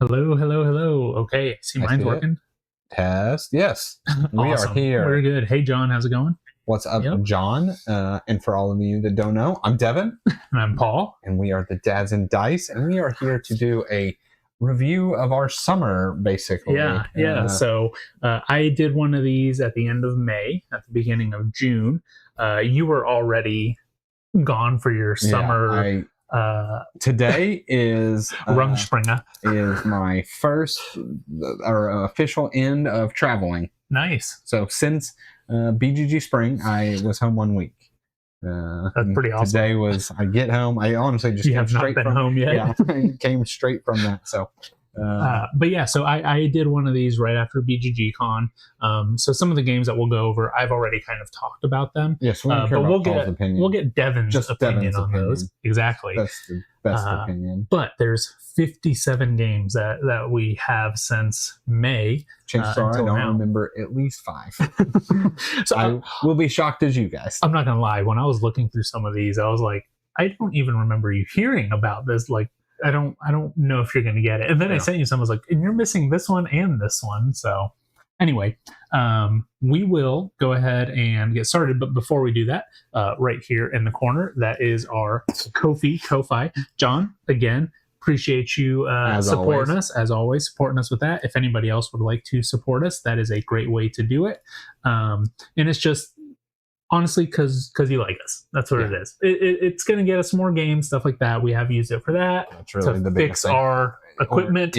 Hello, hello, hello. Okay, see I mine's see it. working. Test. Yes, we Awesome. are here. We're good. Hey, John, how's it going? What's up, Yep. John? And for all of you that don't know, I'm Devin, And I'm Paul. and we are the Dads and Dice, and we are here to do a review of our summer, basically. Yeah. So I did one of these at the end of May, at the beginning of June. You were already gone for your summer. Today is Rumspringa. is my first or official end of traveling. Nice. So since BGG Spring, I was home 1 week. That's pretty awesome. Today was I get home. I honestly just you have not been home yet. Yeah, I came straight from that. So, but yeah, so I did one of these right after BGG Con. So some of the games that we'll go over, I've already kind of talked about them. Yes, we don't care about Paul's opinion. We'll get Devin's opinion on those. Exactly. That's the best opinion. But there's 57 games that we have since May. Chances are I don't remember at least 5. So I will be shocked as you guys. I'm not gonna lie. When I was looking through some of these, I was like, I don't even remember you hearing about this. Like, I don't know if you're gonna get it. And then I sent you some. I was like, and you're missing this one and this one. So anyway, we will go ahead and get started. But before we do that, right here in the corner, that is our Ko-fi. John, again, appreciate you supporting us, as always, supporting us with that. If anybody else would like to support us, that is a great way to do it. And it's just, honestly, because you like us. That's what it is. It's going to get us more games, stuff like that. We have used it for that. That's really to fix our equipment.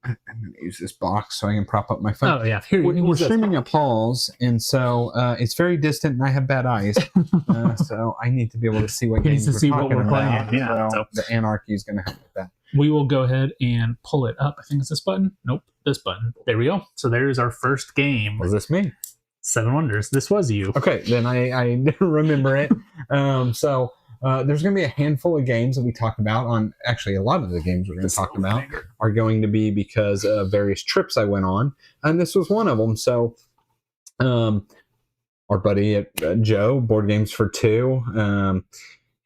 I'm going to use this box so I can prop up my phone. Oh, yeah. We're streaming at Paul's, and so it's very distant, and I have bad eyes. So I need to be able to see what games we're talking about. Yeah, so the Anarchy is going to help with that. We will go ahead and pull it up. I think it's this button. Nope, this button. There we go. So there's our first game. Was this me? 7 Wonders. This was you. Okay, then I remember it. So there's going to be a handful of games that we talk about on. Actually, a lot of the games we're going to talk about are going to be because of various trips I went on, and this was one of them. So, our buddy Joe, Board Games for Two,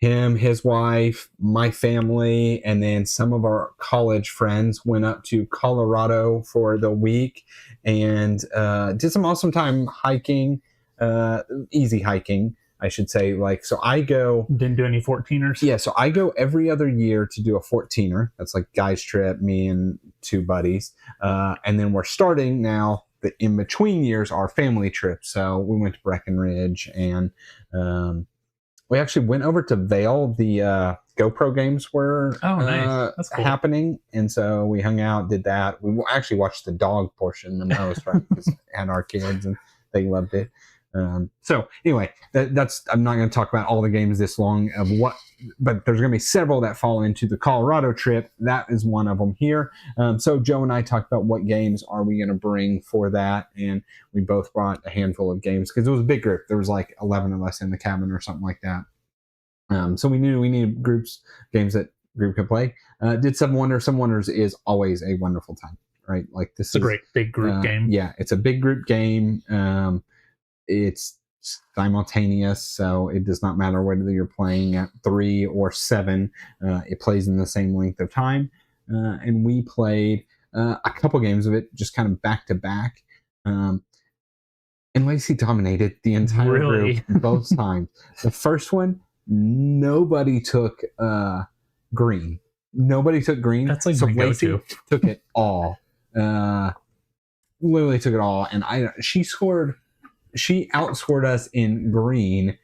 him, his wife, my family, and then some of our college friends went up to Colorado for the week and did some awesome time hiking, easy hiking, I should say. Like, so I go... Didn't do any 14ers? Yeah, so I go every other year to do a 14er. That's like guys trip, me and 2 buddies. And then we're starting now, the in-between years, our family trip. So we went to Breckenridge, and we actually went over to Vail. The GoPro games were That's cool. happening. And so we hung out, did that. We actually watched the dog portion the most, right? Because we had our kids, and they loved it. So anyway, that's I'm not going to talk about all the games this long of what, but there's going to be several that fall into the Colorado trip. That is one of them here. So Joe and I talked about what games are we going to bring for that, and we both brought a handful of games because it was a big group. There was like 11 of us in the cabin or something like that. So we knew we needed games that group could play. Did 7 Wonders. 7 Wonders is always a wonderful time, right? Like this is a great big group game. Yeah, it's a big group game. It's simultaneous, so it does not matter whether you're playing at 3 or 7. It plays in the same length of time. And we played a couple games of it just kind of back to back. And Lacey dominated the entire group both times. The first one, nobody took green. Nobody took green. That's like so my Lacey go-to. took it all. Literally took it all. And she outscored us in green,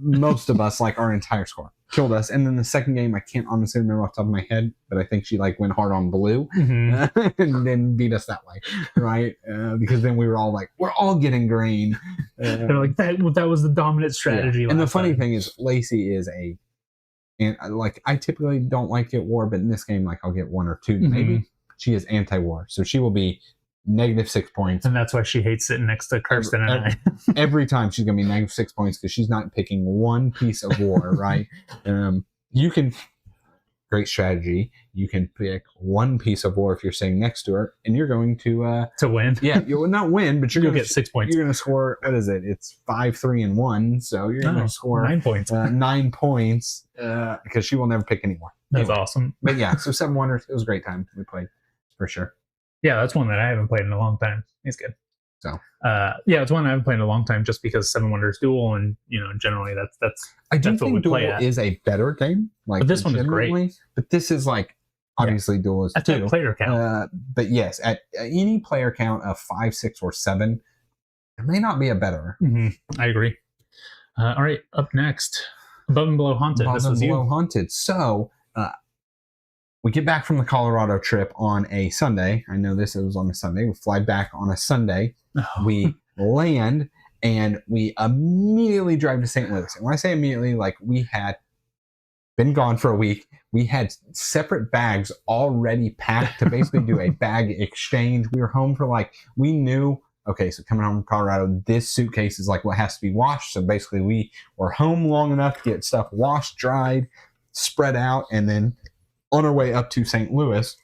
most of us, like our entire score, killed us. And then the second game, I can't honestly remember off the top of my head, but I think she like went hard on blue and then beat us that way, right? Because then we were all like, we're all getting green. They're like, that was the dominant strategy. Yeah. And the funny thing is, Lacey is and like I typically don't like get war, but in this game, like I'll get 1 or 2 maybe. She is anti-war, so she will be -6 points, and that's why she hates sitting next to Kirsten and I. Every time she's gonna be -6 points because she's not picking one piece of war, right? You can great strategy. You can pick one piece of war if you're sitting next to her, and you're going to win. Yeah, you will not win, but you're You'll going get 6 points. You're going to score. What is it? It's 5, 3, and 1. So you're going to score 9 points. 9 points because she will never pick anymore. That's awesome. But yeah, so Seven Wonders. It was a great time we played for sure. Yeah, that's one that I haven't played in a long time. It's good. So yeah, it's one I haven't played in a long time just because Seven Wonders Duel, and generally that's I do that's what we think Duel play at. is a better game. Like, but this one is great. But this is like obviously Duel is at too. that player count. But yes, at any player count of 5, 6, or 7, there may not be a better. I agree. All right, up next, Above and Below Haunted. Above and Below Haunted. So we get back from the Colorado trip on a Sunday. I know this was on a Sunday. We fly back on a Sunday. We land and we immediately drive to St. Louis. And when I say immediately, like, we had been gone for a week. We had separate bags already packed to basically do a bag exchange. We were home for we knew, okay, so coming home from Colorado, this suitcase is like what has to be washed. So basically we were home long enough to get stuff washed, dried, spread out, and then on our way up to St. Louis.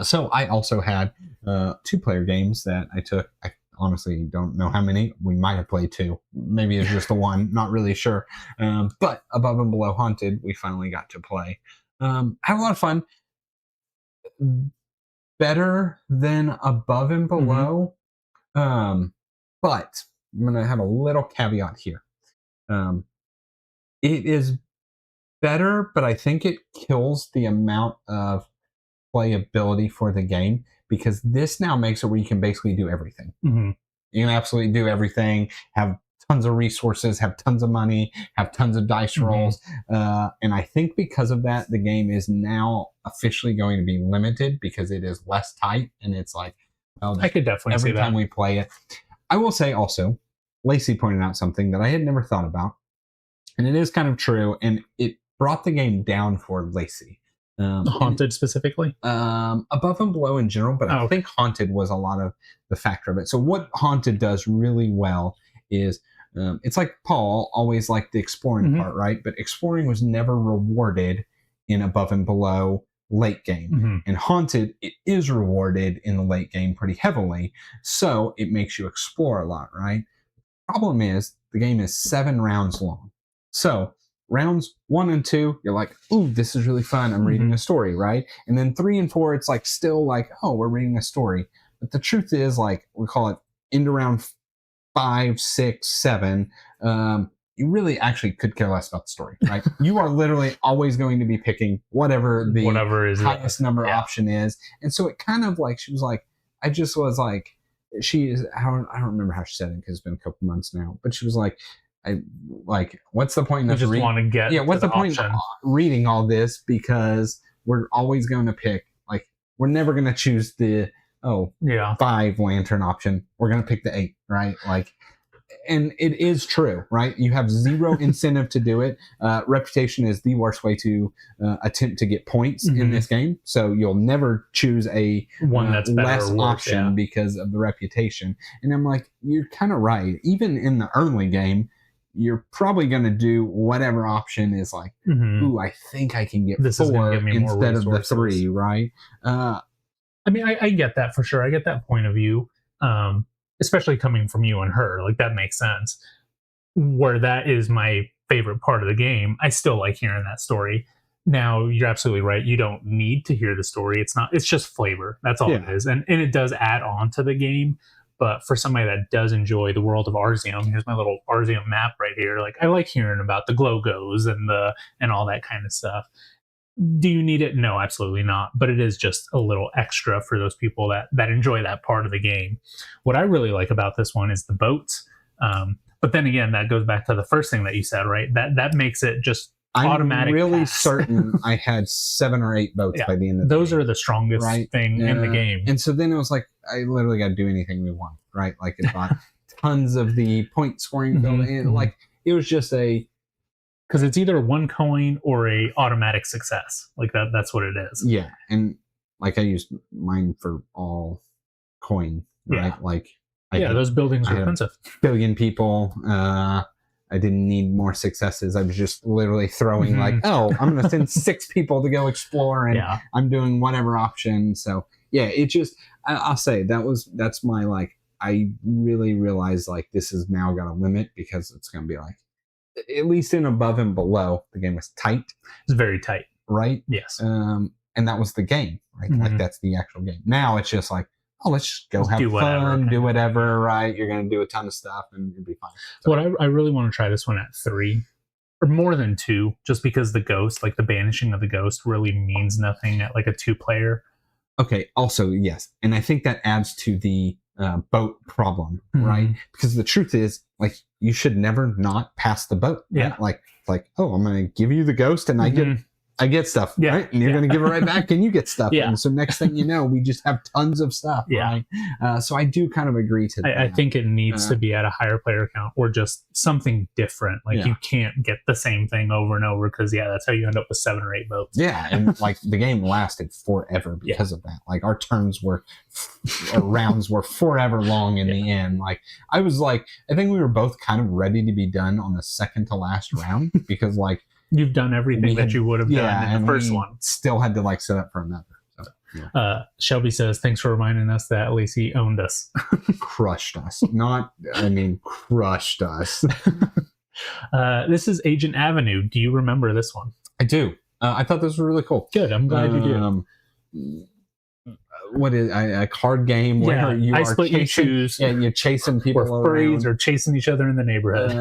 So I also had 2-player games that I took. I honestly don't know how many. We might have played 2. Maybe it's just the one. Not really sure. But Above and Below Haunted, we finally got to play. Had a lot of fun. Better than Above and Below. But I'm going to have a little caveat here. It is better, but I think it kills the amount of playability for the game, because this now makes it where you can basically do everything. You can absolutely do everything, have tons of resources, have tons of money, have tons of dice rolls. And I think because of that, the game is now officially going to be limited because it is less tight. And it's like, well, I could definitely see that. Every time we play it. I will say also, Lacey pointed out something that I had never thought about. And it is kind of true. And it brought the game down for Lacey. Haunted specifically? Above and Below in general, but I think Haunted was a lot of the factor of it. So what Haunted does really well is, it's like Paul always liked the exploring part, right? But exploring was never rewarded in Above and Below late game. And Haunted, it is rewarded in the late game pretty heavily. So it makes you explore a lot, right? Problem is, the game is 7 rounds long. So rounds 1 and 2, you're like, ooh, this is really fun. I'm reading a story, right? And then 3 and 4, it's like still like, oh, we're reading a story. But the truth is, like, we call it into round 5, 6, 7. You really actually could care less about the story, right? You are literally always going to be picking whatever is highest number option is. And so it kind of like, she was like, I just was like, she is, I don't remember how she said it because it's been a couple months now, but she was like, what's the point of what's the point of reading all this, because we're always going to pick, like, we're never going to choose the 5 lantern option. We're going to pick the 8, right? Like, and it is true, right? You have zero incentive to do it. Reputation is the worst way to attempt to get points in this game. So you'll never choose a one that's less option because of the reputation. And I'm like, you're kind of right. Even in the early game, you're probably going to do whatever option is like, ooh, I think I can get this 4 instead of the 3, right? I mean, I get that for sure. I get that point of view, especially coming from you and her. Like, that makes sense. Where that is my favorite part of the game, I still like hearing that story. Now, you're absolutely right. You don't need to hear the story. It's just flavor. That's all it is. And it does add on to the game. But for somebody that does enjoy the world of Arzium, here's my little Arzium map right here. Like, I like hearing about the Glogos and all that kind of stuff. Do you need it? No, absolutely not. But it is just a little extra for those people that enjoy that part of the game. What I really like about this one is the boats. But then again, that goes back to the first thing that you said, right? That makes it just automatic. I'm really pass. certain I had 7 or 8 boats by the end of the those game. Are the strongest thing in the game. And so then it was like, I literally got to do anything we want, right? Like, it bought tons of the point scoring building. Like, it was just because it's either 1 coin or a automatic success. Like, that's what it is. Yeah. And like, I used mine for all coin, right? Like, those buildings are expensive. 1 billion people. I didn't need more successes. I was just literally throwing like, oh, I'm going to send 6 people to go explore, and I'm doing whatever option. So yeah, it just, I'll say that's my, like, I really realized like this is now got a limit, because it's going to be like, at least in Above and Below, the game was tight. It's very tight. Right? Yes. And that was the game, right? Like that's the actual game. Now it's just like, oh, let's just go have fun, do whatever, right? You're going to do a ton of stuff and you'll be fine. So, what I really want to try this one at 3 or more than 2, just because the ghost, like the banishing of the ghost, really means nothing at like a 2-player. Okay. Also, yes. And I think that adds to the boat problem, right? Because the truth is, like, you should never not pass the boat. Right? Yeah. Like, oh, I'm going to give you the ghost and I get stuff, right? And you're going to give it right back and you get stuff. And so next thing you know, we just have tons of stuff, right? So I do kind of agree to that. I think it needs to be at a higher player count, or just something different. Like you can't get the same thing over and over, because that's how you end up with 7 or 8 boats. Yeah, and like the game lasted forever because of that. Like our turns or rounds were forever long in the end. Like I think we were both kind of ready to be done on the second to last round, because like, you've done everything that you would have done in the first one. Still had to like set up for another. So, Shelby says, thanks for reminding us that Lacey owned us. Crushed us. Crushed us. This is Agent Avenue. Do you remember this one? I do. I thought this was really cool. Good. I'm glad you do. What is a card game where you I are split, chasing, you choose. Yeah, you're chasing people furries or chasing each other in the neighborhood.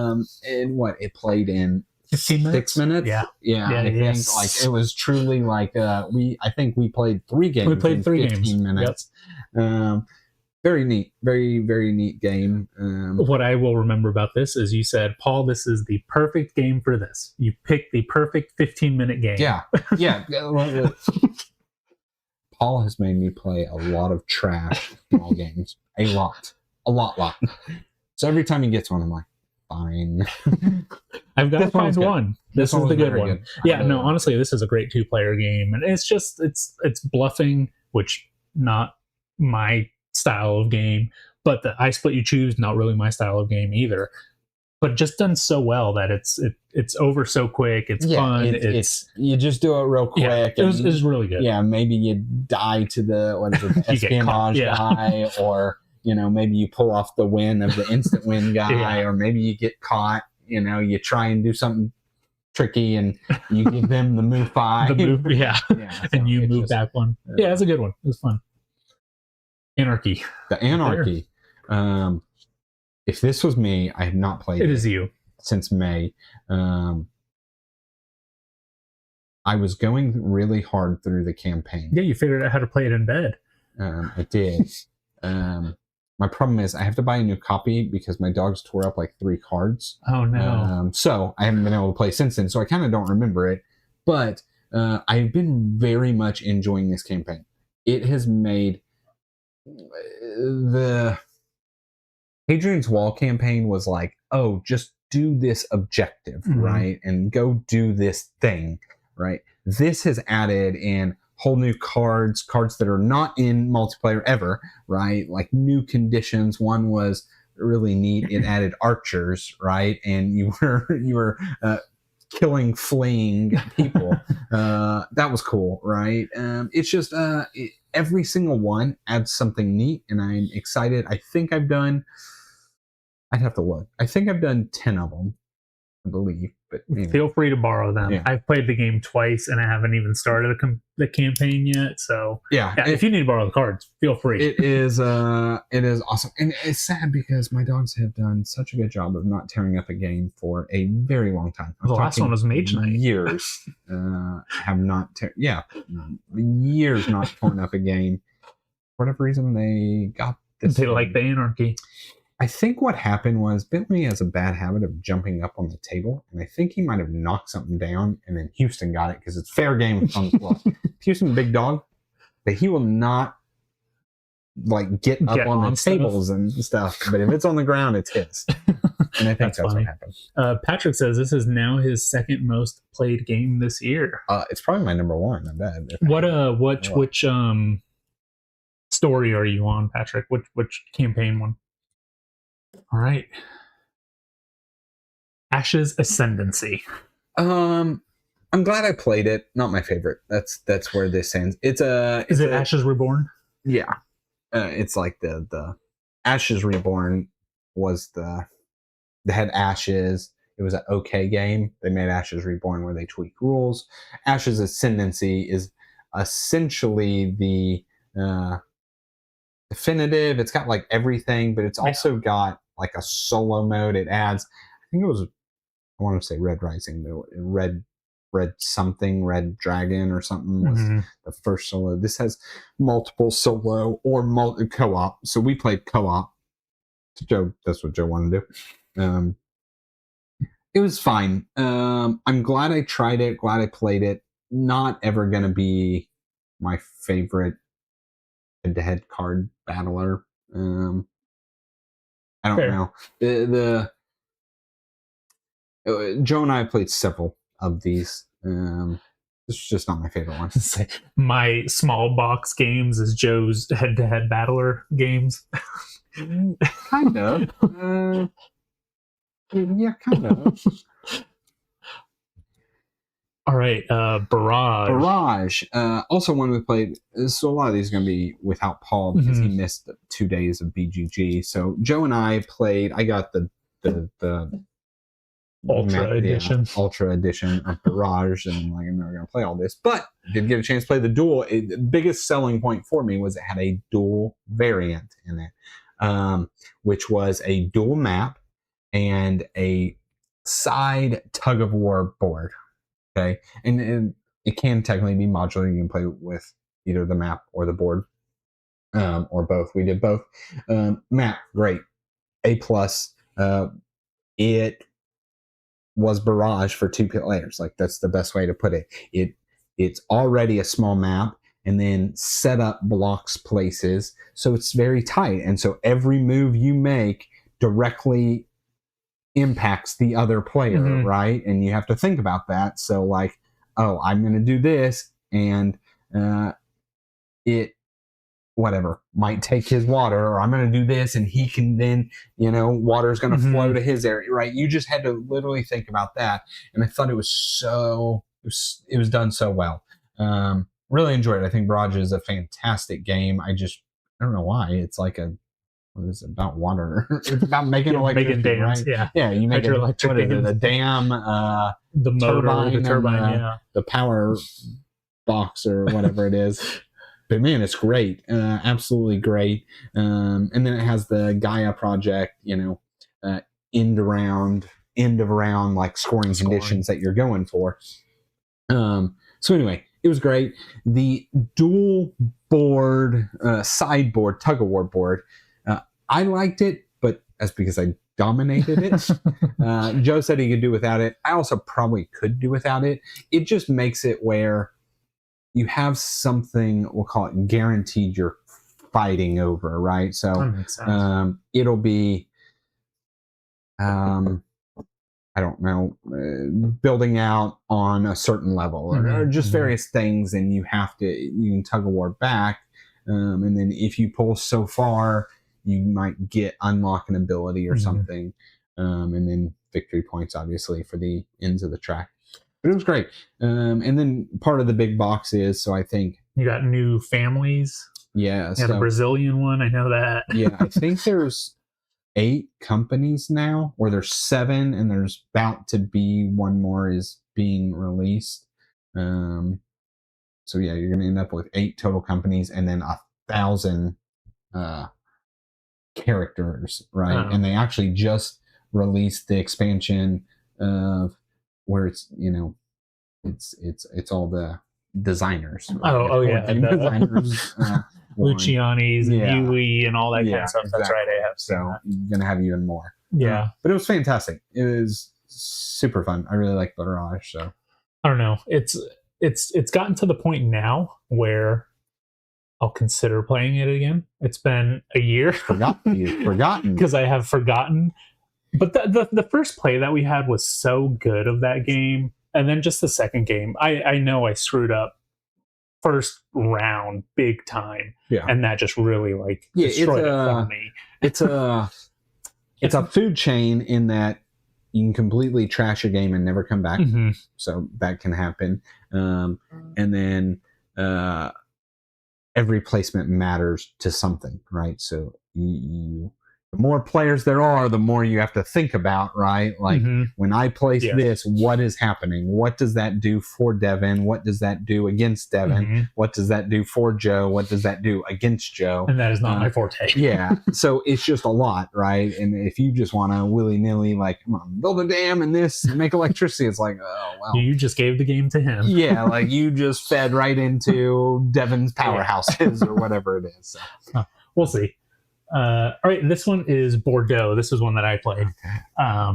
And what it played in 15 minutes? 6 minutes. Yeah. I think like it was truly like I think we played 3 games. We played 3 15 games. minutes. Yep. Very neat, very very neat game. What I will remember about this is you said, Paul, this is the perfect game for this. You picked the perfect 15-minute game. Yeah. Paul has made me play a lot of trash small games. A lot. So every time he gets one, I'm like, fine. I've got to find one. This is the good one. Good. Yeah, no, honestly, this is a great 2-player game, and it's just it's bluffing, which not my style of game, but the I Split You Choose, not really my style of game either. But just done so well that it's over so quick. It's fun. It's you just do it real quick. Yeah, it was really good. Yeah, maybe you die to the espionage guy, or maybe you pull off the win of the instant win guy, or maybe you get caught. You try and do something tricky and you give them the move 5. And you move back one. Yeah, it's a good one. It was fun. Anarchy. The Anarchy. If this was me, I have not played it. It is you. Since May. I was going really hard through the campaign. Yeah, you figured out how to play it in bed. I did. My problem is I have to buy a new copy because my dogs tore up like 3 cards. Oh, no. So I haven't been able to play since then, so I kind of don't remember it. But I've been very much enjoying this campaign. It has made the Hadrian's Wall campaign was like, oh, just do this objective, right? And go do this thing, right? This has added in whole new cards that are not in multiplayer ever, right? Like new conditions. One was really neat. It added archers, right? And you were killing, fleeing people. That was cool, right? It's just every single one adds something neat, and I'm excited. I think I've done. I'd have to look. I think I've done 10 of them, I believe. But feel free to borrow them. Yeah. I've played the game twice, and I haven't even started the campaign yet. So if you need to borrow the cards, feel free. It is awesome, and it's sad because my dogs have done such a good job of not tearing up a game for a very long time. The last one was Mage Knight. Years have not years not torn up a game. For whatever reason, they got this. They like the Anarchy. I think what happened was Bentley has a bad habit of jumping up on the table, and I think he might have knocked something down, and then Houston got it because it's fair game on the floor. Houston, big dog, but he will not like get up on the tables and stuff. But if it's on the ground, it's his. And I think that's what happened. Patrick says this is now his second most played game this year. It's probably my number 1. I bet. Which story are you on, Patrick? Which campaign one? All right. Ashes Ascendancy. I'm glad I played it. Not my favorite. That's where this ends. Is it Ashes Reborn? Yeah. It's like the Ashes Reborn was the had Ashes. It was an okay game. They made Ashes Reborn where they tweak rules. Ashes Ascendancy is essentially the definitive. It's got like everything, but it's also got like a solo mode. It adds, I think it was, I want to say Red Rising, though. Red something, Red Dragon or something was the first solo. This has multiple solo or co-op. So we played co-op. Joe, that's what Joe wanted to do. It was fine. I'm glad I tried it. Glad I played it. Not ever gonna be my favorite head-to-head card battler. I don't know. Joe and I played several of these. This is just not my favorite one. My small box games is Joe's head-to-head battler games. Kind of. Yeah, kind of. All right, Barrage. Barrage. Also one we played. So a lot of these are going to be without Paul because he missed 2 days of BGG. So Joe and I played. I got the Ultra edition. Yeah, Ultra edition of Barrage, and like I'm never going to play all this, but I did get a chance to play the duel. The biggest selling point for me was it had a dual variant in it, which was a dual map and a side tug of war board. Okay, and it can technically be modular. You can play with either the map or the board, or both. We did both. Map, great, A+. It was Barrage for 2 players. Like that's the best way to put it. It's already a small map, and then set up blocks places, so it's very tight. And so every move you make directly impacts the other player, right? And you have to think about that. So like, oh, I'm going to do this, and it whatever might take his water, or I'm going to do this, and he can then, water's going to flow to his area, right? You just had to literally think about that, and I thought it was it was done so well. Really enjoyed it. I think Barrage is a fantastic game. I don't know why. It's like what is it about water? It's about making electricity, dams, right? Yeah, you make a dam, the motor, the turbine, the power box or whatever it is. But man, it's great, absolutely great. And then it has the Gaia project, end of round, like scoring conditions that you're going for. So anyway, it was great. The dual board, sideboard, tug of war board. I liked it, but that's because I dominated it. Joe said he could do without it. I also probably could do without it. It just makes it where you have something, we'll call it guaranteed you're fighting over, right? So it'll be, I don't know, building out on a certain level or just various things, and you can tug of war back. And then if you pull so far, you might get unlock an ability or something. And then victory points, obviously, for the ends of the track. But it was great. And then part of the big box is, so I think... You got new families? Yeah. You got a Brazilian one, I know that. Yeah, I think there's 8 companies now, or there's 7, and there's about to be one more is being released. So yeah, you're going to end up with 8 total companies, and then 1,000 characters, right? And they actually just released the expansion of where it's it's all the designers. Right? Designers, Luciani's and Yui and all that kind of stuff. Exactly. That's right. I have seen so you're gonna have even more. Yeah, but it was fantastic. It was super fun. I really like Barrage. So I don't know. It's gotten to the point now where I'll consider playing it again. It's been a year. Forgotten. Because I have forgotten. But the first play that we had was so good of that game. And then just the second game, I know I screwed up first round big time. Yeah. And that just really destroyed it for me. It's a food chain in that you can completely trash a game and never come back. Mm-hmm. So that can happen. And then every placement matters to something, right? So the more players there are, the more you have to think about, right? Like when I place this, what is happening? What does that do for Devin? What does that do against Devin? What does that do for Joe? What does that do against Joe? And that is not my forte. Yeah. So it's just a lot, right? And if you just want to willy-nilly, like, come on, build a dam and this, make electricity, it's like, oh, well. You just gave the game to him. Yeah, like you just fed right into Devin's powerhouses or whatever it is. So. We'll see. All right, this one is Bordeaux. This is one that I played.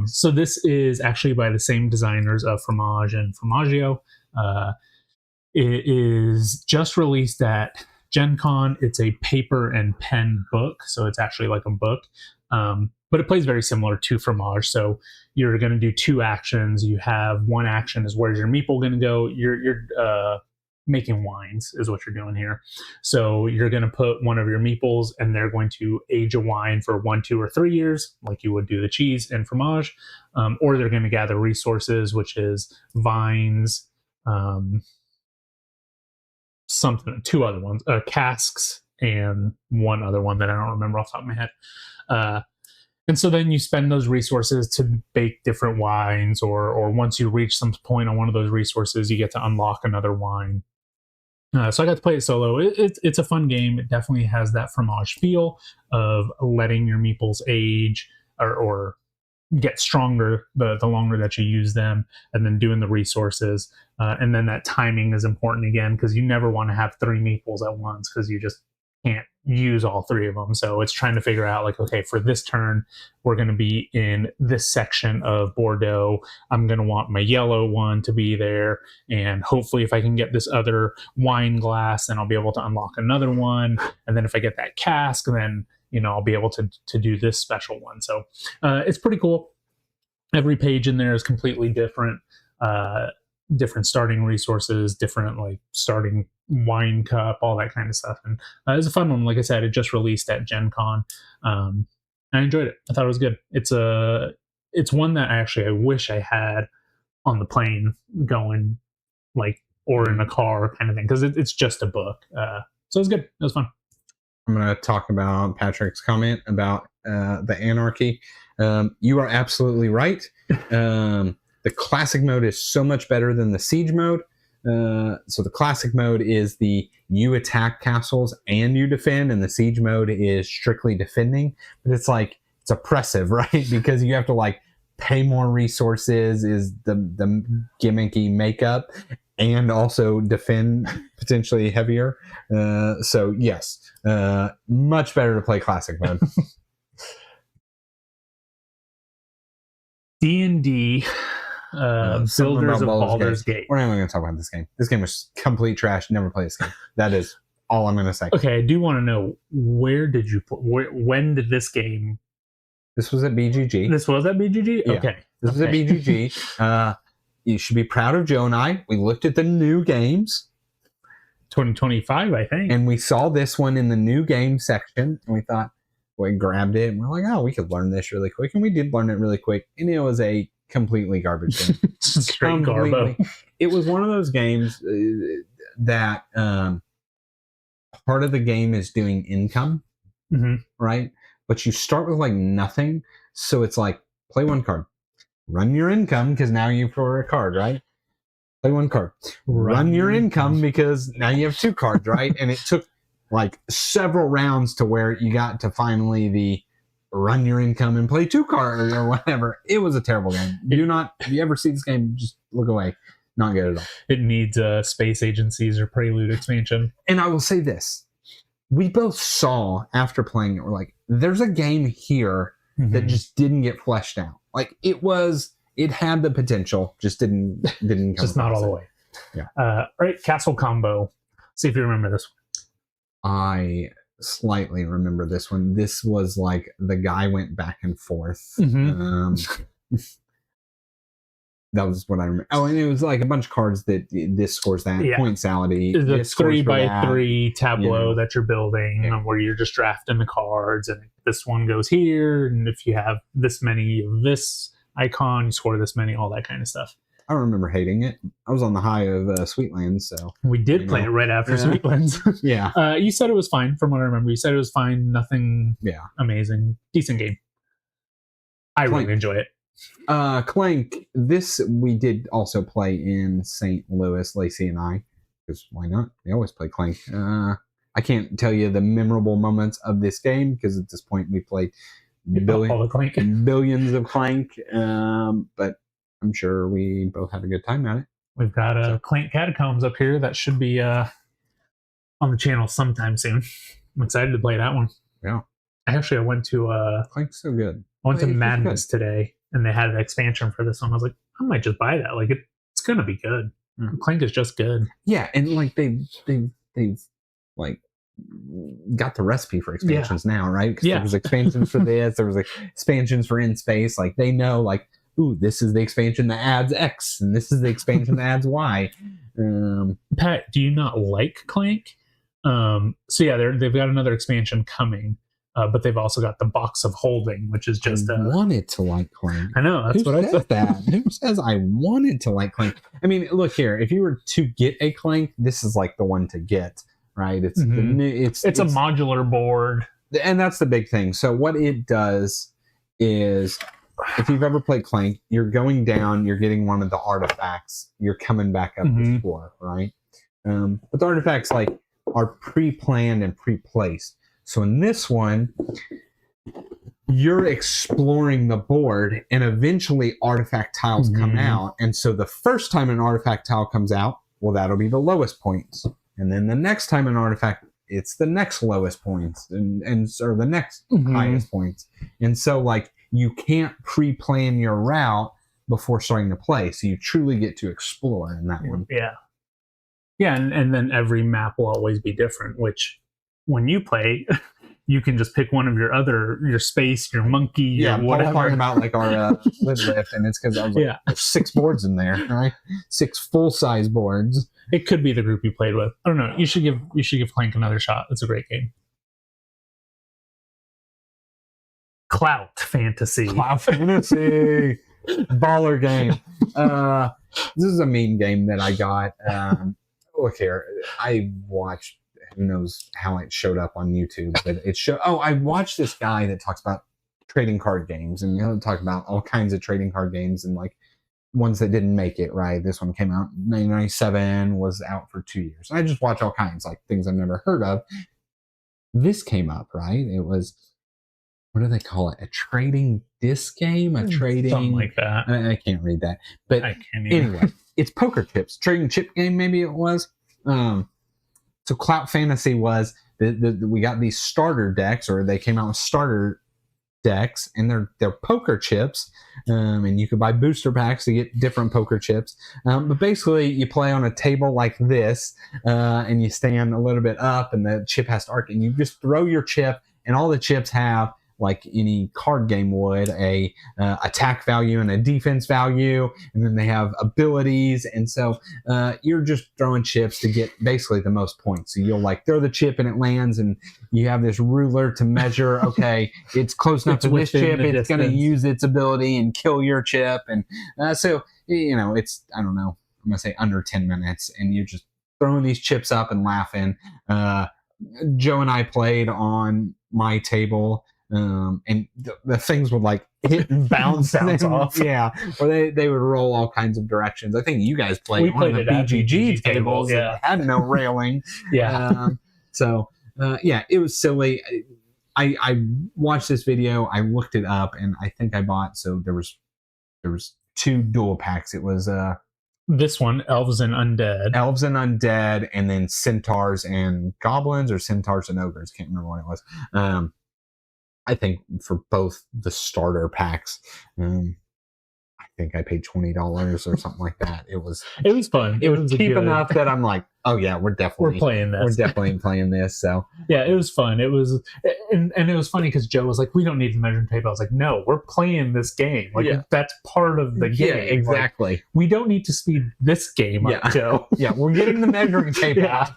So this is actually by the same designers of Fromage and Fromaggio. It is just released at Gen Con. It's a paper and pen book, so it's actually like a book. But it plays very similar to Fromage. So you're going to do 2 actions. You have one action is where's your meeple going to go. You're making wines is what you're doing here. So you're going to put one of your meeples and they're going to age a wine for 1, 2, or 3 years, like you would do the cheese and fromage. Or they're going to gather resources, which is vines, something, 2 other ones, casks, and one other one that I don't remember off the top of my head. And so then you spend those resources to bake different wines, or once you reach some point on one of those resources, you get to unlock another wine. So I got to play it solo. It's a fun game. It definitely has that fromage feel of letting your meeples age or get stronger the longer that you use them, and then doing the resources. And then that timing is important again, because you never want to have 3 meeples at once, because you just can't use all 3 of them. So it's trying to figure out, like, okay, for this turn, we're going to be in this section of Bordeaux. I'm going to want my yellow one to be there. And hopefully if I can get this other wine glass, then I'll be able to unlock another one. And then if I get that cask, then, I'll be able to do this special one. So it's pretty cool. Every page in there is completely different. Different starting resources, different like starting wine cup, all that kind of stuff. And it was a fun one. Like I said, it just released at Gen Con. I enjoyed it. I thought it was good. It's one that I wish I had on the plane going, like, or in a car kind of thing, because it's just a book. So it was good. It was fun. I'm going to talk about Patrick's comment about the anarchy. You are absolutely right. The classic mode is so much better than the siege mode. So the classic mode is you attack castles and you defend, and the siege mode is strictly defending. But it's oppressive, right? Because you have to like pay more resources is the gimmicky makeup, and also defend potentially heavier. So yes, much better to play classic mode. D&D. Builders of Baldur's Gate. We're not even going to talk about this game. This game was complete trash. Never play this game. That is all I'm going to say. Okay, I do want to know, when did this game? This was at BGG. This was at BGG? Yeah. Okay. This was at BGG. You should be proud of Joe and I. We looked at the new games. 2025, I think. And we saw this one in the new game section, and we thought, we grabbed it, and we're like, oh, we could learn this really quick. And we did learn it really quick. And it was a completely garbage game. Straight garbo. It was one of those games that part of the game is doing income, right? But you start with like nothing, so it's like play 1 card, run your income because now you for a card, right? Play 1 card, run your income because now you have 2 cards, right? And it took like several rounds to where you got to finally the run your income and play 2 cards or whatever. It was a terrible game. If you ever see this game, just look away. Not good at all. It needs space agencies or Prelude expansion. And I will say this. We both saw after playing it, we're like, there's a game here that just didn't get fleshed out. Like it had the potential, just didn't come just not all the way. Yeah. All right, Castle Combo. See if you remember this one. I slightly remember this one. This was like the guy went back and forth. That was what I remember. Oh, and it was like a bunch of cards that this scores that, pointsality. The 3x3 tableau that you're building, where you're just drafting the cards, and this one goes here, and if you have this many of this icon, you score this many, all that kind of stuff. I don't remember hating it. I was on the high of Sweetlands, so we did play it right after Sweetlands. Yeah. You said it was fine, from what I remember. You said it was fine, nothing amazing, decent game. I really enjoy it. Clank. This we did also play in St. Louis, Lacey and I, because why not? We always play Clank. I can't tell you the memorable moments of this game because at this point we played billions of Clank, but I'm sure we both had a good time at it. We've got Clank Catacombs up here that should be on the channel sometime soon. I'm excited to play that one. Yeah. Actually, I went to Clank's so good. I went to Madness today, and they had an expansion for this one. I was like, I might just buy that. Like it's gonna be good. Clank is just good. Yeah, and like they've like got the recipe for expansions now, right? Because there was expansions for this, there was like expansions for In Space. Like they know, like, ooh, this is the expansion that adds X, and this is the expansion that adds Y. Pat, do you not like Clank? So yeah, they've got another expansion coming, but they've also got the Box of Holding, which is just I wanted to like Clank. I know, that's what I said. That who says I wanted to like Clank? I mean, look here. If you were to get a Clank, this is like the one to get. Right, it's a modular board, and that's the big thing. So what it does is, if you've ever played Clank, you're going down, you're getting one of the artifacts, you're coming back up the floor, right? But the artifacts like are pre-planned and pre-placed. So in this one, you're exploring the board, and eventually artifact tiles come out. And so the first time an artifact tile comes out, well, that'll be the lowest points. And then the next time an artifact, it's the next lowest points and or the next highest points. And so like you can't pre-plan your route before starting to play. So you truly get to explore in that one. Yeah. Yeah, and then every map will always be different, which when you play, you can just pick one of your space, your monkey, your whatever. Talking about like our lift, and it's because I was like, there's 6 boards in there, right? 6 full-size boards. It could be the group you played with. I don't know. You should give Clank another shot. It's a great game. Clout Fantasy. Baller game. This is a meme game that I got. Look here, I watched. Who knows how it showed up on YouTube? But it showed. Oh, I watched this guy that talks about trading card games, and talk about all kinds of trading card games and like ones that didn't make it. Right, this one came out in 1997, was out for 2 years. I just watch all kinds, like things I've never heard of. This came up, right? It was, what do they call it? A trading disc game? A trading something like that. I can't read that, but I can't either. Anyway, it's poker chips, trading chip game. Maybe it was. So Clout Fantasy was we got these starter decks, or they came out with starter decks, and they're poker chips, and you could buy booster packs to get different poker chips. But basically, you play on a table like this, and you stand a little bit up, and the chip has to arc, and you just throw your chip, and all the chips have, like any card game would, a attack value and a defense value, and then they have abilities, and so you're just throwing chips to get basically the most points. So you'll like throw the chip and it lands, and you have this ruler to measure, okay, it's close enough to this chip, it's going to use its ability and kill your chip, and so it's, I don't know, I'm going to say under 10 minutes, and you're just throwing these chips up and laughing. Joe and I played on my table. And the things would like hit and bounce off. Yeah. Or they would roll all kinds of directions. I think you guys played on the BGG tables that had no railing. Yeah. It was silly. I watched this video, I looked it up, and I think I bought, so there was 2 dual packs. It was this one, Elves and Undead, and then Centaurs and Goblins, or Centaurs and Ogres. Can't remember what it was. I think for both the starter packs, I think I paid $20 or something like that. It was fun. It was cheap enough that I'm like, oh yeah, we're playing this. We're definitely playing this. So yeah, it was fun. It was, and it was funny because Joe was like, we don't need the measuring tape. I was like, no, we're playing this game. Like that's part of the game. Yeah, exactly. Like, we don't need to speed this game up, Joe. Yeah, we're getting the measuring tape out.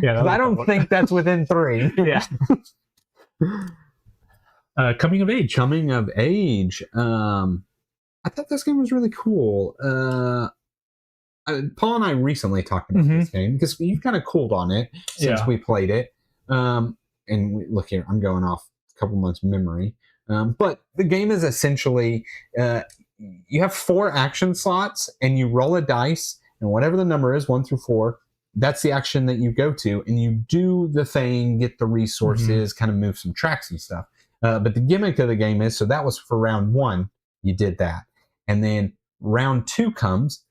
Yeah, I don't think that's within 3. Yeah. Coming of age. I thought this game was really cool. Paul and I recently talked about this game because you've kind of cooled on it since we played it. Look here, I'm going off a couple months memory. But the game is essentially you have 4 action slots and you roll a dice, and whatever the number is, 1 through 4, that's the action that you go to, and you do the thing, get the resources, kind of move some tracks and stuff. But the gimmick of the game is, so that was for round 1, you did that. And then round 2 comes,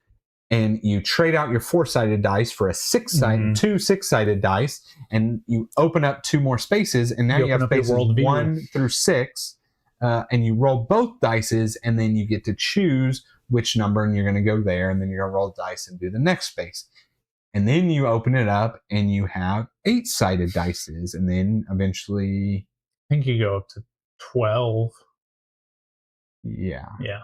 and you trade out your 4-sided dice for a 6-sided, 2 6-sided dice, and you open up 2 more spaces, and now you have spaces 1 through 6, and you roll both dices, and then you get to choose which number, and you're going to go there, and then you're going to roll dice and do the next space. And then you open it up, and you have 8-sided dices, and then eventually... I think you go up to 12. Yeah. Yeah.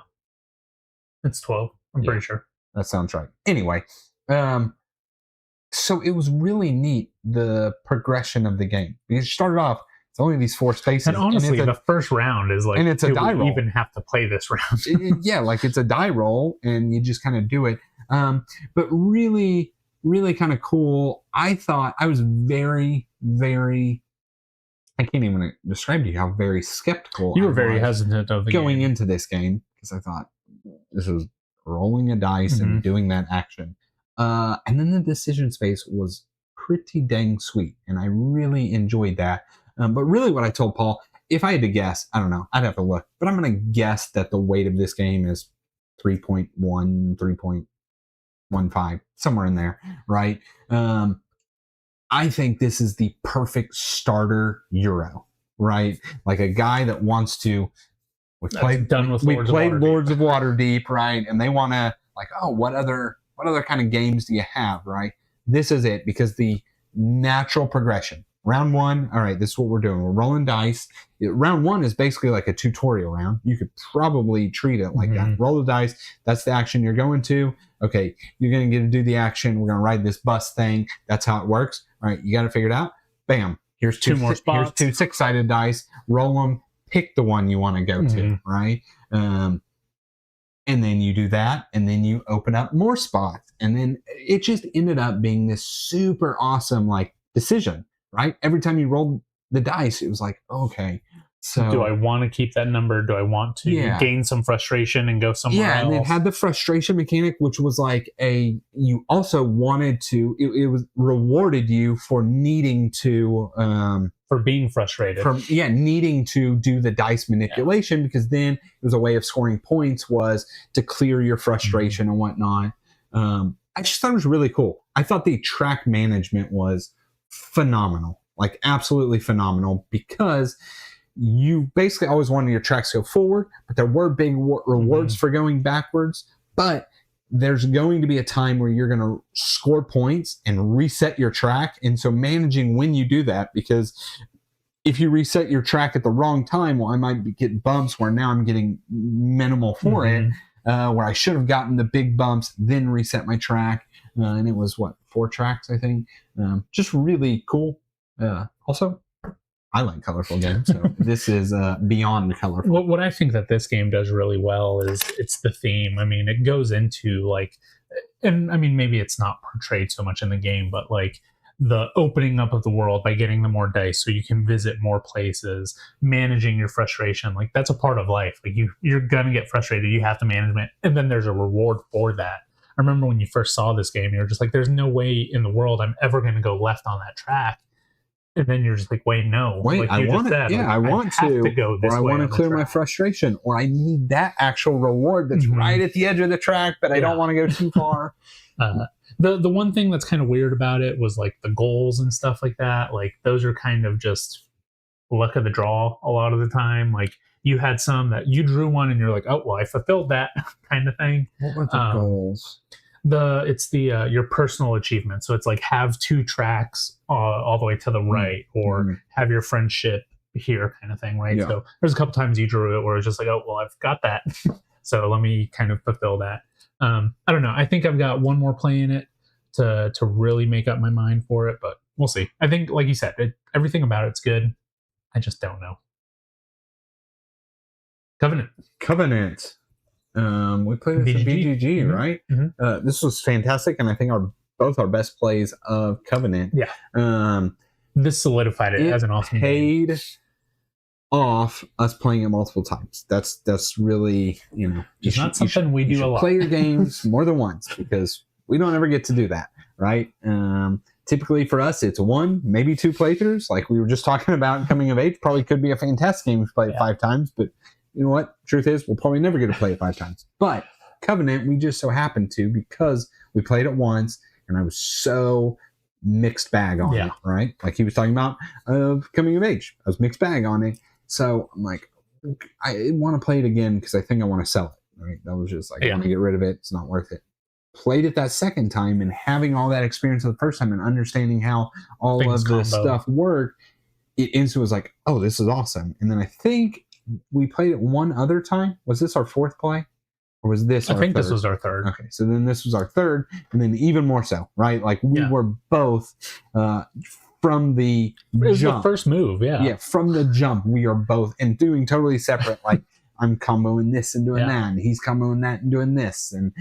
It's 12, I'm pretty sure. That sounds right. Anyway, so it was really neat, the progression of the game. Because you started off, it's only these 4 spaces. And honestly, the first round is like, and it's a die roll. You even have to play this round. Yeah, like it's a die roll, and you just kind of do it. But really, really kind of cool. I thought I was very, very... I can't even describe to you how very skeptical you were very hesitant of the going game. into this game, because I thought this was rolling a dice and doing that action. And then the decision space was pretty dang sweet, and I really enjoyed that. But really what I told Paul, if I had to guess, I don't know, I'd have to look, but I'm going to guess that the weight of this game is 3.1, 3.15, somewhere in there, right? I think this is the perfect starter Euro, right? Like a guy that wants to... We played Lords of Waterdeep, right? And they want to, like, oh, what other kind of games do you have, right? This is it, because the natural progression. Round 1, all right, this is what we're doing. We're rolling dice. Round 1 is basically like a tutorial round. You could probably treat it like that. Roll the dice. That's the action you're going to. Okay, you're going to get to do the action. We're going to ride this bus thing. That's how it works. All right, you got to figure it out. Bam. Here's 2 more spots. Here's 2 6-sided dice. Roll them. Pick the one you want to go to, right? And then you do that, and then you open up more spots. And then it just ended up being this super awesome, like, decision, right? Every time you rolled the dice, it was like, okay, so... Do I want to keep that number? Do I want to gain some frustration and go somewhere else? And it had the frustration mechanic, which was like you also wanted to... It was rewarded you for needing to... for being frustrated. Needing to do the dice manipulation, because then it was a way of scoring points, was to clear your frustration and whatnot. I just thought it was really cool. I thought the track management was phenomenal, like absolutely phenomenal, because you basically always wanted your tracks to go forward, but there were big rewards for going backwards. But there's going to be a time where you're going to score points and reset your track. And so managing when you do that, because if you reset your track at the wrong time, well, I might get bumps where now I'm getting minimal for it, where I should have gotten the big bumps, then reset my track. And it was 4 tracks, I think. Just really cool. Also, I like colorful games, so this is beyond colorful. What I think that this game does really well is it's the theme. I mean, it goes into like, and I mean, maybe it's not portrayed so much in the game, but like the opening up of the world by getting the more dice so you can visit more places, managing your frustration. Like that's a part of life. Like you're gonna get frustrated. You have to manage it, and then there's a reward for that. I remember when you first saw this game, you were just like, "There's no way in the world I'm ever going to go left on that track." And then you're just like, wait, like I want to. Yeah, I want to go this way. Or I want to clear my frustration, or I need that actual reward that's right at the edge of the track, but I don't want to go too far. The one thing that's kind of weird about it was like the goals and stuff like that. Like those are kind of just luck of the draw a lot of the time. Like you had some that you drew one and you're like, oh, well, I fulfilled that kind of thing. What were the goals? It's your personal achievement. So it's like have 2 tracks all the way to the right, or have your friendship here kind of thing, right? So there's a couple times you drew it where it's just like, oh, well, I've got that. So let me kind of fulfill that. I don't know. I think I've got one more play in it to really make up my mind for it, but we'll see. I think, like you said, everything about it's good. I just don't know. Covenant. We played it at BGG. BGG, Mhm. right? Mhm. This was fantastic, and I think both our best plays of Covenant. Yeah. This solidified it as an awesome game. Paid off us playing it multiple times. That's really, It's not something we do a lot. Play your games more than once, because we don't ever get to do that, right? Typically for us, it's 1, maybe 2 playthroughs. Like we were just talking about, Coming of Age probably could be a fantastic game if we play it 5 times, but you know what? Truth is, we'll probably never get to play it 5 times. But Covenant, we just so happened to, because we played it once, and I was so mixed bag on it, right? Like he was talking about Coming of Age. I was mixed bag on it. So I'm like, I want to play it again because I think I want to sell it, right? That was just like, I want to get rid of it. It's not worth it. Played it that second time, and having all that experience the first time and understanding how all of the stuff worked, it instantly was like, oh, this is awesome. And then I think we played it one other time. Was this our 4th play? Or was this our third? This was our 3rd. Okay, so then this was our 3rd, and then even more so, right? Like we were both from the jump. It was the first move, yeah, from the jump, we are both, and doing totally separate, like I'm comboing this and doing that, and he's comboing that and doing this, and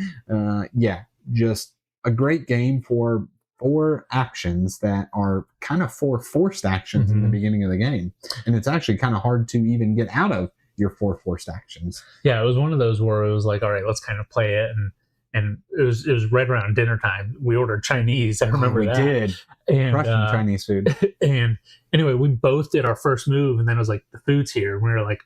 just a great game for 4 actions that are kind of 4 forced actions in the beginning of the game, and it's actually kind of hard to even get out of your 4 forced actions. Yeah, it was one of those where it was like, all right, let's kind of play it, and it was right around dinner time. We ordered Chinese. I remember we that. Did. And Russian Chinese food. And anyway, we both did our first move, and then it was like, the food's here. And we were like,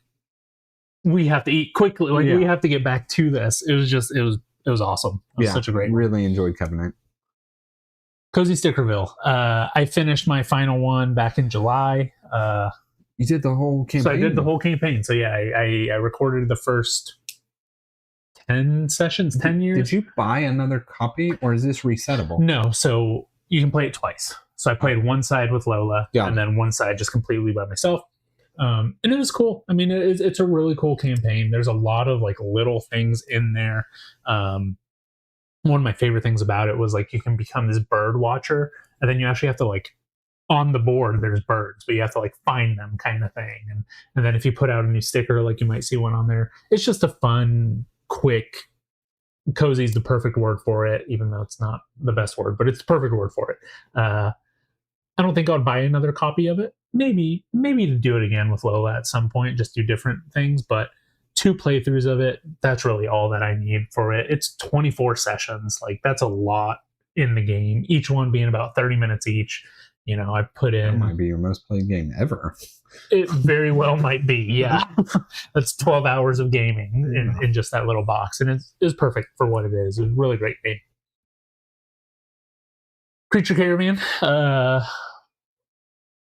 we have to eat quickly. Like we have to get back to this. It was awesome. It was such a great really enjoyed Covenant. Cozy Stickerville. I finished my final one back in July. You did the whole campaign. So I did the whole campaign. So yeah, I recorded the first 10 sessions, 10 years. Did you buy another copy, or is this resettable? No, so you can play it twice. So I played one side with Lola, and then one side just completely by myself. And it was cool. I mean, it's a really cool campaign. There's a lot of like little things in there. One of my favorite things about it was like you can become this bird watcher, and then you actually have to like, on the board there's birds, but you have to like find them, kind of thing. And then if you put out a new sticker, like you might see one on there. It's just a fun, quick, cozy is the perfect word for it, even though it's not the best word, but it's the perfect word for it. I don't think I'd buy another copy of it. Maybe to do it again with Lola at some point, just do different things, but 2 playthroughs of it, that's really all that I need for it. It's 24 sessions. Like that's a lot in the game, each one being about 30 minutes each. I put in... That might be your most played game ever. It very well might be, yeah. That's 12 hours of gaming in just that little box, and it's perfect for what it is. It's a really great game. Creature Caravan,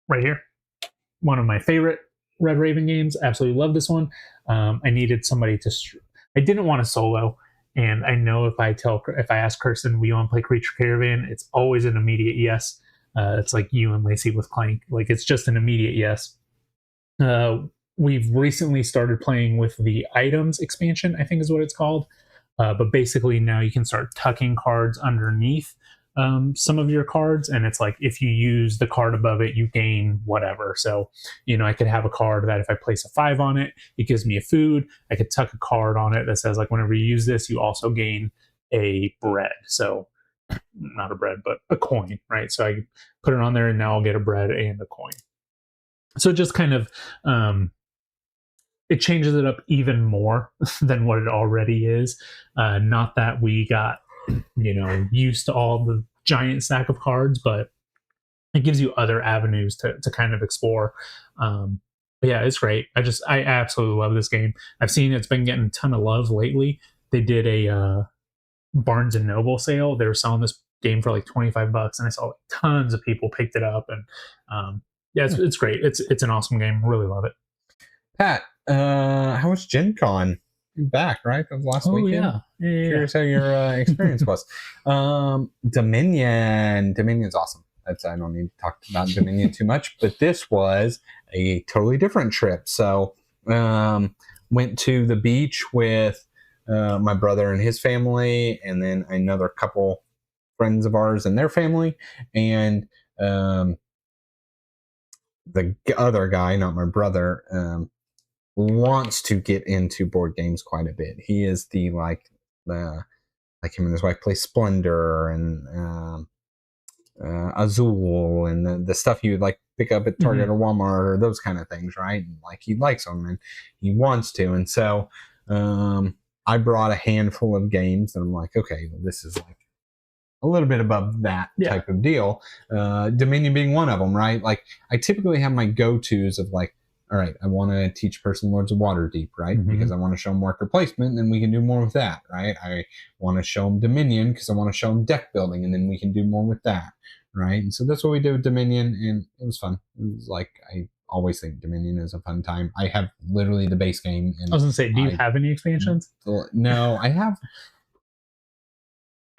right here. One of my favorite Red Raven games. Absolutely love this one. I needed somebody to... I didn't want to solo, and I know if I ask Kirsten, will you want to play Creature Caravan? It's always an immediate yes. It's like you and Lacey with Clank. Like it's just an immediate yes. We've recently started playing with the items expansion, I think is what it's called. But basically now you can start tucking cards underneath some of your cards, and it's like if you use the card above it, you gain whatever. So, I could have a card that if I place a 5 on it, it gives me a food. I could tuck a card on it that says like whenever you use this, you also gain a bread. So not a bread, but a coin, right? So I put it on there, and now I'll get a bread and a coin. So just kind of, it changes it up even more than what it already is. Not that we got, used to all the giant stack of cards, but it gives you other avenues to kind of explore. But yeah, it's great. I absolutely love this game. I've seen it's been getting a ton of love lately. They did a Barnes and Noble sale. They were selling this game for like $25, and I saw like tons of people picked it up, and it's great. It's an awesome game. Really love it. Pat, how was Gen Con? You're back, right? That was last weekend. Yeah. Curious how your experience was. Dominion's awesome. I don't need to talk about Dominion too much, but this was a totally different trip. So went to the beach with my brother and his family, and then another couple friends of ours and their family, and the other guy, not my brother, wants to get into board games quite a bit. He is the like him and his wife play Splendor and Azul and the stuff you would like pick up at Target or Walmart or those kind of things, right? And like he likes them and he wants to, and so I brought a handful of games and I'm like, okay, well, this is like a little bit above that type of deal. Dominion being one of them, right? Like I typically have my go-tos of like, all right, I want to teach a person Lords of Waterdeep, right? Because I want to show them worker placement, and then we can do more with that, right? I want to show them Dominion because I want to show them deck building, and then we can do more with that, right? And so that's what we did with Dominion, and it was fun. It was like, I always think Dominion is a fun time. I have literally the base game. And I was going to say, do you have any expansions? No, I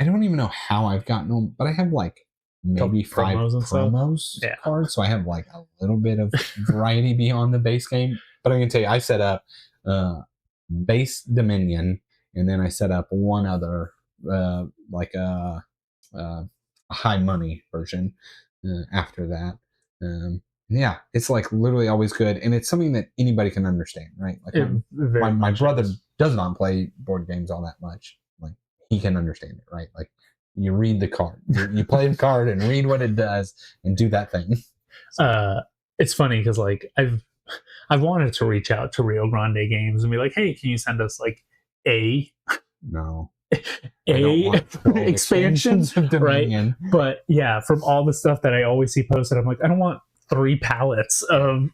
don't even know how I've gotten them, but I have like maybe 5 promos cards. So I have like a little bit of variety beyond the base game. But I'm going to tell you, I set up base Dominion, and then I set up one other, like a high money version after that. Yeah, it's like literally always good. And it's something that anybody can understand, right? Like my brother does not play board games all that much. Like he can understand it, right? Like you read the card, you play the card and read what it does and do that thing. It's funny because like I've wanted to reach out to Rio Grande Games and be like, hey, can you send us like a expansions of Dominion, right? But yeah, from all the stuff that I always see posted, I'm like, I don't want 3 pallets of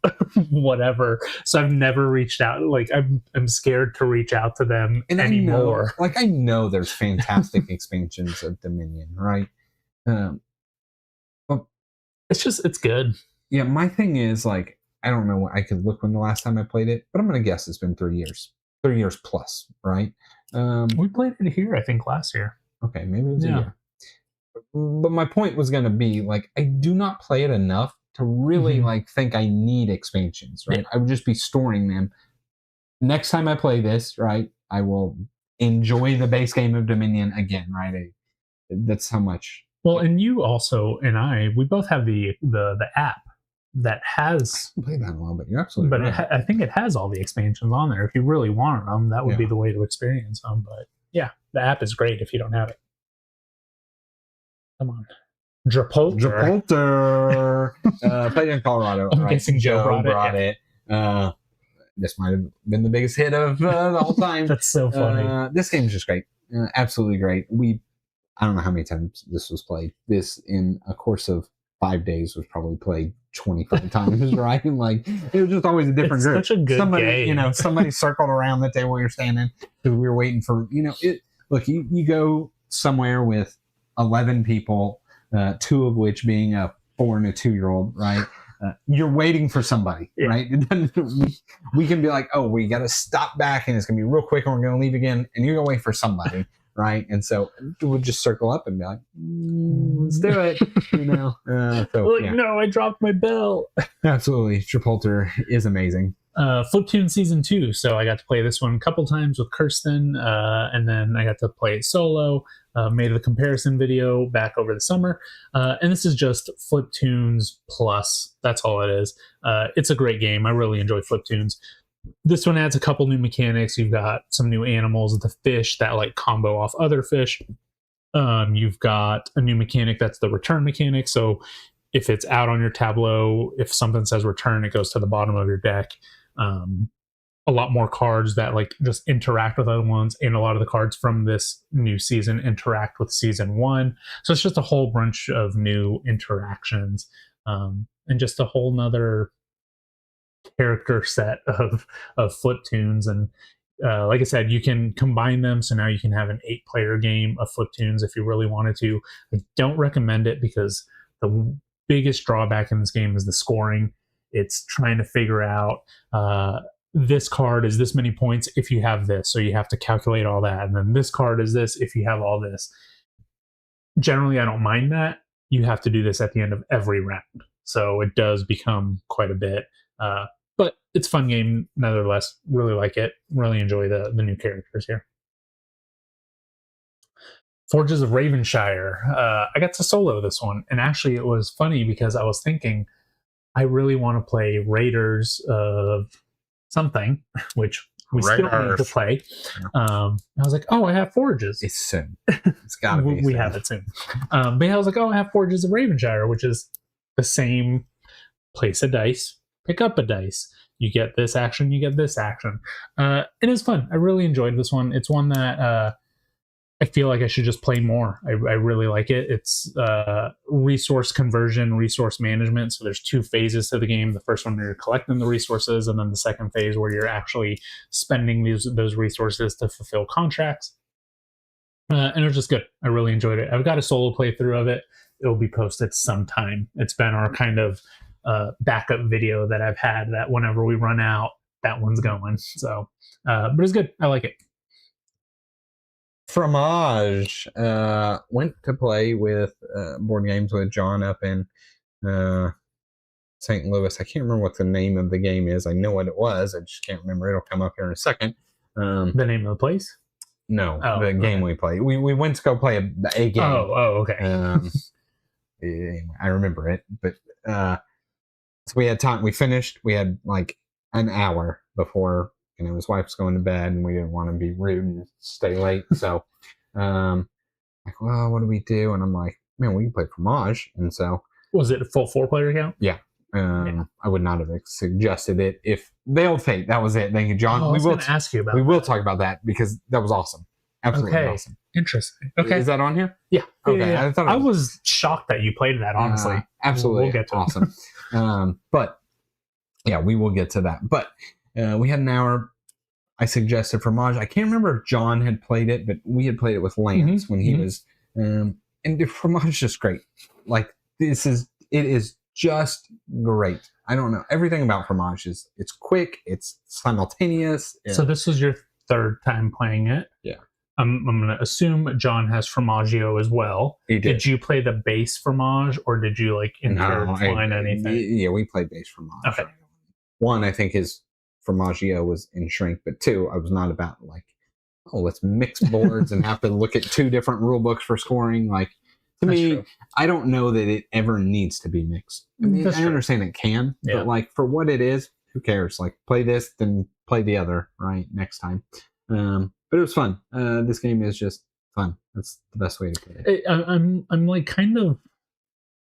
whatever. So I've never reached out. Like I'm scared to reach out to them anymore. I know there's fantastic expansions of Dominion, right? But it's good. Yeah, my thing is like, I don't know. I could look when the last time I played it, but I'm gonna guess it's been 3 years. 3 years plus, right? We played it here, I think, last year. Okay, maybe it was a year. But my point was gonna be like, I do not play it enough to really like think I need expansions, right? I would just be storing them. Next time I play this, right, I will enjoy the base game of Dominion again, right? That's how much. Well, and you also and we both have the app that has. I haven't played that in a while, but you're absolutely right. But I think it has all the expansions on there. If you really wanted them, that would be the way to experience them. But yeah, the app is great if you don't have it. Come on. Drapolter. Played in Colorado. I'm guessing Joe brought it. This might have been the biggest hit of the whole time. That's so funny. This game's just great. Absolutely great. I don't know how many times this was played. This, in a course of 5 days, was probably played 25 times, right? Like, it was just always a different group. Such a good game. Somebody circled around the table you're standing because we were waiting for, look, you go somewhere with 11 people, 2 of which being a 4 and a 2-year-old, right? You're waiting for somebody, right? We can be like, oh, we got to stop back and it's going to be real quick and we're going to leave again. And you're going to wait for somebody, right? And so we'll just circle up and be like, let's do it, No, I dropped my bell. Absolutely. Tripolter is amazing. Fliptoon Season 2. So I got to play this one a couple times with Kirsten, and then I got to play it solo. Made a comparison video back over the summer. And this is just Fliptoons Plus. That's all it is. It's a great game. I really enjoy Fliptoons. This one adds a couple new mechanics. You've got some new animals, the fish that like combo off other fish. You've got a new mechanic that's the return mechanic. So if it's out on your tableau, if something says return, it goes to the bottom of your deck. A lot more cards that like just interact with other ones, and a lot of the cards from this new season interact with season 1. So it's just a whole bunch of new interactions, and just a whole nother character set of Fliptoons. And like I said, you can combine them, so now you can have an 8-player game of Fliptoons if you really wanted to. I don't recommend it because the biggest drawback in this game is the scoring. It's trying to figure out this card is this many points if you have this, so you have to calculate all that, and then this card is this if you have all this. Generally, I don't mind that. You have to do this at the end of every round, so it does become quite a bit, but it's a fun game nevertheless. Really like it. Really enjoy the new characters here. Forges of Ravenshire. I got to solo this one, and actually it was funny because I was thinking I really want to play Raiders of something, which we still need to play. I was like, oh, I have Forges. It's soon. It's gotta be. We have it soon. But yeah, I was like, oh, I have Forges of Ravenshire, which is the same. Place a dice, pick up a dice. You get this action, you get this action. It is fun. I really enjoyed this one. It's one that I feel like I should just play more. I really like it. It's resource conversion, resource management. So there's 2 phases to the game. The first one, you're collecting the resources, and then the second phase where you're actually spending those resources to fulfill contracts. And it was just good. I really enjoyed it. I've got a solo playthrough of it. It'll be posted sometime. It's been our kind of backup video that I've had that whenever we run out, that one's going. So, but it's good. I like it. Fromage went to play with board games with John up in St. Louis. I can't remember what the name of the game is. I know what it was. I just can't remember. It'll come up here in a second. The name of the place? No, the game we played. We went to go play a game. Oh, okay. I remember it, but so we had time. We finished. We had like an hour before his wife's going to bed, and we didn't want to be rude and stay late. So, like, well, what do we do? And I'm like, man, we can play Fromage. And so, was it a full 4-player account? Yeah. I would not have suggested it if Veiled Fate. That was it. Thank you, John. I was going to ask you about. We will talk about that because that was awesome. Absolutely awesome. Interesting. Okay, is that on here? Yeah. Okay. Yeah. I was shocked that you played that. Honestly, absolutely, we'll get to awesome. But yeah, we will get to that. But we had an hour. I suggested Fromage. I can't remember if John had played it, but we had played it with Lance when he was. And Fromage is just great. Like it is just great. I don't know. Everything about Fromage it's quick. It's simultaneous. So this was your 3rd time playing it. Yeah. I'm going to assume John has Formaggio as well. He did. Did you play the base Fromage, or did you like intertwine anything? Yeah, we played base Fromage. Okay. 1, I think his Formaggio was in shrink, but 2, I was not about like, oh, let's mix boards and have to look at 2 different rule books for scoring. Like, to me, true. I don't know that it ever needs to be mixed. I mean, I understand it can, but like for what it is, who cares? Like, play this, then play the other, right? Next time. But it was fun. This game is just fun. That's the best way to play it. I'm like kind of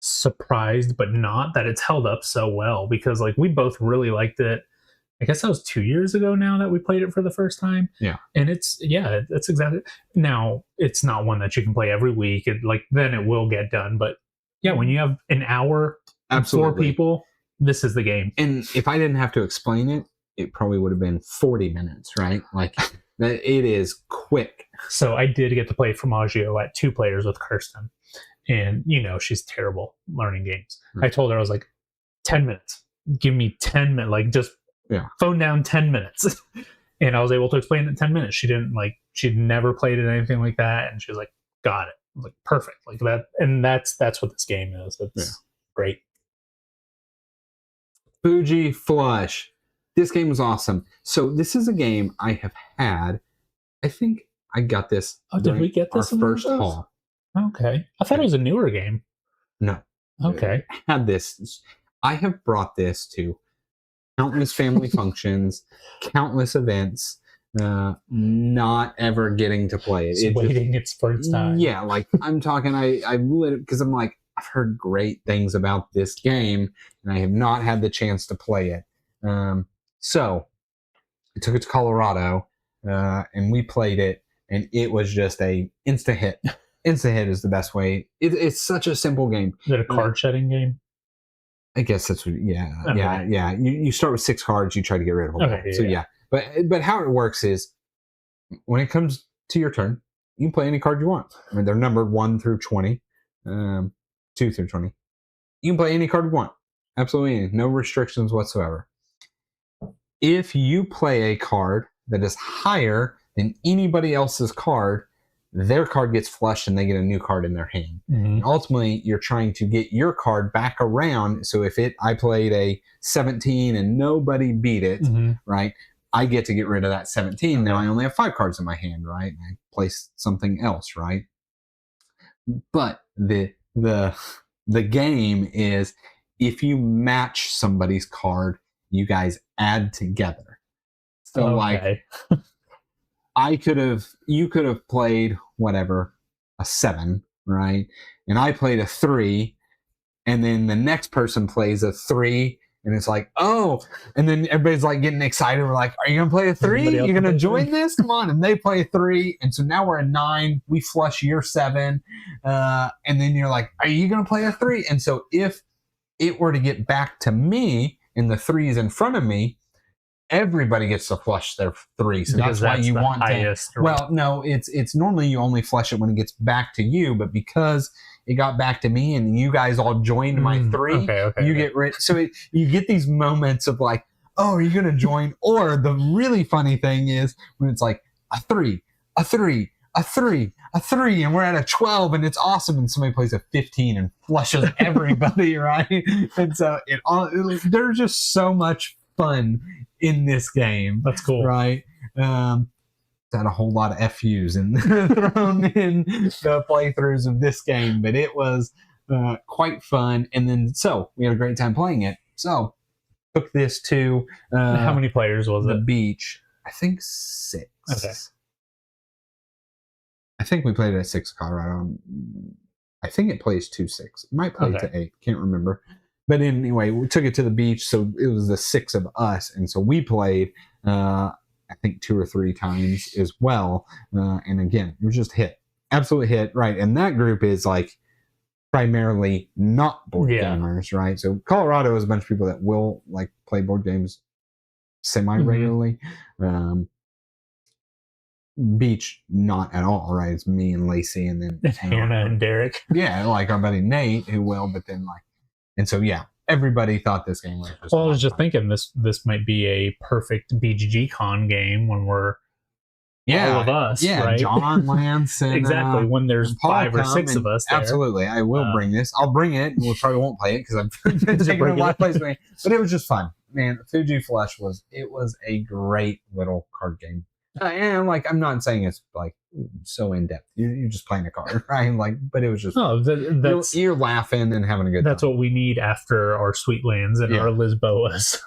surprised, but not that it's held up so well, because like we both really liked it. I guess that was 2 years ago now that we played it for the first time. Yeah. And that's exactly. Now, it's not one that you can play every week. Then it will get done. But yeah, when you have an hour, absolutely, 4 people, this is the game. And if I didn't have to explain it, it probably would have been 40 minutes, right? Like, it is quick. So I did get to play Formaggio at 2 players with Kirsten. And, she's terrible learning games. I told her, I was like, 10 minutes. Give me 10 minutes. Like, just phone down 10 minutes. And I was able to explain it in 10 minutes. She'd never played it, anything like that. And she was like, got it. I was like, perfect. Like that. And that's what this game is. It's great. Fuji Flush. This game was awesome. So this is a game I have had. I think I got this. Oh, did we get this our first haul? Okay. I thought it was a newer game. No. Okay. I had this. I have brought this to countless family functions, countless events, not ever getting to play it. Waiting its first time. Yeah, like I'm talking, I lit it because I'm like, I've heard great things about this game, and I have not had the chance to play it. So I took it to Colorado, and we played it, and it was just a insta hit. Insta hit is the best way. It's such a simple game. Is it a card shedding game? I guess that's what. Yeah. You start with 6 cards. You try to get rid of them. Okay, so but how it works is when it comes to your turn, you can play any card you want. I mean, they're numbered 1 through 20, 2 through 20. You can play any card you want. Absolutely, no restrictions whatsoever. If you play a card that is higher than anybody else's card, their card gets flushed and they get a new card in their hand. Mm-hmm. And ultimately, you're trying to get your card back around. So if I played a 17 and nobody beat it, right? I get to get rid of that 17. Now I only have 5 cards in my hand, right? And I place something else, right? But the game is if you match somebody's card, you guys add together. So you could have played whatever, a 7, right? And I played a 3, and then the next person plays a 3, and it's like, oh, and then everybody's like getting excited. We're like, are you gonna play a 3? You're gonna join this? Come on. And they play a 3, and so now we're at 9. We flush your 7, and then you're like, are you gonna play a 3? And so if it were to get back to me and the 3 is in front of me, everybody gets to flush their 3. So that's why you want highest, to. Well, no, it's normally you only flush it when it gets back to you, but because it got back to me and you guys all joined my 3, you get rid. So you get these moments of like, oh, are you going to join? Or the really funny thing is when it's like a 3, a 3, a 3, a 3, and we're at a 12, and it's awesome, and somebody plays a 15 and flushes everybody, right? And so there's just so much fun in this game. That's cool, right? Had a whole lot of FUs and thrown in the playthroughs of this game, but it was quite fun. And then so we had a great time playing it. So took this to how many players was the it? Beach? I think 6. Okay. I think we played it at 6 Colorado. I think it plays 2-6. It might play to 8. Can't remember. But anyway, we took it to the beach, so it was the 6 of us, and so we played. I think 2 or 3 times as well. And again, it was just hit. Absolute hit, right? And that group is like primarily not board gamers, right? So Colorado is a bunch of people that will like play board games semi-regularly. Beach, not at all, right? It's me and Lacey and then Hannah and Derek. Yeah, like our buddy Nate who will, but then like, and so yeah. Everybody thought this game was just I was just thinking this might be a perfect BGG Con game when we're all of us, right? John, Lance, and exactly when there's 5 or 6 of us there. Absolutely, I will bring this. I'll bring it. We probably won't play it because I'm taking a lot of place. But it was just fun, man. Fuji Flush was a great little card game. And like, I'm not saying it's like so in depth. You're just playing a card, right? Like, but it was just you're laughing and having a good time. That's what we need after our Sweetlands and our Lisboas.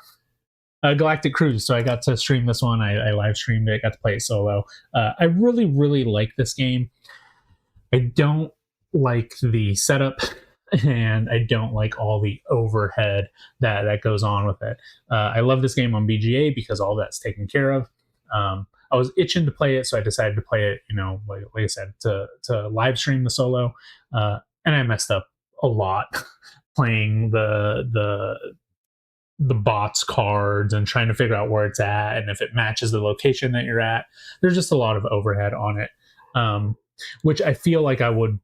Galactic Cruise. So I got to stream this one. I live streamed it. Got to play it solo. I really, really like this game. I don't like the setup, and I don't like all the overhead that goes on with it. I love this game on BGA because all that's taken care of. I was itching to play it, so I decided to play it, like I said, to live stream the solo. And I messed up a lot playing the bots cards and trying to figure out where it's at and if it matches the location that you're at. There's just a lot of overhead on it, which I feel like I would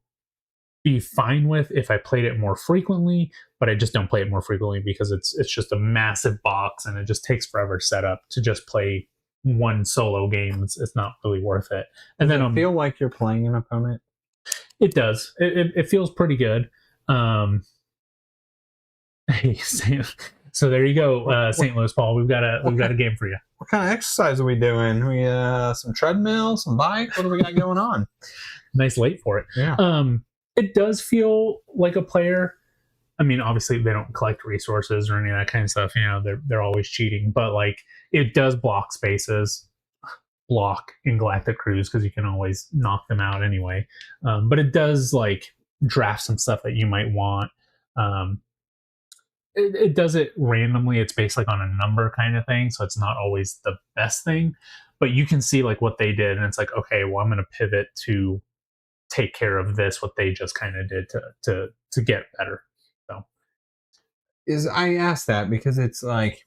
be fine with if I played it more frequently, but I just don't play it more frequently because it's just a massive box and it just takes forever to set up to just play one solo game. It's not really worth it. And then I feel like you're playing an opponent. It does. It feels pretty good. Hey, so there you go, St. Louis Paul. We've got a game for you. What kind of exercise are we doing? We some treadmill, some bike. What do we got going on? Nice late for it. Yeah. It does feel like a player. I mean, obviously they don't collect resources or any of that kind of stuff. They're always cheating, but like it does block spaces, in Galactic Cruise because you can always knock them out anyway. But it does like draft some stuff that you might want. It does it randomly. It's based like on a number kind of thing, so it's not always the best thing. But you can see like what they did, and it's like, okay, well, I'm going to pivot to take care of this, what they just kind of did to get better. I asked that because it's like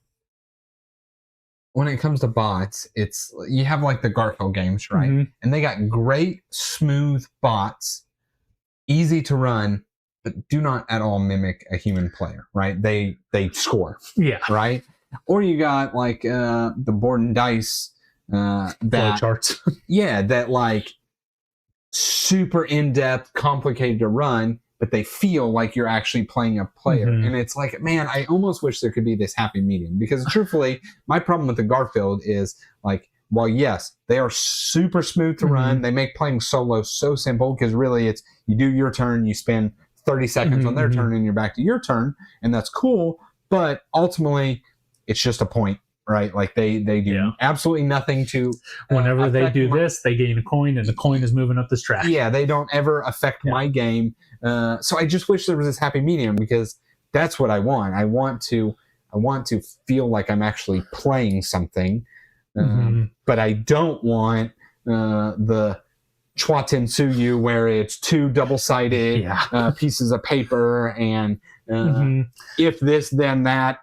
when it comes to bots, it's you have like the Garfield games, right? Mm-hmm. And they got great, smooth bots, easy to run, but do not at all mimic a human player, right? They score, right? Or you got like the board and dice that charts, that like super in depth, complicated to run. But they feel like you're actually playing a player. Mm-hmm. And it's like, man, I almost wish there could be this happy medium. Because truthfully, my problem with the Garfield is like, well, yes, they are super smooth to run. They make playing solo so simple because really it's you do your turn, you spend 30 seconds on their turn and you're back to your turn. And that's cool. But ultimately, it's just a point. right? Like they do absolutely nothing to. Whenever they do this, they gain a coin, and the coin is moving up this track. Yeah, they don't ever affect my game. So I just wish there was this happy medium, because that's what I want. I want to feel like I'm actually playing something, but I don't want the Chwatensuyu where it's 2 double-sided pieces of paper and if this then that,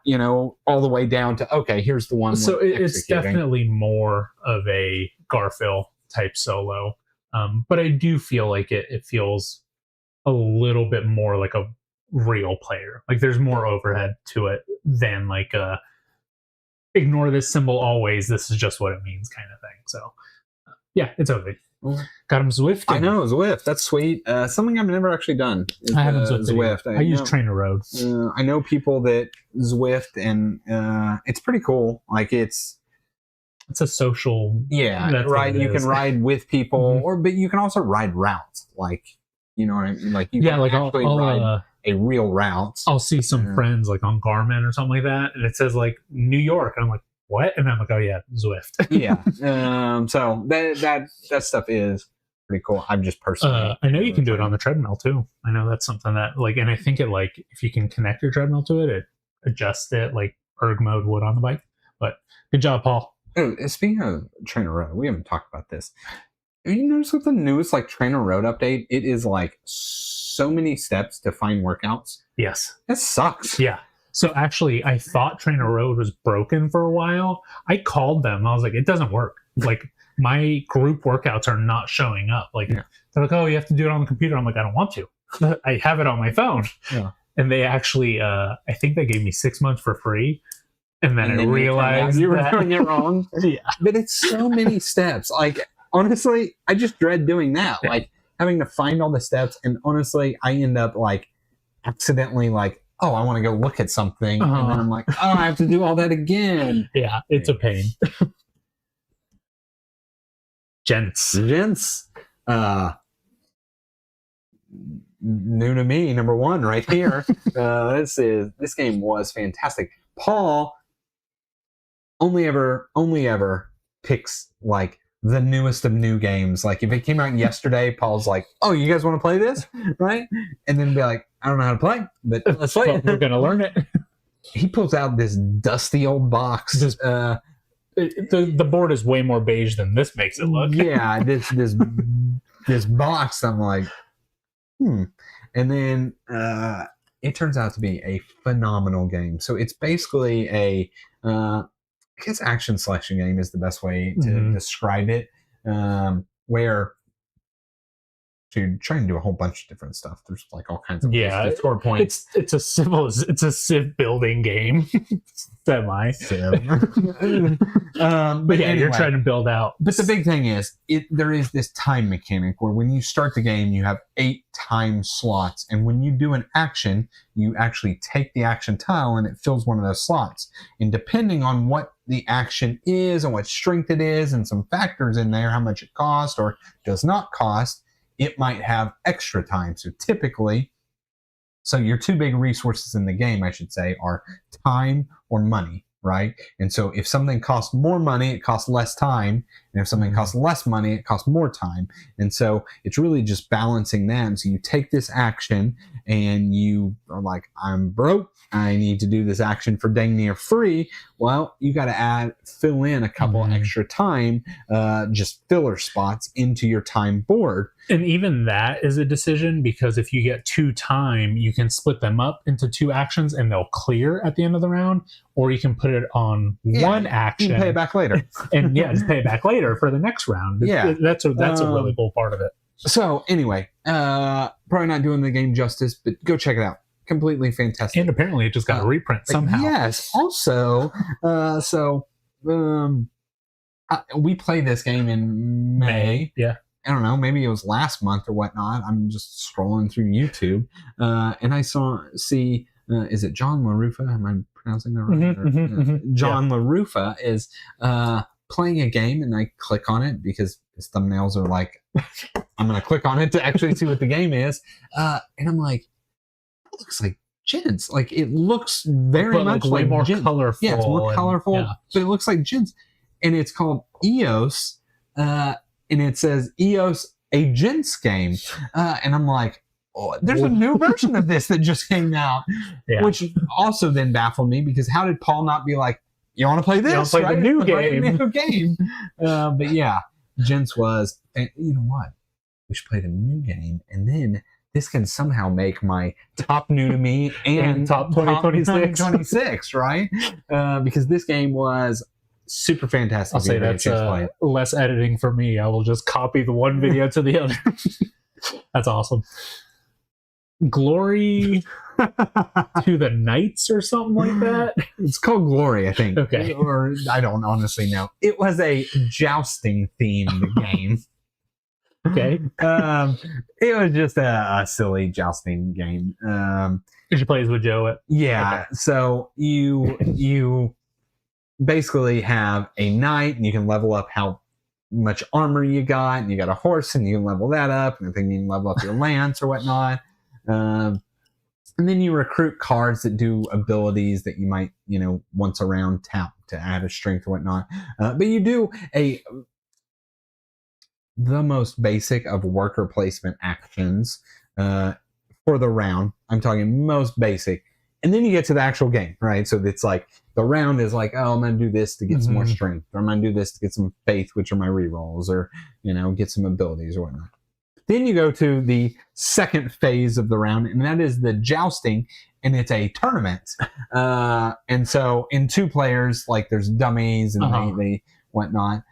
all the way down to okay, here's the one. So it's definitely more of a Garfield type solo, but I do feel like it feels a little bit more like a real player. Like there's more overhead to it than like ignore this symbol always, this is just what it means kind of thing. So yeah, it's okay. Got him Zwift. I know, Zwift. That's sweet. Something I've never actually done. I haven't Zwift. I use Trainer Road. I know people that Zwift, and it's pretty cool. Like it's a social. Yeah, right. You can ride with people, but you can also ride routes. Like, you know what I mean? Like you can actually ride a real route. I'll see some friends like on Garmin or something like that, and it says like New York, and I'm like, what? And I'm like, oh yeah, Zwift. Yeah. So that stuff is pretty cool. I'm just personally. I know you can do it on the treadmill too. I know that's something that like, and I think it like if you can connect your treadmill to it, it adjusts it like erg mode would on the bike. But good job, Paul. Oh, speaking of Trainer Road, we haven't talked about this. Have you noticed with the newest like Trainer Road update? It is like so many steps to find workouts. Yes. That sucks. Yeah. So actually, I thought Trainer Road was broken for a while. I called them. I was like, it doesn't work. Like my group workouts are not showing up. Like they're like, oh, you have to do it on the computer. I'm like, I don't want to. I have it on my phone. Yeah. And they actually, I think they gave me 6 months for free. And then I realized you were doing it wrong. Yeah. But it's so many steps. Like honestly, I just dread doing that. Yeah. Like having to find all the steps. And honestly, I end up like accidentally like, oh, I want to go look at something. And then I'm like, oh, I have to do all that again. Yeah, it's a pain. Gents. New to me, number 1 right here. This game was fantastic. Paul only ever picks like the newest of new games. Like if it came out yesterday, Paul's like, oh, you guys want to play this? Right? And then be like, I don't know how to play, but let's play it. We're going to learn it. He pulls out this dusty old box. The board is way more beige than this makes it look. Yeah, this box, I'm like, And then it turns out to be a phenomenal game. So it's basically I guess action selection game is the best way to describe it, where you're trying to do a whole bunch of different stuff. There's like all kinds of ways to score points. It's a civ building game. Semi. But yeah, anyway, you're trying to build out. But the big thing is, there is this time mechanic where when you start the game, you have 8 time slots, and when you do an action, you actually take the action tile and it fills one of those slots. And depending on what the action is and what strength it is, and some factors in there, how much it costs or does not cost, it might have extra time. So typically, your 2 big resources in the game, I should say, are time or money, right? And so if something costs more money, it costs less time. And if something costs less money, it costs more time. And so it's really just balancing them. So you take this action and you are like, I'm broke. I need to do this action for dang near free. Well, you got to fill in a couple extra time, just filler spots into your time board. And even that is a decision, because if you get 2 time, you can split them up into 2 actions and they'll clear at the end of the round, or you can put it on 1 action. You can pay it back later. And just pay it back later for the next round. That's a really cool part of it. So anyway, probably not doing the game justice, but go check it out. Completely fantastic. And apparently it just got a reprint somehow. Yes. Also, we played this game in May. Yeah. I don't know, maybe it was last month or whatnot. I'm just scrolling through YouTube, and I see, is it John LaRufa? Am I pronouncing that right? John LaRufa is playing a game, and I click on it because his thumbnails are like, I'm going to click on it to actually see what the game is. And I'm like, it looks like gents. Like it looks very But, much way like more gents. colorful. Yeah, it's more colorful, yeah. but it looks like gents. And it's called EOS, and it says EOS a gents game. And I'm like, oh, there's a new version of this that just came out, which also then baffled me because how did Paul not be like, you want to play this? You want to play the new game. New game. But yeah, gents was, and you know what? We should play the new game, and then this can somehow make my top new to me and top 2026, right? Because this game was super fantastic. I'll say that's less editing for me. I will just copy the one video to the other. That's awesome. Glory to the Knights or something like that. It's called Glory, I think. Okay. Or I don't honestly know. It was a jousting themed game. Okay. It was just a silly jousting game. Did you play as with Joe? Yeah. Okay. So you basically have a knight, and you can level up how much armor you got, and you got a horse, and you can level that up, and I think you can level up your lance or whatnot. And then you recruit cards that do abilities that you might, once around tap to add a strength or whatnot. But you do the most basic of worker placement actions for the round. I'm talking most basic. And then you get to the actual game, right? So it's like the round is like, oh, I'm going to do this to get some more strength, or I'm going to do this to get some faith, which are my rerolls, or, get some abilities or whatnot. Then you go to the second phase of the round, and that is the jousting, and it's a tournament. And so in 2 players, like there's dummies and they whatnot.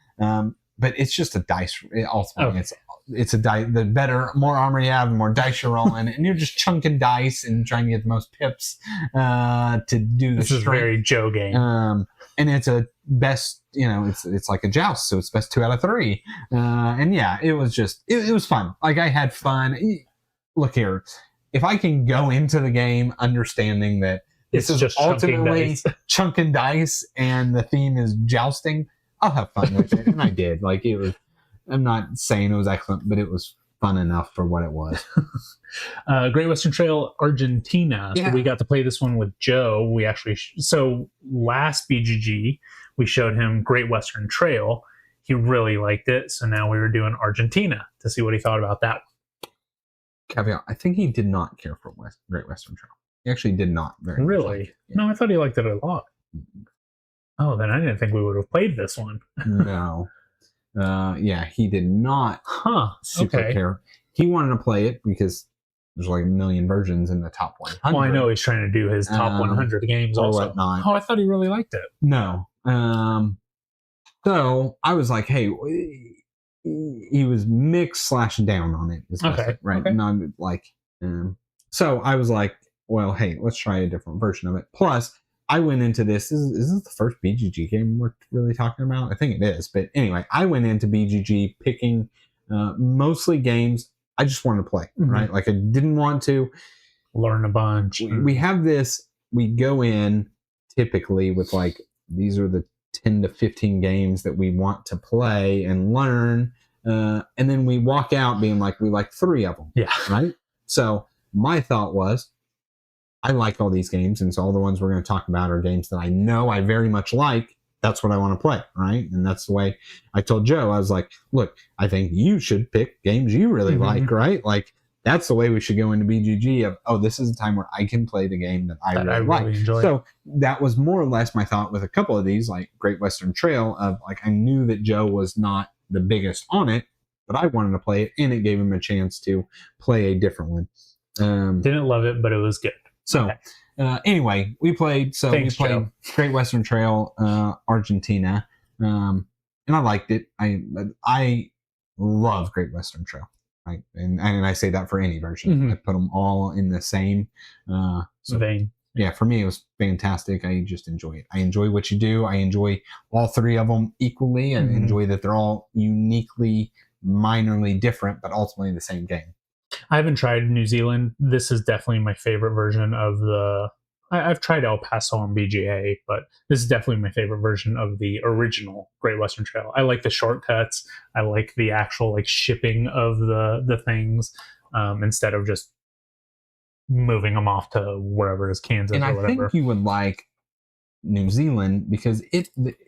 But it's just a dice. Ultimately, it's a dice. The better, more armor you have, the more dice you're rolling, and you're just chunking dice and trying to get the most pips to do the strength. This is very Joe game. And it's a best, it's like a joust, so it's best 2 out of 3. And yeah, it was just, it was fun. Like I had fun. Look here, if I can go into the game understanding that this is just ultimately chunking dice and the theme is jousting, I'll have fun with it. And I did. Like it was, I'm not saying it was excellent, but it was fun enough for what it was. Great Western Trail Argentina. Yeah. So we got to play this one with Joe. We actually, so last BGG, we showed him Great Western Trail. He really liked it. So now we were doing Argentina to see what he thought about that. Caveat, I think he did not care for Great Western Trail. He actually did not very Really? much like it. Yeah. No, I thought he liked it a lot. Oh, then I didn't think we would have played this one. No. Yeah, he did not super care. He wanted to play it because there's like a million versions in the top 100. Well, I know he's trying to do his top 100 games or also. Whatnot. Oh, I thought he really liked it. No. So I was like, hey, he was mixed / down on it. Right? Okay. Not like, so I was like, well, hey, let's try a different version of it. Plus, I went into this. Is this the first BGG game we're really talking about? I think it is. But anyway, I went into BGG picking mostly games I just wanted to play, right? Like I didn't want to learn a bunch. We have this, we go in typically with like, these are the 10 to 15 games that we want to play and learn. And then we walk out being like, we like 3 of them. Yeah. Right? So my thought was, I like all these games, and so all the ones we're going to talk about are games that I know I very much like. That's what I want to play, right? And that's the way I told Joe. I was like, look, I think you should pick games you really like, right? Like, that's the way we should go into BGG of, oh, this is a time where I can play the game that I really like. Enjoy. So that was more or less my thought with a couple of these, like Great Western Trail, of like, I knew that Joe was not the biggest on it, but I wanted to play it, and it gave him a chance to play a different one. Didn't love it, but it was good. So anyway, we played. So Thanks, we played Joe. Great Western Trail, Argentina, and I liked it. I love Great Western Trail, right? And I say that for any version. I put them all in the same vein. Yeah, for me it was fantastic. I just enjoy it. I enjoy what you do. I enjoy all 3 of them equally, and enjoy that they're all uniquely, minorly different, but ultimately the same game. I haven't tried New Zealand. This is definitely my favorite version of the... I've tried El Paso on BGA, but this is definitely my favorite version of the original Great Western Trail. I like the shortcuts. I like the actual like shipping of the things instead of just moving them off to wherever is Kansas And or I whatever. think you would like New Zealand because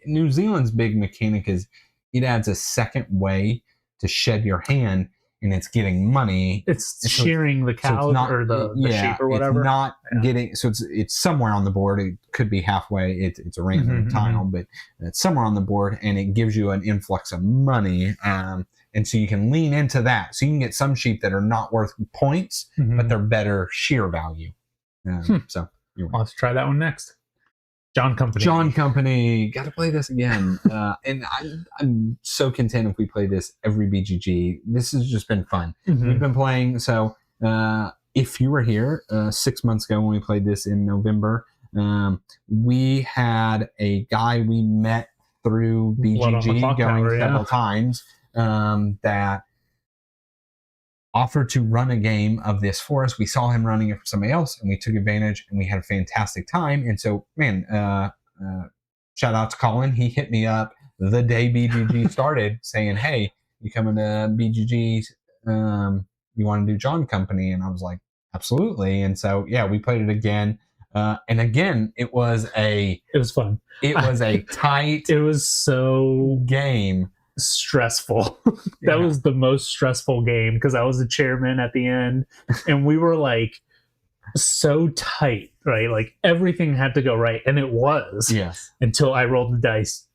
New Zealand's big mechanic is it adds a second way to shed your hand, and it's getting money. It's shearing the cow or the sheep or whatever. It's not getting, so it's somewhere on the board. It could be halfway. It's a random tile, but it's somewhere on the board, and it gives you an influx of money. And so you can lean into that. So you can get some sheep that are not worth points, but they're better shear value. So anyway. I'll have to try that one next. John Company. Got to play this again. And I'm so content if we play this every BGG. This has just been fun. We've been playing. So if you were here 6 months ago when we played this in November, we had a guy we met through BGG going several times that offered to run a game of this for us. We saw him running it for somebody else, and we took advantage, and we had a fantastic time. And so, man, shout out to Colin. He hit me up the day BGG started saying, hey, you coming to BGG? You want to do John Company? And I was like, absolutely. And so, yeah, we played it again. And again, it was fun. It was a tight it was so game. Stressful. That was the most stressful game because I was the chairman at the end, and we were like so tight, right? Like everything had to go right, and it was. Yes. Until I rolled the dice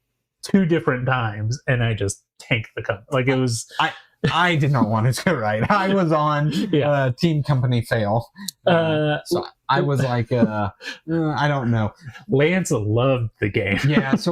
2 different times, and I just tanked the cup. Like it was. I did not want it to go right. I was on Team Company fail. So I was like, I don't know. Lance loved the game. Yeah. So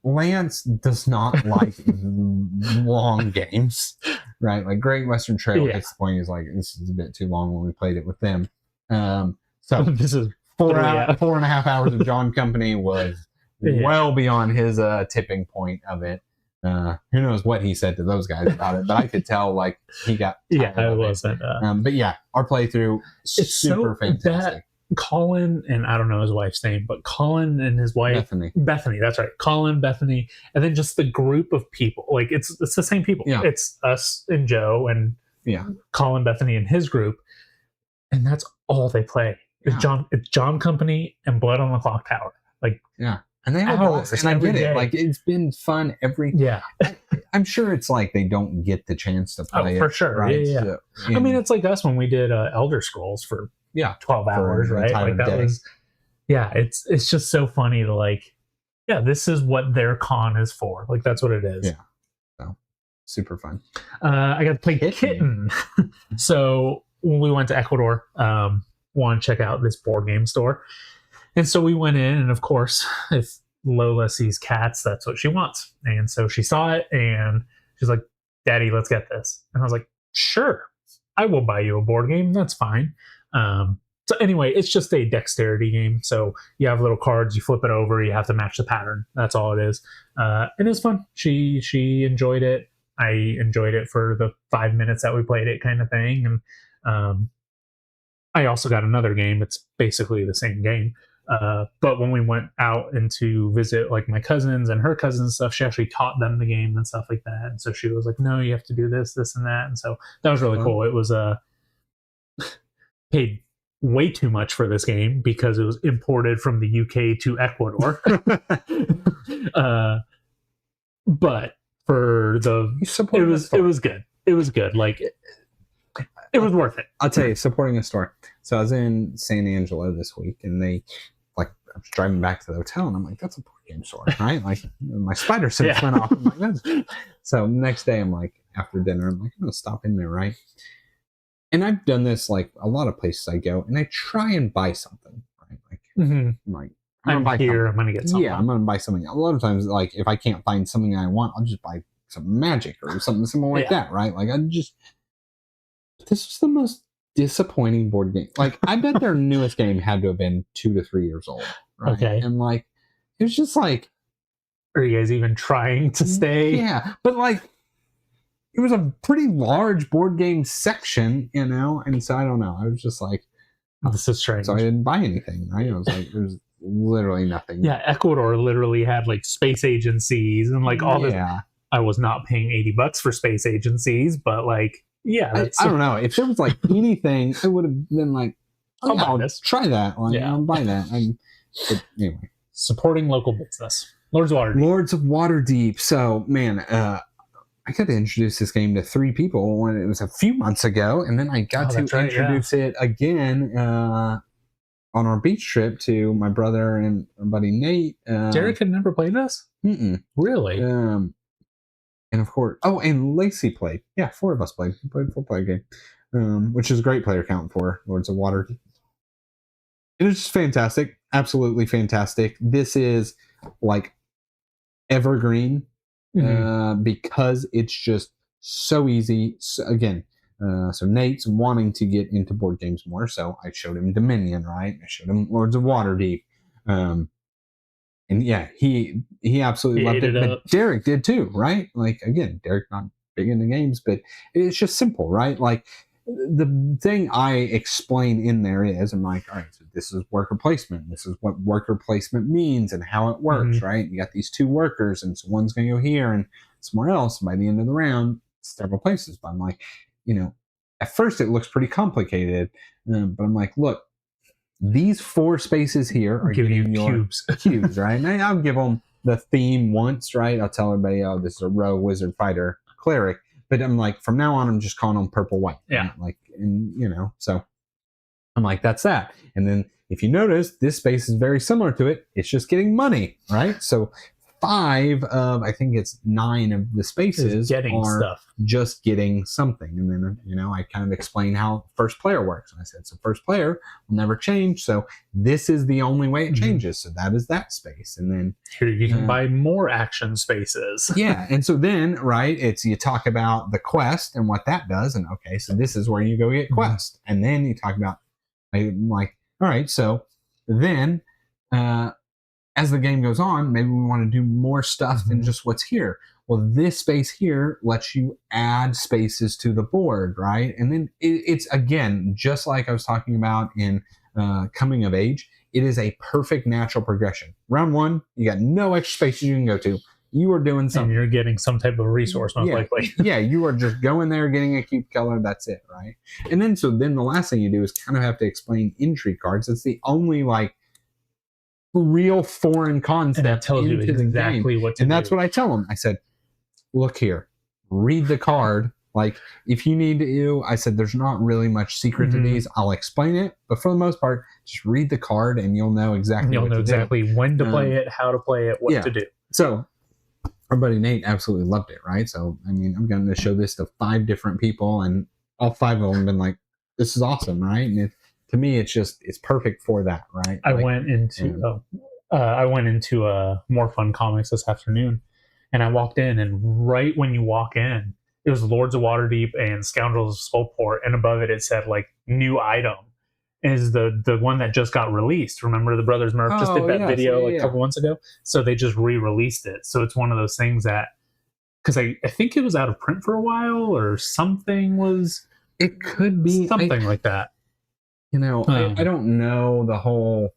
Lance does not like long games, right? Like Great Western Trail hits the point. He's like, this is a bit too long when we played it with them. So this is 4.5 hours of John Company was well beyond his tipping point of it. Who knows what he said to those guys about it, but I could tell like he got I wasn't. But yeah, our playthrough super fantastic. Colin, and I don't know his wife's name, but Colin and his wife Bethany, that's right. Colin, Bethany, and then just the group of people. Like it's the same people. Yeah. It's us and Joe and Colin, Bethany, and his group, and that's all they play. It's John Company and Blood on the Clock Tower. Like and they have and I get it. Like it's been fun every. I'm sure it's like they don't get the chance to play for sure. Right? Yeah. So, I mean, it's like us when we did Elder Scrolls for 12 hours, right? Like that was. It's just so funny to like. Yeah, this is what their con is for. Like that's what it is. Yeah. So super fun. I got to play Kitten. So when we went to Ecuador, wanted to check out this board game store. And so we went in, and of course, if Lola sees cats, that's what she wants. And so she saw it, and she's like, Daddy, let's get this. And I was like, sure, I will buy you a board game. That's fine. So anyway, it's just a dexterity game. So you have little cards, you flip it over, you have to match the pattern. That's all it is. And it's fun. She enjoyed it. I enjoyed it for the 5 minutes that we played it kind of thing. And I also got another game. It's basically the same game. But when we went out and to visit like my cousins and her cousins and stuff, she actually taught them the game and stuff like that. And so she was like, no, you have to do this, this, and that. And so that was really cool. It was paid way too much for this game because it was imported from the UK to Ecuador. But for it was good. It was good. Like it was worth it. I'll tell you, supporting a store. So I was in San Angelo this week, and I was driving back to the hotel, and I'm like, that's a board game store, right? Like my spider sense went off. I'm like, that's... So next day, I'm like, after dinner, I'm like, I'm gonna stop in there, right? And I've done this like a lot of places I go, and I try and buy something, right? Like, I'm like, I'm gonna get something. Yeah, I'm gonna buy something. A lot of times, like if I can't find something I want, I'll just buy some Magic or something similar like that, right? Like this was the most disappointing board game. Like I bet their newest game had to have been 2 to 3 years old, right? Okay, and like it was just like, are you guys even trying to stay? Yeah, but like it was a pretty large board game section, you know, and so I don't know. I was just like, this is strange. So I didn't buy anything, right? It was like there's literally nothing. Yeah, Ecuador literally had like space agencies and like all this. I was not paying $80 for space agencies, but like Yeah, I don't know. If there was like anything, I would have been like, I'll buy I'll this. try that. Like, Yeah. I'll buy that. But anyway. Supporting local business. Lords of Waterdeep. Lords of Waterdeep. So, man, I got to introduce this game to 3 people when it was a few months ago, and then I got to introduce it again on our beach trip to my brother and our buddy Nate. Derek had never played this? Really? And of course, and Lacey played. Yeah, 4 of us played. We played a 4-player game, which is a great player count for Lords of Waterdeep. It is just fantastic. Absolutely fantastic. This is like evergreen because it's just so easy. So, again, so Nate's wanting to get into board games more, so I showed him Dominion, right? I showed him Lords of Waterdeep. And yeah, he absolutely loved it. But Derek did too, right? Like, again, Derek not big into games, but it's just simple, right? Like, the thing I explain in there is, I'm like, all right, so this is worker placement. This is what worker placement means and how it works, right? You got these 2 workers, and so one's going to go here and somewhere else. By the end of the round, several places. But I'm like, at first it looks pretty complicated, but I'm like, look, these 4 spaces here are giving you cubes, right? And I'll give them the theme once, right? I'll tell everybody, oh, this is a rogue, wizard, fighter, cleric. But I'm like, from now on, I'm just calling them purple, white. Yeah. Right? Like, and so I'm like, that's that. And then if you notice, this space is very similar to it. It's just getting money, right? So 5 of, I think it's 9 of the spaces are just getting something. And then, I kind of explain how first player works. And I said, so first player will never change. So this is the only way it changes. So that is that space. And then here you can buy more action spaces. Yeah. And so then, right, you talk about the quest and what that does. And okay, so this is where you go get quest. And then you talk about, I'm like, all right, so then, as the game goes on, maybe we want to do more stuff than just what's here. Well, this space here lets you add spaces to the board, right? And then it's, again, just like I was talking about in Coming of Age, it is a perfect natural progression. Round 1, you got no extra spaces you can go to. You are doing something. And you're getting some type of resource, most likely. Yeah, you are just going there, getting a cube color, that's it, right? And then, the last thing you do is kind of have to explain intrigue cards. It's the only, real foreign concept. And that tells you exactly what to do. And that's what I tell them. I said, look here, read the card. Like, if you need to, I said, there's not really much secret to these. I'll explain it. But for the most part, just read the card and you'll know exactly what to do. You'll know exactly when to play it, how to play it, what to do. So, our buddy Nate absolutely loved it, right? So, I mean, I'm going to show this to 5 different people, and all 5 of them have been like, this is awesome, right? And to me, it's perfect for that, right? I went into More Fun Comics this afternoon, and I walked in, and right when you walk in, it was Lords of Waterdeep and Scoundrels of Skullport, and above it said new item is the one that just got released. Remember, the Brothers Murph just did that video a couple months ago, so they just re-released it. So it's one of those things that, because I think it was out of print for a while or something was. It could be something like that. I don't know the whole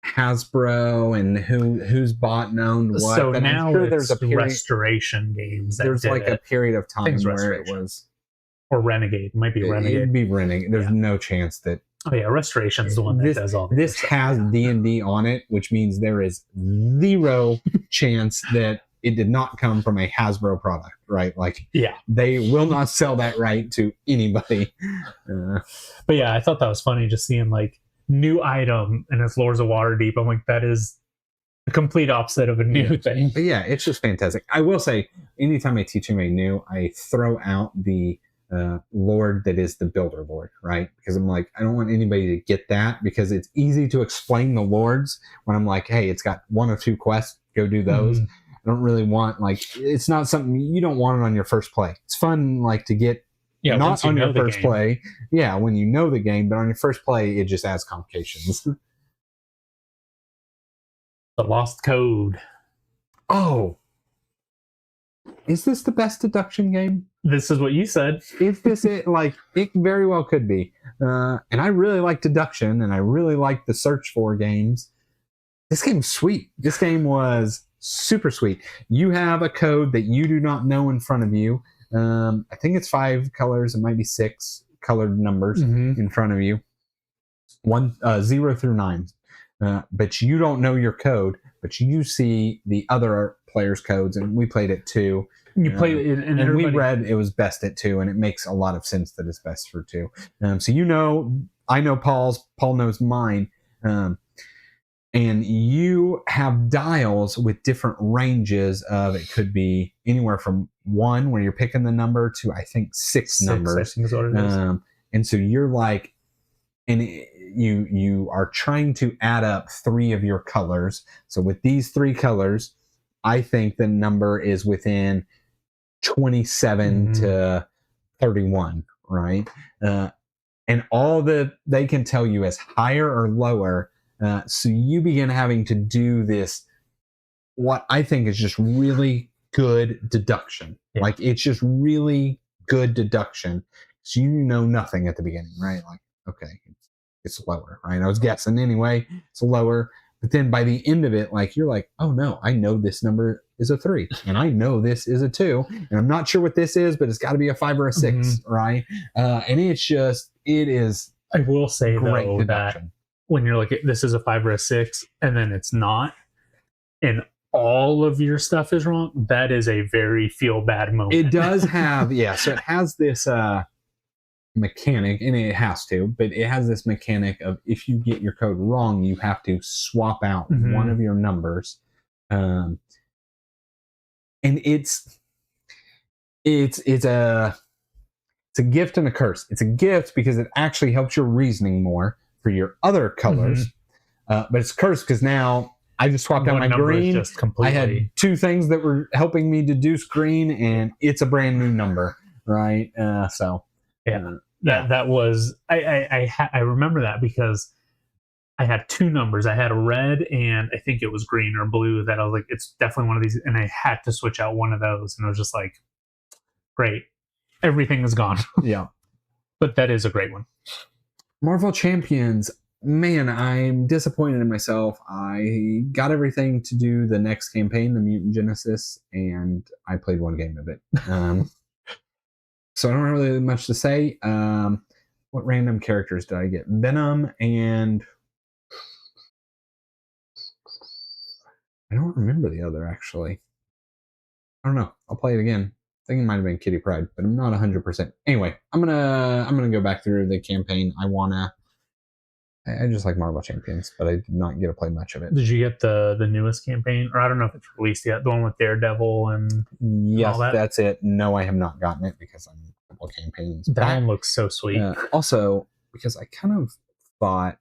Hasbro and who's bought and owned what. So now I'm sure there's a restoration games. There's a period of time where it was, or Renegade. It might be Renegade. It'd be Renegade. There's no chance that. Oh yeah, Restoration is the one that does all this. Has D&D on it, which means there is 0 chance that it did not come from a Hasbro product, right? They will not sell that right to anybody. But yeah, I thought that was funny, just seeing new item and it's Lords of Waterdeep. I'm like, that is the complete opposite of a new thing. But yeah, it's just fantastic. I will say, anytime I teach him a new, I throw out the Lord that is the Builder Lord, right? Because I'm like, I don't want anybody to get that, because it's easy to explain the Lords when I'm like, hey, it's got 1 or 2 quests, go do those. I don't really want, it's not something, you don't want it on your first play. It's fun, to get, not on your first play. Yeah, when you know the game, but on your first play, it just adds complications. The Lost Code. Oh. Is this the best deduction game? This is what you said. Is this it? It very well could be. And I really like deduction, and I really like the search for games. This game's sweet. This game was super sweet. You have a code that you do not know in front of you. I think it's 5 colors. It might be 6 colored numbers in front of you. 0 through 9. But you don't know your code, but you see the other players' codes, and we played it 2. You played it, and we read it was best at 2, and it makes a lot of sense that it's best for 2. So I know Paul's, Paul knows mine, and you have dials with different ranges of, it could be anywhere from 1, where you're picking the number, to I think 6 numbers. I think is what it is. And so you're like, and you are trying to add up 3 of your colors. So with these 3 colors, I think the number is within 27 to 31, right? And all that they can tell you is higher or lower. So you begin having to do this, what I think is just really good deduction. Yeah. Like, it's just really good deduction. So you know nothing at the beginning, right? Like, okay, it's lower, right? I was guessing anyway, it's lower. But then by the end of it, like, you're like, oh no, I know this number is a 3, and I know this is a 2, and I'm not sure what this is, but it's got to be a 5 or a 6, right? And it is. I will say great though deduction. that when you're like, this is a 5 or a 6, and then it's not, and all of your stuff is wrong, that is a very feel bad moment. It does have, yeah. So it has this mechanic, and it has to, but it has this mechanic of, if you get your code wrong, you have to swap out one of your numbers, and it's a gift and a curse. It's a gift because it actually helps your reasoning more for your other colors, but it's a curse because now I just swapped out my green. Just completely. I had 2 things that were helping me deduce green, and it's a brand new number, right? So yeah. That was I remember that because I had 2 numbers. I had a red, and I think it was green or blue, that I was like, it's definitely one of these, and I had to switch out one of those, and I was just like, great, everything is gone. Yeah. But that is a great one. Marvel Champions, man, I'm disappointed in myself. I got everything to do the next campaign, the Mutant Genesis, and I played 1 game of it. So I don't have really much to say. What random characters did I get? Venom, and I don't remember the other, actually. I don't know. I'll play it again. I think it might have been Kitty Pryde, but I'm not 100%. Anyway, I'm gonna go back through the campaign. I just like Marvel Champions, but I did not get to play much of it. Did you get the newest campaign? Or I don't know if it's released yet. The one with Daredevil and yes, all that? That's it. No, I have not gotten it because I'm a couple of campaigns. That one looks so sweet. Also, because I kind of thought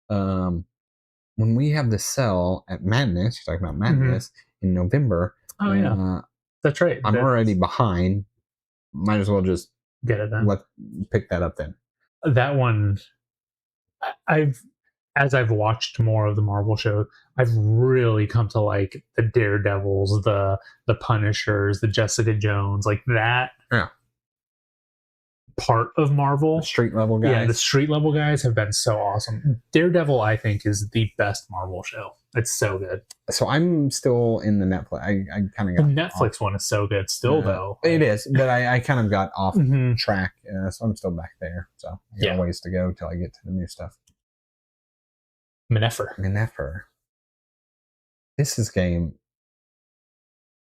when we have the sale at Madness, you're talking about Madness in November. Oh yeah, that's right. I'm already behind. Might as well just get it then. Pick that up then. That one, as I've watched more of the Marvel show, I've really come to like the Daredevils, the Punishers, the Jessica Jones, like that. Yeah. Part of Marvel. The street level guys. Yeah, the street level guys have been so awesome. Daredevil, I think, is the best Marvel show. It's so good. So I'm still in the Netflix. I kind of got the Netflix one is so good still, though. It is, but I kind of got off track, so I'm still back there. So I got a ways to go till I get to the new stuff. Minefer. This game.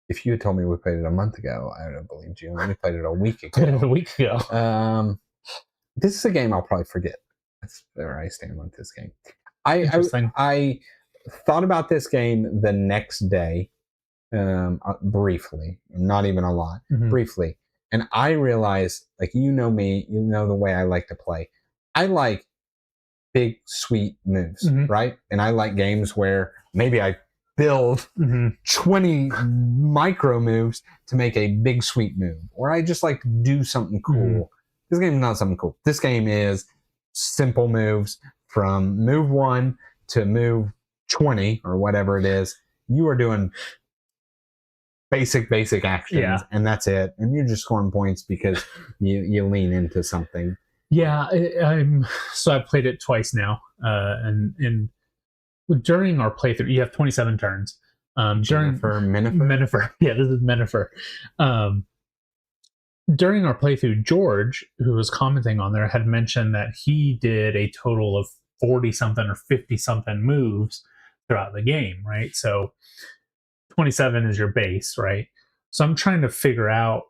If you had told me we played it a month ago, I would have believed you. We played it a week ago. This is a game I'll probably forget. That's where I stand with this game. I thought about this game the next day, briefly, not even a lot, briefly. And I realized, like, you know me, you know the way I like to play. I like big, sweet moves, right? And I like games where maybe I build 20 micro moves to make a big sweet move, or I just like to do something cool. This game is not something cool. This game is simple moves from move 1 to move 20 or whatever it is. You are doing basic actions, and that's it. And you're just scoring points because you lean into something. Yeah, so I played it twice now, and during our playthrough, you have 27 turns. Minefer. Yeah, this is Minefer. during our playthrough, George, who was commenting on there, had mentioned that he did a total of 40 something or 50 something moves throughout the game, right? So 27 is your base, right? So I'm trying to figure out,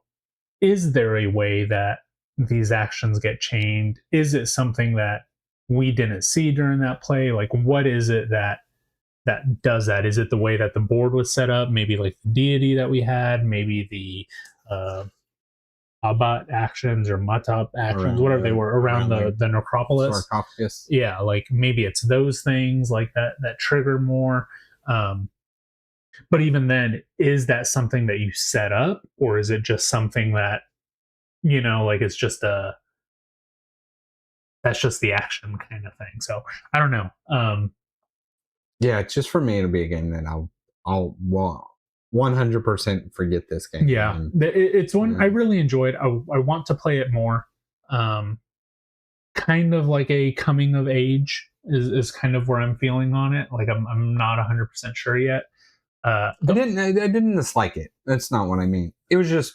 is there a way that these actions get chained? Is it something that we didn't see during that play? Like, what is it that does that? Is it the way that the board was set up? Maybe like the deity that we had, maybe the Abat actions or Matap actions, whatever they were around the necropolis. Sarcophagus. Yeah, like maybe it's those things like that trigger more. But even then, is that something that you set up, or is it just something that, like it's just that's just the action kind of thing? So I don't know. Yeah, just for me, it'll be a game that I'll 100% forget this game. Yeah, it's one I really enjoyed. I want to play it more. Kind of like a coming of age is kind of where I'm feeling on it. Like I'm not 100% sure yet. I didn't dislike it. That's not what I mean. It was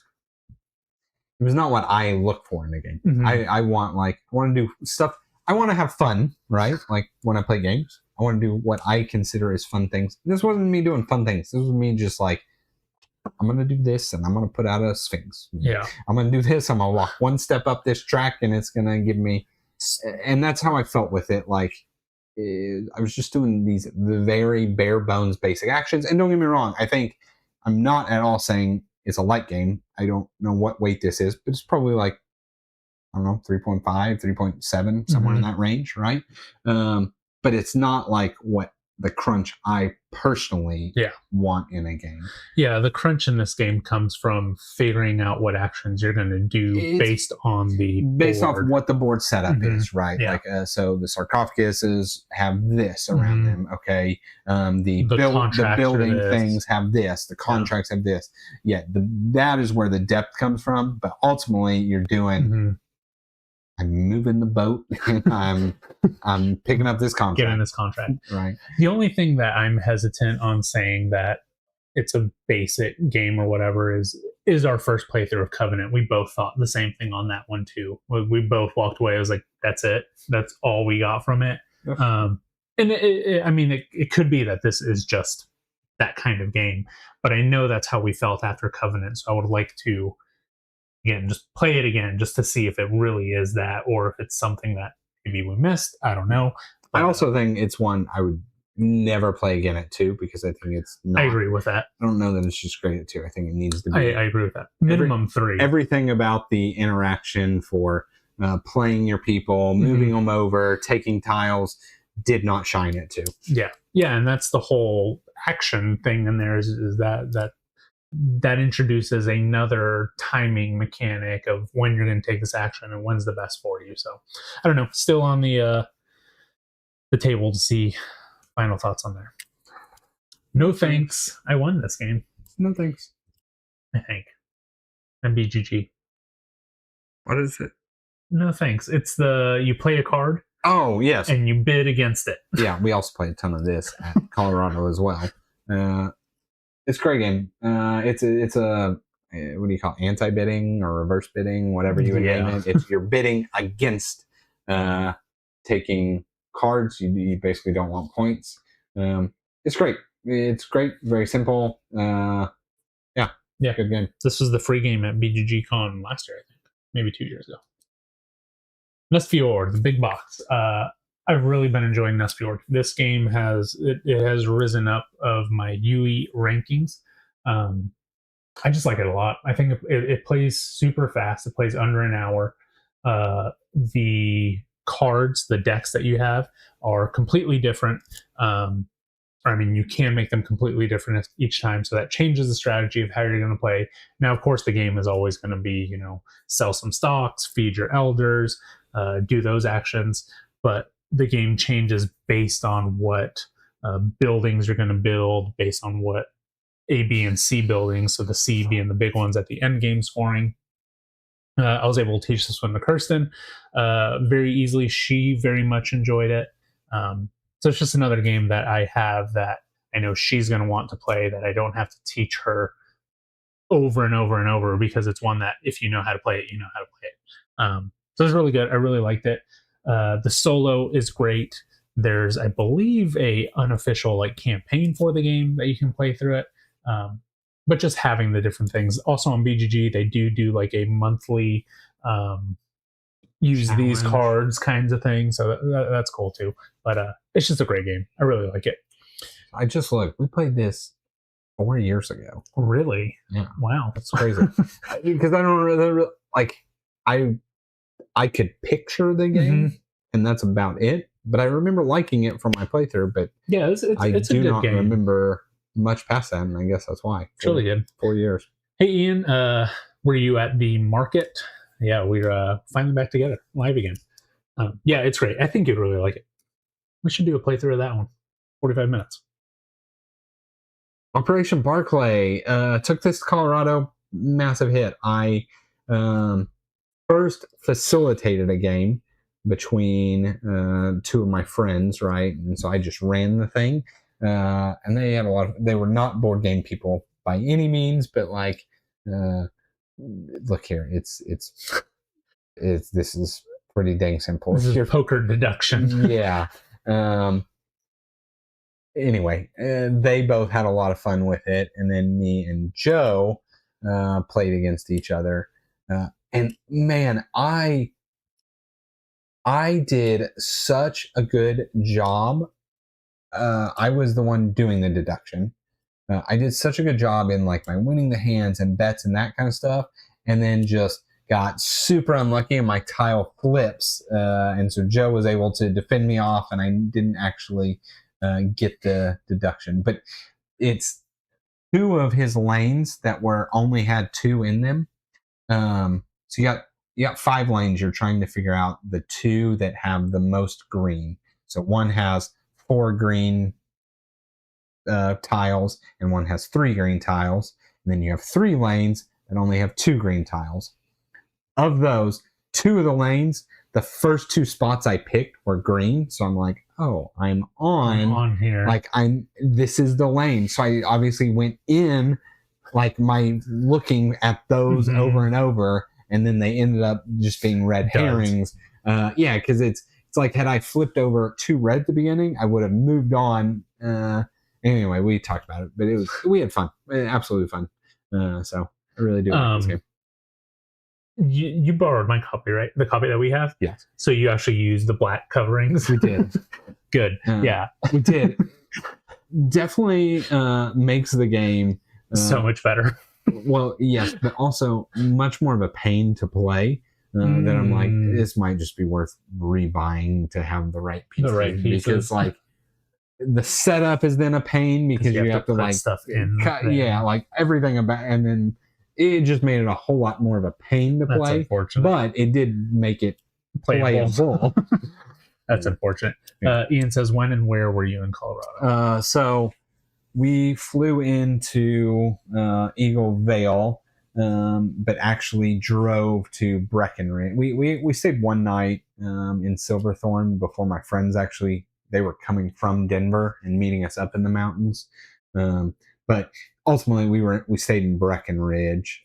not what I look for in a game. Mm-hmm. I want to do stuff. I want to have fun, right? Like when I play games, I want to do what I consider as fun things. This wasn't me doing fun things. This was me just like, I'm going to do this and I'm going to put out a sphinx. Yeah. I'm going to do this. I'm going to walk one step up this track and it's going to give me, and that's how I felt with it. Like, I was just doing the very bare bones basic actions. And don't get me wrong, I think I'm not at all saying it's a light game. I don't know what weight this is, but it's probably like, I don't know, 3.5, 3.7, somewhere in that range, right? But it's not like what the crunch I personally want in a game. Yeah, the crunch in this game comes from figuring out what actions you're going to do based on the based board. Off what the board setup is, right? Yeah. Like so the sarcophaguses have this around them, okay? The building things have this, the contracts have this. Yeah, that is where the depth comes from, but ultimately you're doing I'm moving the boat and I'm picking up this contract. Getting this contract. Right. The only thing that I'm hesitant on saying that it's a basic game or whatever is our first playthrough of Covenant. We both thought the same thing on that one too. We both walked away. I was like, that's it. That's all we got from it. And it could be that this is just that kind of game, but I know that's how we felt after Covenant. So I would like to, again, just play it again just to see if it really is that, or if it's something that maybe we missed. I don't know. But I also think it's one I would never play again at 2 because I think it's not. I agree with that. I don't know that it's just great at 2. I think it needs to be. I agree with that. Minimum 3. Everything about the interaction for playing your people, moving them over, taking tiles did not shine at 2. Yeah. Yeah. And that's the whole action thing in there is that introduces another timing mechanic of when you're going to take this action and when's the best for you. So I don't know, still on the table to see final thoughts on there. No thanks. I won this game. No thanks. I think. And BGG. What is it? No thanks. It's you play a card. Oh, yes. And you bid against it. Yeah, we also play a ton of this at Colorado as well. It's a great game. It's a what do you call it? Anti-bidding or reverse bidding, whatever you would name it. If you're bidding against taking cards, you basically don't want points. It's great. It's great. Very simple. Yeah. Good game. This was the free game at BGG Con last year, I think. Maybe 2 years ago. Nestfjord, the big box. I've really been enjoying Nestfjord. This game has risen up of my UE rankings. I just like it a lot. I think it plays super fast. It plays under an hour. The cards, the decks that you have are completely different. You can make them completely different each time. So that changes the strategy of how you're going to play. Now, of course, the game is always going to be, sell some stocks, feed your elders, do those actions. But the game changes based on what buildings you're going to build, based on what A, B, and C buildings, so the C being the big ones at the end game scoring. I was able to teach this one to Kirsten very easily. She very much enjoyed it. So it's just another game that I have that I know she's going to want to play, that I don't have to teach her over and over and over, because it's one that if you know how to play it, you know how to play it. So it's really good. I really liked it. The solo is great. There's, I believe, a unofficial like campaign for the game that you can play through it. But just having the different things. Also on BGG, they do like a monthly use Challenge. These cards kinds of thing. So that's cool too. But it's just a great game. I really like it. I just looked. We played this 4 years ago. Really? Yeah. Wow. That's crazy. Because I don't really, like, I could picture the game, and that's about it. But I remember liking it from my playthrough. But yeah, it's I a do good not game. remember much past that, and I guess that's why. It's really good. 4 years. Hey, Ian, were you at the market? Yeah, we're finally back together, live again. Yeah, it's great. I think you'd really like it. We should do a playthrough of that one. 45 minutes. Operation Barclay took this to Colorado. Massive hit. I first facilitated a game between two of my friends, right? And so I just ran the thing. And they had they were not board game people by any means, but like, look here, this is pretty dang simple. This is poker deduction. Yeah. Anyway, they both had a lot of fun with it, and then me and Joe played against each other. And man, I did such a good job. I was the one doing the deduction. I did such a good job in like my winning the hands and bets and that kind of stuff, and then just got super unlucky and my tile flips. And so Joe was able to defend me off, and I didn't actually get the deduction. But it's two of his lanes that were only had two in them. So you got 5 lanes. You're trying to figure out the two that have the most green. So one has 4 green tiles, and one has 3 green tiles. And then you have 3 lanes that only have 2 green tiles. Of those, 2 of the lanes, the first 2 spots I picked were green. So I'm like, oh, I'm on here. Like, this is the lane. So I obviously went in, like, looking at those over and over, and then they ended up just being red herrings. Yeah, because it's like, had I flipped over 2 red at the beginning, I would have moved on. Anyway, we talked about it, but we had fun, absolutely fun. So I really do like this game. You borrowed my copy, right? The copy that we have? Yes. So you actually used the black coverings? We did. Good. Yeah. We did. Definitely makes the game so much better. Well, yes, but also much more of a pain to play. That I'm like, this might just be worth rebuying to have the right pieces. Because like, the setup is then a pain because you have to like stuff in. Yeah, like everything about, and then it just made it a whole lot more of a pain to play. Unfortunate. But it did make it playable. That's unfortunate. Ian says, when and where were you in Colorado? So we flew into Eagle Vale, but actually drove to Breckenridge. We stayed one night in Silverthorne before my friends they were coming from Denver and meeting us up in the mountains. But ultimately we stayed in Breckenridge.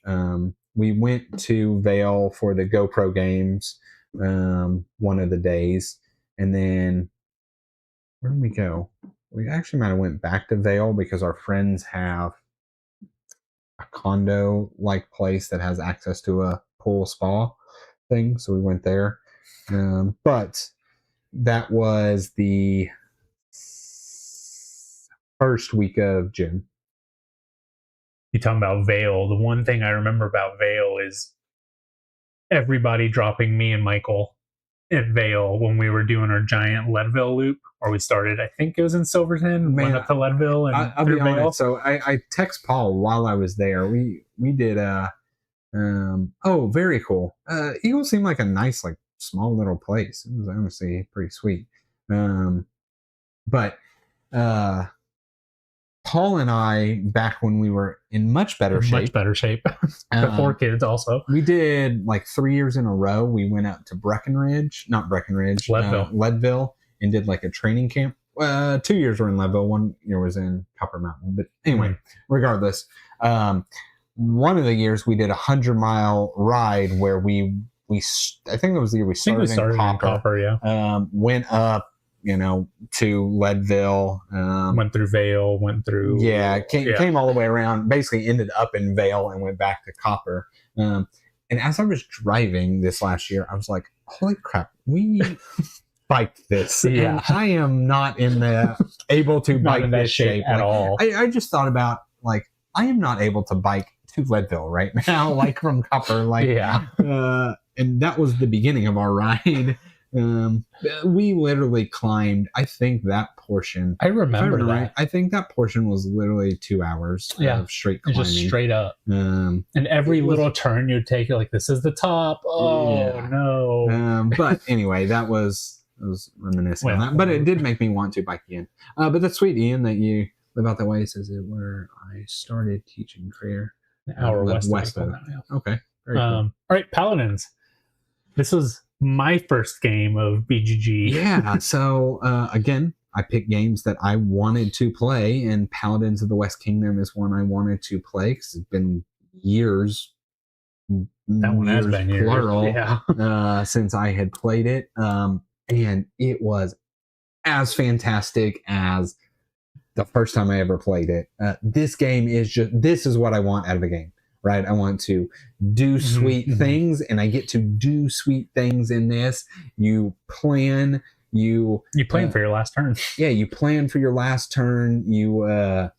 We went to Vale for the GoPro games one of the days. And then where did we go? We actually might have went back to Vale because our friends have a condo-like place that has access to a pool spa thing. So we went there. But that was the first week of June. You talking about Vale? The one thing I remember about Vale is everybody dropping me and Michael at Vale when we were doing our giant Leadville loop, or we started, I think it was in Silverton, went up to Leadville and I'll be honest. So I text Paul while I was there. We did oh, very cool. Eagle seemed like a nice, like, small little place. It was honestly pretty sweet. But Paul and I, back when we were in much better shape. Before kids also. We did like 3 years in a row. We went out to Leadville, and did like a training camp. 2 years were in Leadville. 1 year was in Copper Mountain. But anyway, regardless, one of the years we did 100-mile ride where we I think it was the year we started in Copper. Yeah. Went up, to Leadville. Went through Vale, Came all the way around, basically ended up in Vale and went back to Copper. And as I was driving this last year, I was like, holy crap, we biked this. Yeah. And I am not able to bike this shape at all. I just thought about, like, I am not able to bike to Leadville right now, like from Copper. Like, and that was the beginning of our ride. We literally climbed, I think that portion. I remember that. Right, I think that portion was literally 2 hours of straight climbing. Just straight up. And every little turn you'd take, you're like, this is the top. Oh, no. But anyway, I was reminiscing on that. But it did make me want to bike again. But that's sweet, Ian, that you live out that way. It says it where I started teaching career. An hour west of that. Okay. Very cool. All right, Paladins. This was my first game of BGG. Yeah. So again, I picked games that I wanted to play, and Paladins of the West Kingdom is one I wanted to play because it's been years. That one has been years, plural, since I had played it, and it was as fantastic as the first time I ever played it. This game this is what I want out of a game. Right, I want to do sweet things, and I get to do sweet things in this. You plan. You plan for your last turn. Yeah, you plan for your last turn. You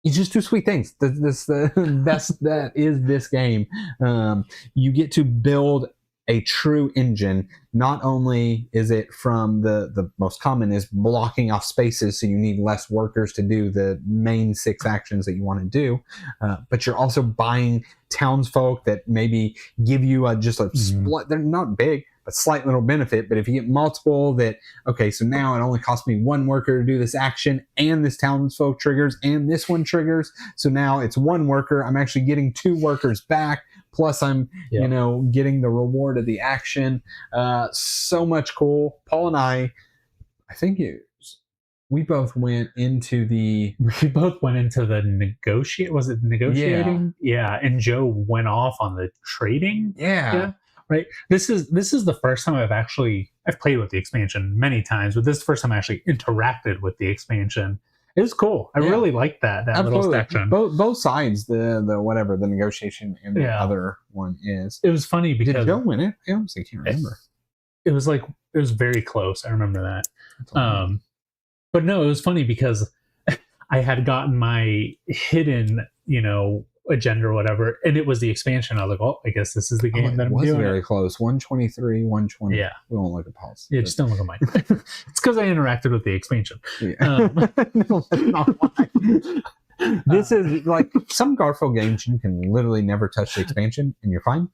just do sweet things. The best that is this game. You get to build a true engine. Not only is it from the most common is blocking off spaces, so you need less workers to do the main 6 actions that you want to do, but you're also buying townsfolk that maybe give you they're not big, but slight little benefit. But if you get multiple so now it only costs me 1 worker to do this action, and this townsfolk triggers, and this one triggers, so now it's 1 worker. I'm actually getting 2 workers back. Plus, I'm, getting the reward of the action. So much cool. Paul and I think we both went into the negotiate. Was it negotiating? Yeah. And Joe went off on the trading. Yeah. Right. This is the first time I've played with the expansion many times, but this is the first time I actually interacted with the expansion. It was cool. I really liked that little section. Both sides, the whatever, the negotiation and the other one is. It was funny because... Did Joe win it? I honestly can't remember. It was very close. I remember that. But no, it was funny because I had gotten my hidden, agenda or whatever, and it was the expansion. I was like, well, I guess this is the game that I'm doing. It was very close. 123, 120. Yeah. We won't look at Paul's. Yeah, just don't look at mine. It's because I interacted with the expansion. Yeah. No, that's not why. This is like some Garfield games, you can literally never touch the expansion and you're fine.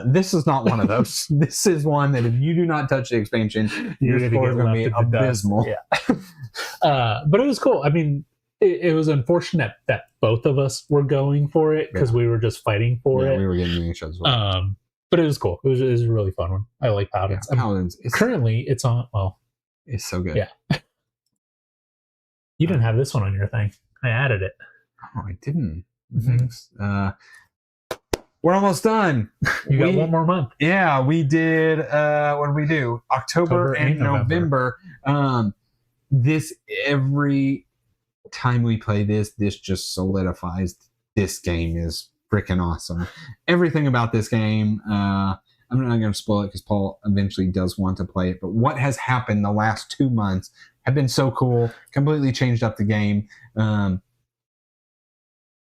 This is not one of those. This is one that if you do not touch the expansion, your score is going to be abysmal. Yeah. But it was cool. I mean, it was unfortunate that both of us were going for it because we were just fighting for it. We were getting each other's way. But it was cool. It was a really fun one. I like Paladins. Yeah, Paladins. Currently, it's on. Well, it's so good. Yeah. You didn't have this one on your thing. I added it. Oh, I didn't. We're almost done. You got 1 more month. Yeah, we did. What did we do? October and November. This every time we play this just solidifies this game is freaking awesome. Everything about this game, I'm not going to spoil it because Paul eventually does want to play it, but what has happened the last 2 months have been so cool, completely changed up the game.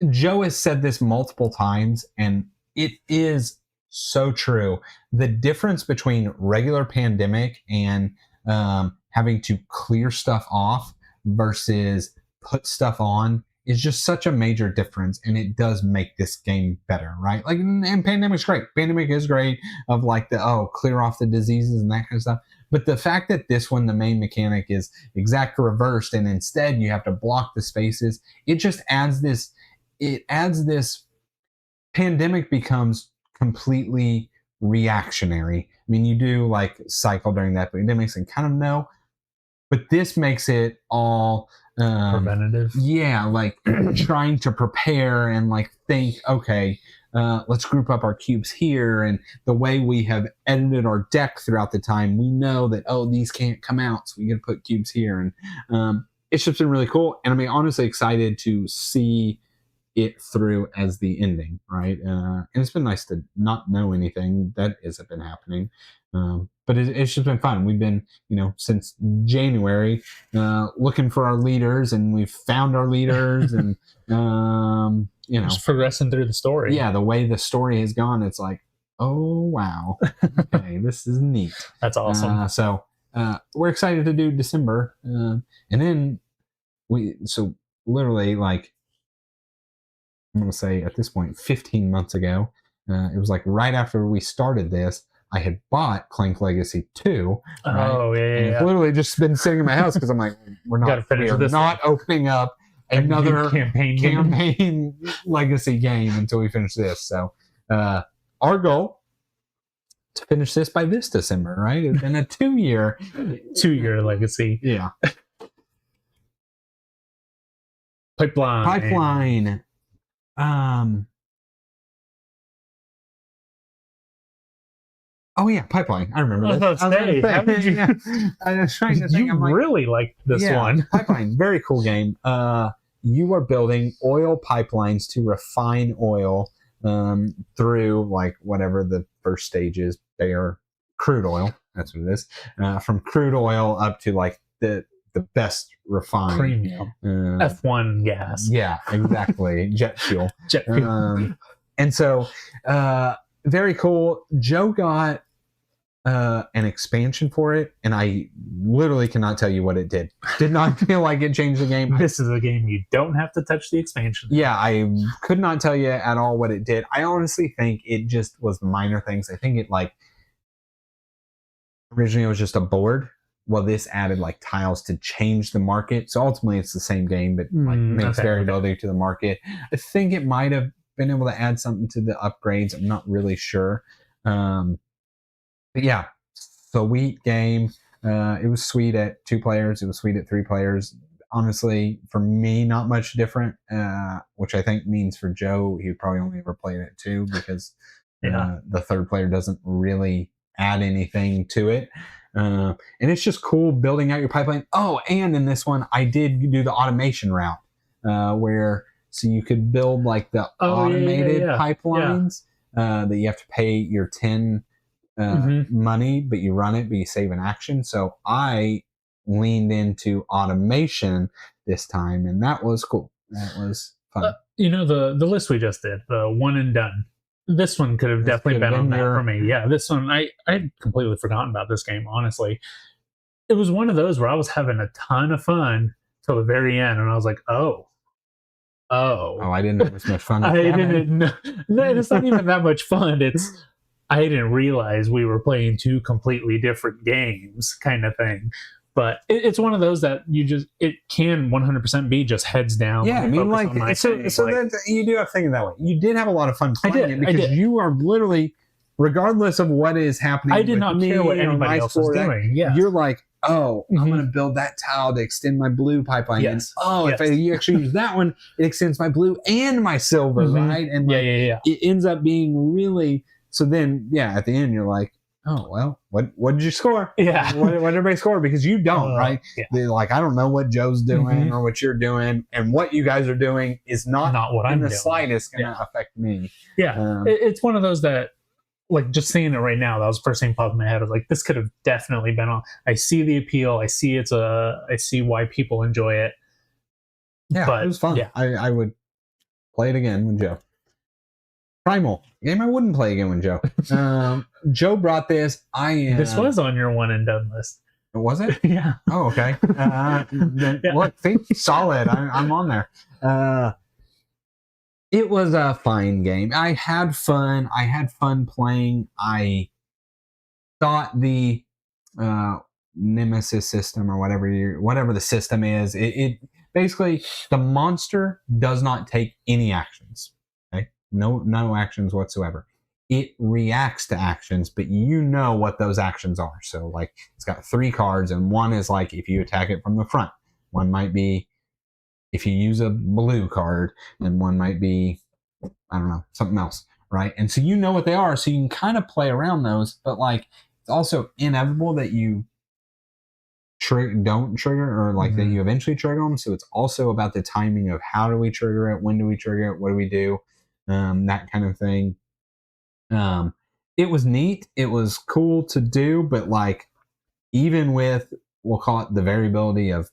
Joe has said this multiple times, and it is so true. The difference between regular Pandemic and having to clear stuff off versus put stuff on is just such a major difference, and it does make this game better, right? Like, and Pandemic's great. Pandemic is great of like clear off the diseases and that kind of stuff. But the fact that this one, the main mechanic is exact reversed, and instead you have to block the spaces, it just adds this. It adds this. Pandemic becomes completely reactionary. I mean, you do like cycle during the epidemics and kind of know. But this makes it all preventative. Yeah, like trying to prepare and like think, okay, let's group up our cubes here. And the way we have edited our deck throughout the time, we know that, oh, these can't come out, so we got to put cubes here. And it's just been really cool. And I'm honestly excited to see it through as the ending, right? And it's been nice to not know anything that hasn't been happening. But it's just been fun. We've been, since January, looking for our leaders, and we've found our leaders, and just progressing through the story. Yeah, the way the story has gone, it's like, oh wow, okay, this is neat. That's awesome. So we're excited to do December, and then literally like, I'm going to say at this point, 15 months ago, it was like right after we started this, I had bought Clank Legacy 2. Right? Oh, yeah. It's literally just been sitting in my house because I'm like, we are not opening up another campaign legacy game until we finish this. So our goal to finish this by this December, right? It's been a 2-year legacy. Yeah. Pipeline. Oh yeah, Pipeline. I remember that. I was trying to think. You really like this one. Pipeline, very cool game. You are building oil pipelines to refine oil through like whatever the first stage is. They are crude oil. That's what it is. From crude oil up to like the best refined premium F1 gas. Yeah, exactly. Jet fuel. And so very cool. Joe got an expansion for it, and I literally cannot tell you what it did. Did not feel like it changed the game. This is a game you don't have to touch the expansion. Yeah, I could not tell you at all what it did. I honestly think it just was minor things. I think it like originally it was just a board. Well, this added like tiles to change the market. So ultimately it's the same game, but like makes variability to the market. I think it might have been able to add something to the upgrades. I'm not really sure. But yeah, sweet game. It was sweet at 2 players. It was sweet at 3 players. Honestly, for me, not much different, which I think means for Joe, he probably only ever played it 2 because the third player doesn't really add anything to it. And it's just cool building out your pipeline. Oh, and in this one, I did do the automation route where so you could build like the automated pipelines that you have to pay your 10 money, but you run it, but you save an action. So I leaned into automation this time, and that was cool. That was fun. The list we just did, the one and done. This one could have definitely been on that for me. Yeah, this one, I had completely forgotten about this game, honestly. It was one of those where I was having a ton of fun till the very end, and I was like, oh, I didn't know it was much fun. I didn't know. No, it's not even that much fun. I didn't realize we were playing 2 completely different games kind of thing. But it's one of those that it can 100% be just heads down. Yeah, I mean, like, so that you do have to think of that way. You did have a lot of fun playing it because you are literally, regardless of what is happening, I did not care what anybody else was doing. Yeah, you're like, I'm going to build that tile to extend my blue pipeline. Yes. And, if you actually use that one, it extends my blue and my silver, right? And it ends up being really. So then, at the end, you're like, oh, well, what did you score? Yeah. What did everybody score? Because you don't, right? Yeah. They're like, I don't know what Joe's doing or what you're doing. And what you guys are doing is not what I'm doing. Slightest going to affect me. Yeah. It's one of those that, like, just seeing it right now, that was the first thing popped in my head. I was like, this could have definitely been on. I see the appeal. I see I see why people enjoy it. Yeah, but it was fun. Yeah. I would play it again with Joe. Primal, game I wouldn't play again with Joe. Joe brought this. This was on your one and done list. Was it? Yeah. Oh, okay. Look, see, solid. I'm on there. It was a fine game. I had fun. I had fun playing. I thought the Nemesis system or whatever the system is, it basically the monster does not take any actions. No actions whatsoever. it reacts to actions, but you know what those actions are. So like it's got 3 cards, and one is like if you attack it from the front. One might be if you use a blue card, and one might be, I don't know, something else, right? And so you know what they are, so you can kind of play around those, but like it's also inevitable that you don't trigger, or like that you eventually trigger them. So it's also about the timing of how do we trigger it, when do we trigger it, what do we do, that kind of thing. It was neat. It was cool to do, but like even with, we'll call it the variability of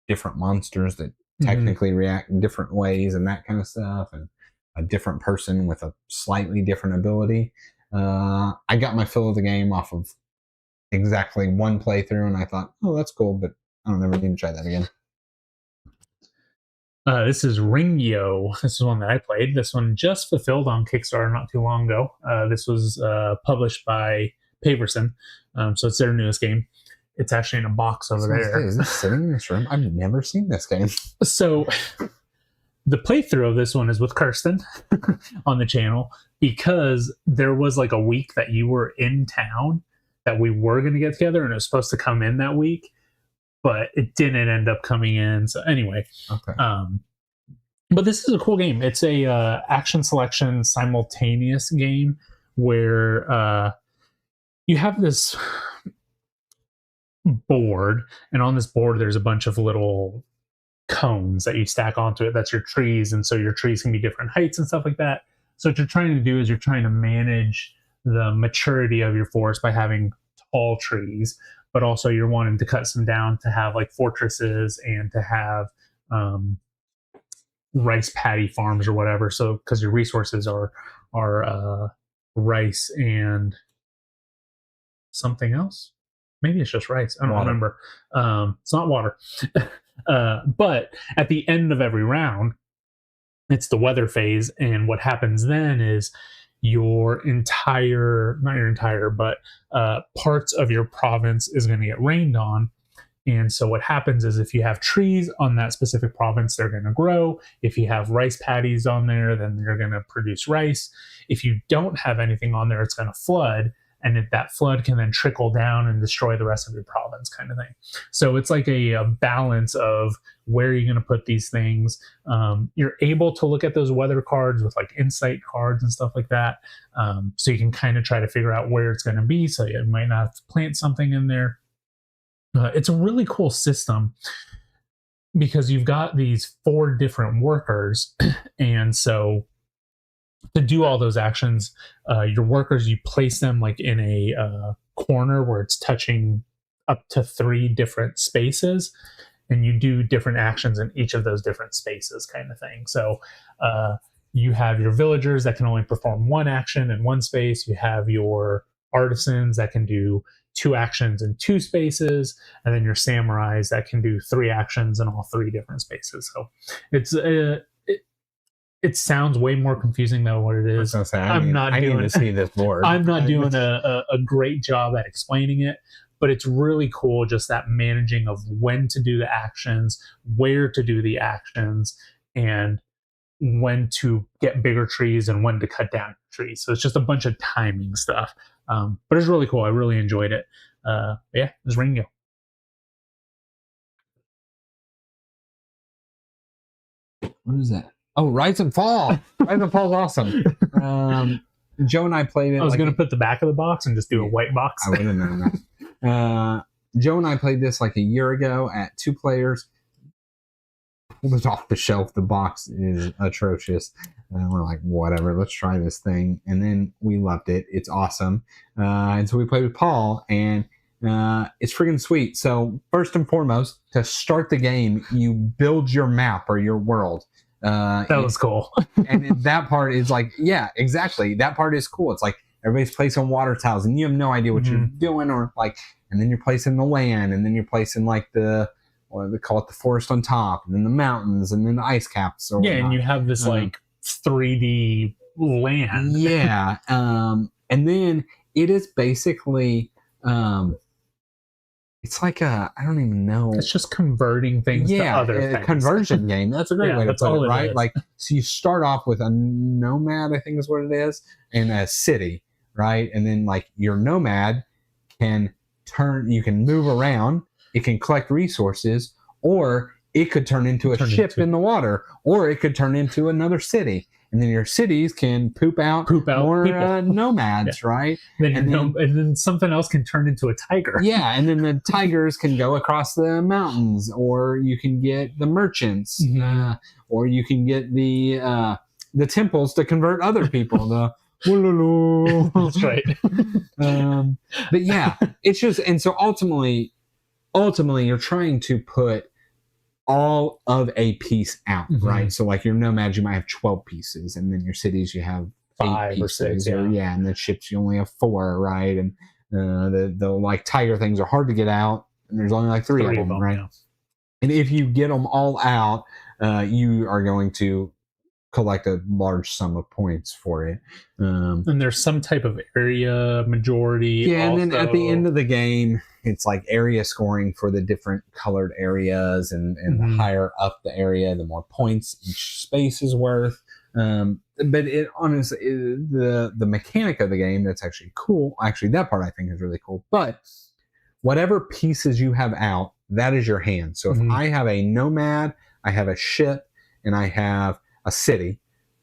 different monsters that technically react in different ways and that kind of stuff, and a different person with a slightly different ability, I got my fill of the game off of exactly one playthrough, and I thought, oh, that's cool, but I don't ever need to try that again. This is Ringyo. This is one that I played. This one just fulfilled on Kickstarter not too long ago. This was published by Paverson, so it's their newest game. It's actually in a box over there. Is this sitting in this room? I've never seen this game. So the playthrough of this one is with Kirsten on the channel, because there was like a week that you were in town that we were going to get together, and it was supposed to come in that week, but it didn't end up coming in. So anyway, okay. But this is a cool game. It's a action selection simultaneous game where you have this board, and on this board there's a bunch of little cones that you stack onto it. That's your trees, and so your trees can be different heights and stuff like that. So what you're trying to do is you're trying to manage the maturity of your forest by having tall trees, but also you're wanting to cut some down to have like fortresses and to have rice paddy farms or whatever. So because your resources are rice and something else. Maybe it's just rice. I don't remember. It's not water. But at the end of every round, it's the weather phase, and what happens then is your entire, not your entire, but parts of your province is going to get rained on. And so what happens is if you have trees on that specific province, they're going to grow. If you have rice paddies on there, then they're going to produce rice. If you don't have anything on there, it's going to flood. And that flood can then trickle down and destroy the rest of your province, kind of thing. So it's like a balance of where you're going to put these things. You're able to look at those weather cards with like insight cards and stuff like that. So you can kind of try to figure out where it's going to be. So you might not have to plant something in there. It's a really cool system because you've got these 4 different workers. And so to do all those actions, your workers, you place them like in a corner where it's touching up to 3 different spaces, and you do different actions in each of those different spaces, kind of thing. So you have your villagers that can only perform 1 action in 1 space. You have your artisans that can do 2 actions in 2 spaces, and then your samurais that can do 3 actions in all 3 different spaces. So it's it sounds way more confusing than what it is. I need to see this board. I'm not doing a great job at explaining it, but it's really cool, just that managing of when to do the actions, where to do the actions, and when to get bigger trees and when to cut down trees. So it's just a bunch of timing stuff. But it's really cool. I really enjoyed it. Yeah, it's Ringo. What is that? Oh, Rise and Fall. Rise and Fall is awesome. Joe and I played it. I was going to put the back of the box and just do a white box. I would have known that. Joe and I played this like a year ago at 2 players. It was off the shelf. The box is atrocious. And we're like, whatever, let's try this thing. And then we loved it. It's awesome. And so we played with Paul, and it's freaking sweet. So first and foremost, to start the game, you build your map or your world. That was cool. And that part is like, yeah, exactly. That part is cool. It's like everybody's placing water tiles, and you have no idea what you're doing, or like, and then you're placing the land, and then you're placing like what they call it, the forest on top, and then the mountains, and then the ice caps. Or and you have this like 3D land. Yeah. And then it is basically, It's like I don't even know. It's just converting things to other a things. conversion game. That's a great way to put it, right? Is. Like, so you start off with a nomad, I think is what it is, and a city, right? And then like your nomad you can move around, it can collect resources, or it could turn into a ship in the water, or it could turn into another city. And then your cities can poop out more nomads, right? And then something else can turn into a tiger. Yeah, and then the tigers can go across the mountains, or you can get the merchants, or you can get the temples to convert other people. That's right. But yeah, it's just, and so ultimately, you're trying to put all of a piece out, right? So like your nomads, you might have 12 pieces, and then your cities, you have 5 or 6, and the ships, you only have 4, right? And the like tiger things are hard to get out, and there's only like 3 of them, right? Yeah. And if you get them all out, you are going to collect a large sum of points for it. And there's some type of area majority. Yeah, and then at the end of the game, it's like area scoring for the different colored areas, and the higher up the area, the more points each space is worth. But it honestly, the mechanic of the game, that's actually cool. Actually, that part I think is really cool. But whatever pieces you have out, that is your hand. So if I have a nomad, I have a ship, and I have a city,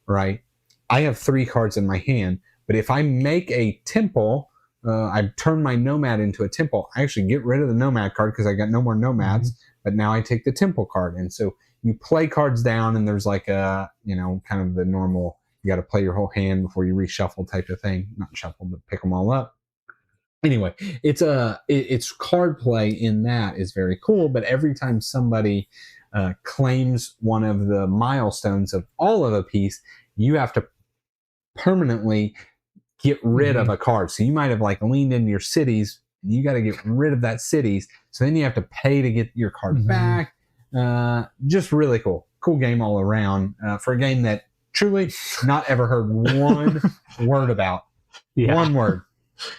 right? I have 3 cards in my hand, but if I make a temple, I turn my nomad into a temple, I actually get rid of the nomad card because I got no more nomads, but now I take the temple card. And so you play cards down, and there's like a, kind of the normal, you got to play your whole hand before you reshuffle type of thing. Not shuffle, but pick them all up. Anyway, it's card play in that is very cool, but every time somebody claims one of the milestones of all of a piece, you have to permanently get rid of a card. So you might have like leaned into your cities, and you got to get rid of that cities. So then you have to pay to get your card back. Just really cool game all around for a game that truly not ever heard one word about. One word.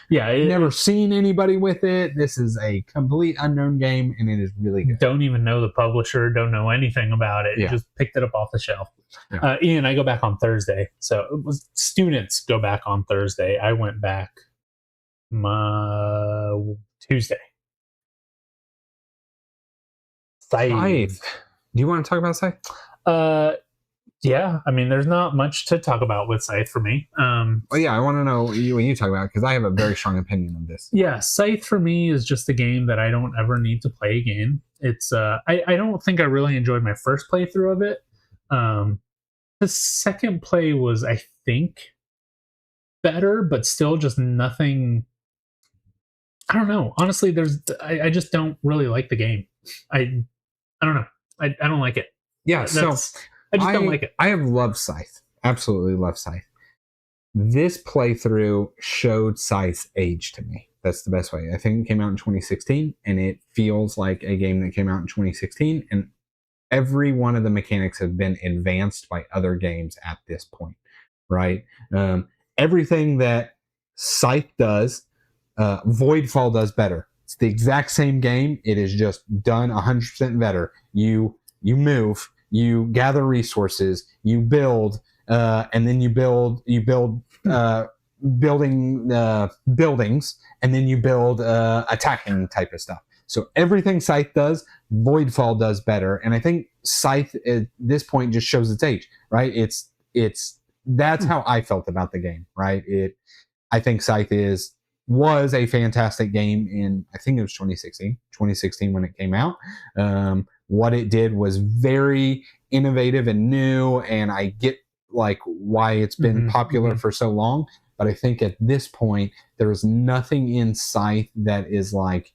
Yeah, never seen anybody with it. This is a complete unknown game, and it is really good. Don't even know the publisher, don't know anything about it. Just picked it up off the shelf. Ian, I go back on Thursday. So it was students go back on Thursday. I went back Tuesday. Scythe. Do you want to talk about Scythe? Yeah, I mean, there's not much to talk about with Scythe for me. Well, yeah, I want to know when you talk about it, because I have a very strong opinion on this. Yeah, Scythe for me is just a game that I don't ever need to play again. It's I don't think I really enjoyed my first playthrough of it. The second play was, I think, better, but still just nothing. I don't know. Honestly, I just don't really like the game. I don't know. I don't like it. Yeah, I just don't like it. I have loved Scythe. Absolutely love Scythe. This playthrough showed Scythe's age to me. That's the best way. I think it came out in 2016, and it feels like a game that came out in 2016, and every one of the mechanics have been advanced by other games at this point, right? Everything that Scythe does, Voidfall does better. It's the exact same game. It is just done 100% better. You move, you gather resources, you build, and then you build buildings, and then you build attacking type of stuff. So everything Scythe does, Voidfall does better. And I think Scythe at this point just shows its age, right? That's how I felt about the game, right? I think Scythe was a fantastic game in, I think it was 2016 when it came out. What it did was very innovative and new, and I get like why it's been popular for so long. But I think at this point, there is nothing in Scythe that is like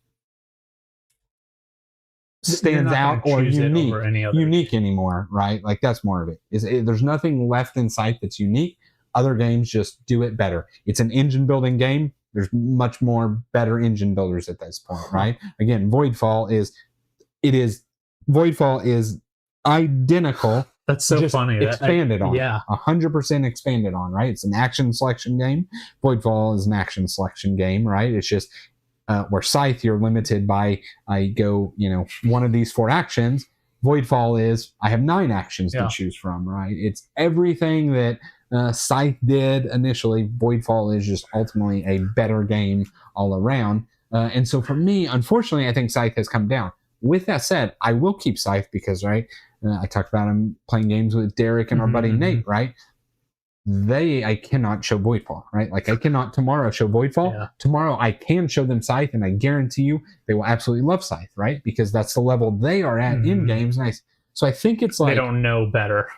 stands out or unique anymore, right? Like that's more of it. There's nothing left in Scythe that's unique. Other games just do it better. It's an engine building game. There's much more better engine builders at this point, right? Again, Voidfall is identical. That's so funny. Expanded on. Yeah. 100% expanded on, right? It's an action selection game. Voidfall is an action selection game, right? It's just where Scythe, you're limited by, I go, one of these 4 actions. Voidfall is, I have 9 actions to choose from, right? It's everything that Scythe did initially. Voidfall is just ultimately a better game all around. And so for me, unfortunately, I think Scythe has come down. With that said, I will keep Scythe because, right, I talked about him playing games with Derek and our buddy Nate, right? I cannot show Voidfall, right? Like I cannot tomorrow show Voidfall. Yeah. Tomorrow I can show them Scythe, and I guarantee you they will absolutely love Scythe, right? Because that's the level they are at in games. Nice. So I think it's like they don't know better.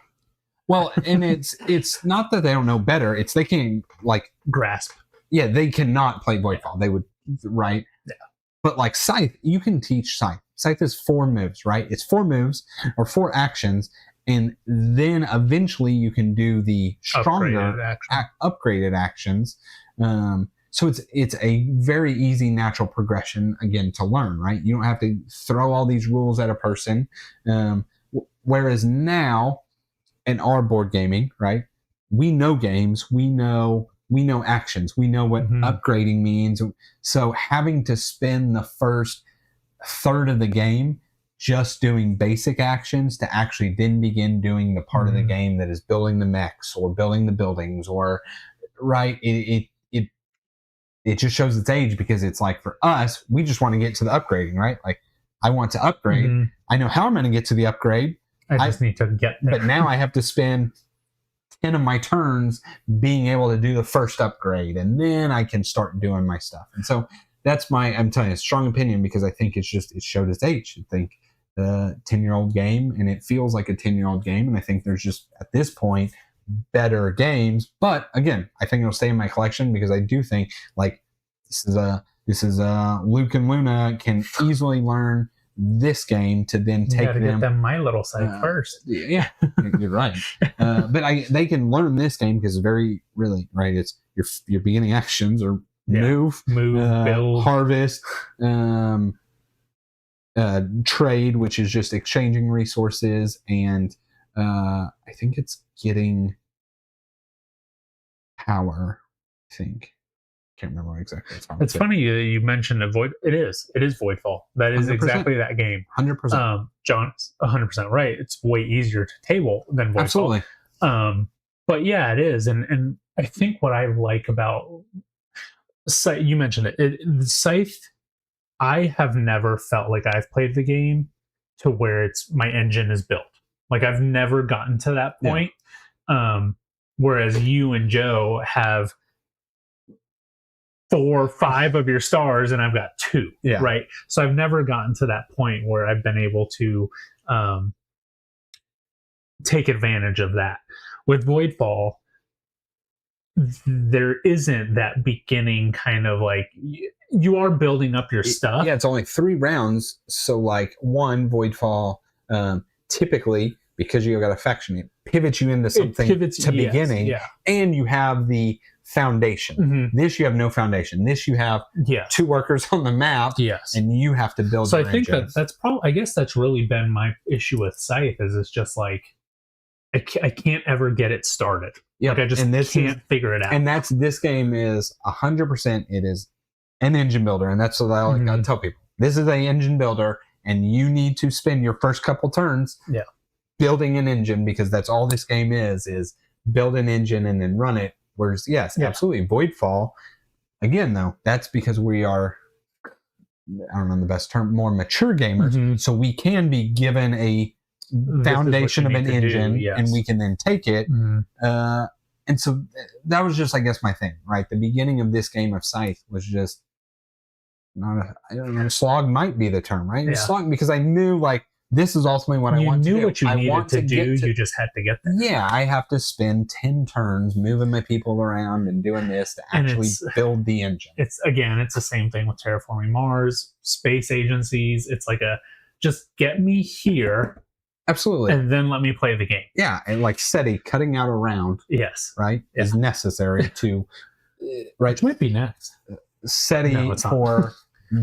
Well, and it's not that they don't know better. It's they can't like grasp. Yeah, they cannot play Voidfall. They would, right? Yeah. But like Scythe, you can teach Scythe. Scythe is 4 moves, right? It's 4 moves or 4 actions. And then eventually you can do the stronger upgraded actions. So it's a very easy natural progression, again, to learn, right? You don't have to throw all these rules at a person. Whereas now in our board gaming, right, we know games, we know actions, we know what upgrading means. So having to spend the first third of the game just doing basic actions to actually then begin doing the part of the game that is building the mechs or building the buildings, or right, it just shows its age, because it's like for us, we just want to get to the upgrading, right? Like I want to upgrade. I know how I'm going to get to the upgrade. I just need to get there. But now I have to spend 10 of my turns being able to do the first upgrade, and then I can start doing my stuff. And so that's I'm telling you, a strong opinion, because I think it showed its age. I think the 10-year-old game, and it feels like a 10-year-old game. And I think there's just, at this point, better games. But again, I think it'll stay in my collection, because I do think like this is Luke and Luna can easily learn this game to then take them. Get them My Little Scythe first. Yeah, you're right. But they can learn this game because it's very, really, right. It's your beginning actions are move, build, harvest, trade, which is just exchanging resources, and I think it's getting power. I think. Can't remember exactly. It's funny you mentioned it is Voidfall. That is 100%. Exactly that game. 100%. John's 100% right. It's way easier to table than Voidfall. Absolutely. But yeah, it is, and I think what I like about Scythe, you mentioned it. Scythe, I have never felt like I've played the game to where my engine is built. Like I've never gotten to that point. Yeah. Whereas you and Joe have 4 or 5 of your stars, and I've got 2. Yeah. Right. So I've never gotten to that point where I've been able to take advantage of that. With Voidfall, there isn't that beginning kind of like you are building up your stuff. Yeah, it's only 3 rounds. So like 1 Voidfall, typically, because you got a faction, it pivots you into something beginning, and you have the foundation. This you have no foundation. This you have 2 workers on the map, and you have to build. So I think that's probably. I guess that's really been my issue with Scythe. Is it's just like I can't ever get it started. Yeah, like I just can't figure it out. And this game is 100%. It is an engine builder, and that's what I gotta tell people. This is an engine builder, and you need to spend your first couple turns building an engine, because that's all this game is build an engine and then run it. Whereas, absolutely, Voidfall, again, though, that's because we are, I don't know the best term, more mature gamers. So we can be given a foundation of an engine, and we can then take it. And so that was just, I guess, my thing, right? The beginning of this game of Scythe was just I don't know, slog might be the term, right? Slog, because I knew, like, this is ultimately what I want to do. You knew what you needed to do. You just had to get there. Yeah, I have to spend 10 turns moving my people around and doing this to actually build the engine. It's the same thing with Terraforming Mars, space agencies. It's like just get me here. Absolutely. And then let me play the game. Yeah, and like SETI, cutting out a round, right, is necessary to, right? Which might be next. SETI for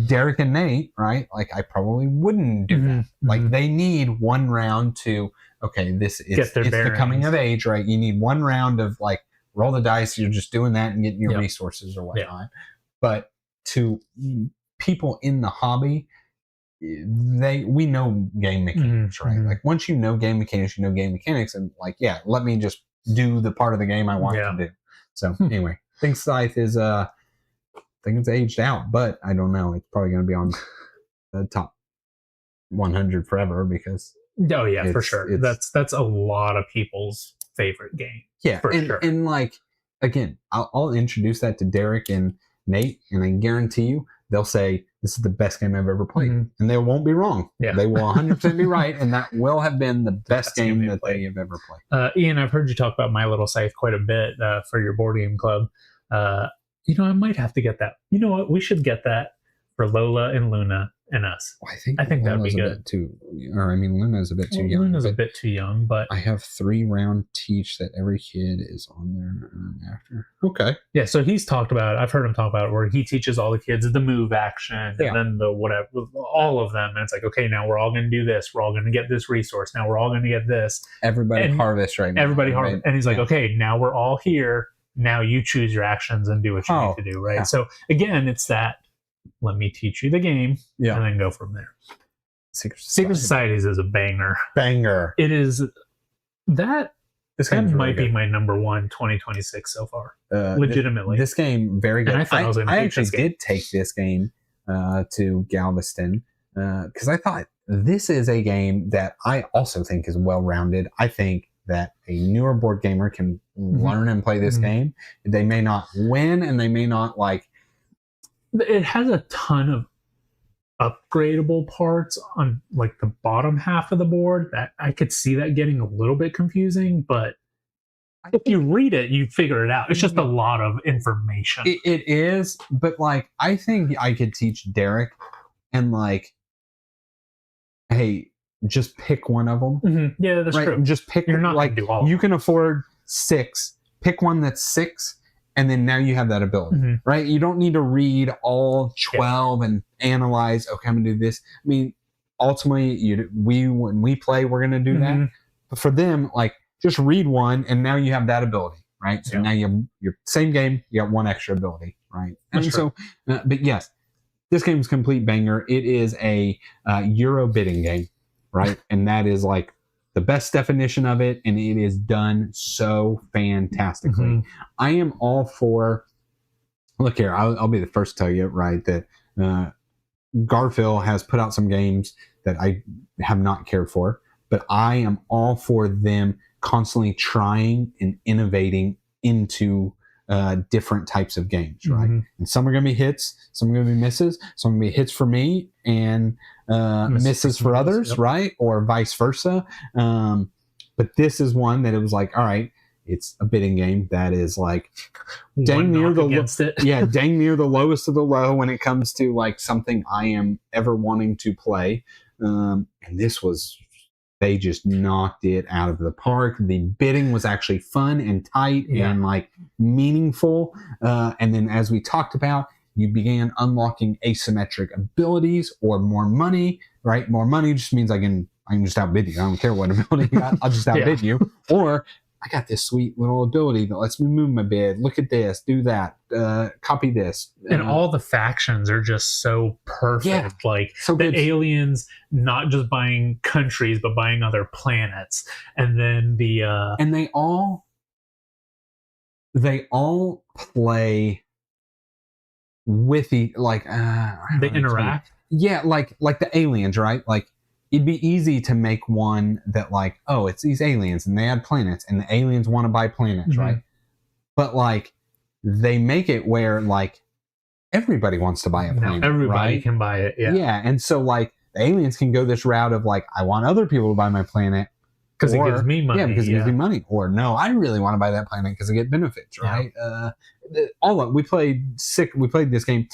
Derek and Nate, right? Like I probably wouldn't do that. Like they need 1 round to, it's the coming of age, right? You need 1 round of like roll the dice. You're just doing that and getting your resources or whatnot. But to people in the hobby, we know game mechanics, right? Like once you know game mechanics, and like, yeah, let me just do the part of the game I want to do. So anyway, I think Scythe is I think it's aged out, but I don't know. It's probably going to be on the top 100 forever because for sure. That's a lot of people's favorite game. Yeah, for sure. And like again, I'll introduce that to Derek and Nate, and I guarantee you they'll say this is the best game I've ever played, and they won't be wrong. Yeah. They will 100% be right, and that will have been the best game that they have ever played. Ian, I've heard you talk about My Little Scythe quite a bit for your board game club. You know, I might have to get that. You know what? We should get that for Lola and Luna and us. Well, I think that'd be good. Luna's a bit too young. Luna's a bit too young, but I have 3 round teach that every kid is on there after. Okay. Yeah, so he's talked about it. I've heard him talk about it where he teaches all the kids the move action and then the whatever, all of them. And it's like, okay, now we're all going to do this. We're all going to get this resource. Now we're all going to get this. Everybody harvest right now. Everybody harvest. And he's like, okay, now we're all here. Now you choose your actions and do what you need to do, right? Yeah. So again, it's that, let me teach you the game and then go from there. Secret Societies is a banger. It is that. This game might be my number 1 2026 so far. Legitimately. This game, very good. And I actually did take this game to Galveston because I thought this is a game that I also think is well-rounded. I think that a newer board gamer can learn and play this game. They may not win and they may not like. It has a ton of upgradable parts on like the bottom half of the board that I could see that getting a little bit confusing, but if you read it, you figure it out. It's just a lot of information. It is, but like I think I could teach Derek and like, hey, just pick one of them. Yeah, that's true. Just pick. You're not like do all you can afford 6. Pick one that's 6. And then now you have that ability, right? You don't need to read all 12 and analyze, okay, I'm going to do this. I mean, ultimately, when we play, we're going to do that. But for them, like, just read one, and now you have that ability, right? So now you have your same game, you got one extra ability, right? And so, but yes, this game is complete banger. It is a Euro bidding game, right? And that is like the best definition of it, and it is done so fantastically. I am all for. Look here, I'll be the first to tell you, right, that Garfield has put out some games that I have not cared for, but I am all for them constantly trying and innovating into different types of games, right? And some are going to be hits, some are going to be misses, some are going to be hits for me and misses for others, right? Or vice versa. But this is one that it was like, all right, it's a bidding game that is like dang near dang near the lowest of the low when it comes to like something I am ever wanting to play. And this was, they just knocked it out of the park. The bidding was actually fun and tight and like meaningful. And then as we talked about, you began unlocking asymmetric abilities or more money, right? More money just means I can just outbid you. I don't care what ability you got. I'll just outbid you. Or I got this sweet little ability that lets me move my bid. Look at this, do that, copy this. And all the factions are just so perfect. Yeah, like so the aliens not just buying countries, but buying other planets. And then the... and they all play with the... like... they interact? Yeah, like the aliens, right? Like, it'd be easy to make one that like, oh, it's these aliens and they had planets and the aliens want to buy planets, right? But like they make it where like everybody wants to buy a planet. Everybody can buy it. Yeah. And so like the aliens can go this route of like, I want other people to buy my planet because it gives me money. Yeah, because it gives me money. Or no, I really want to buy that planet because I get benefits, right? We played this game.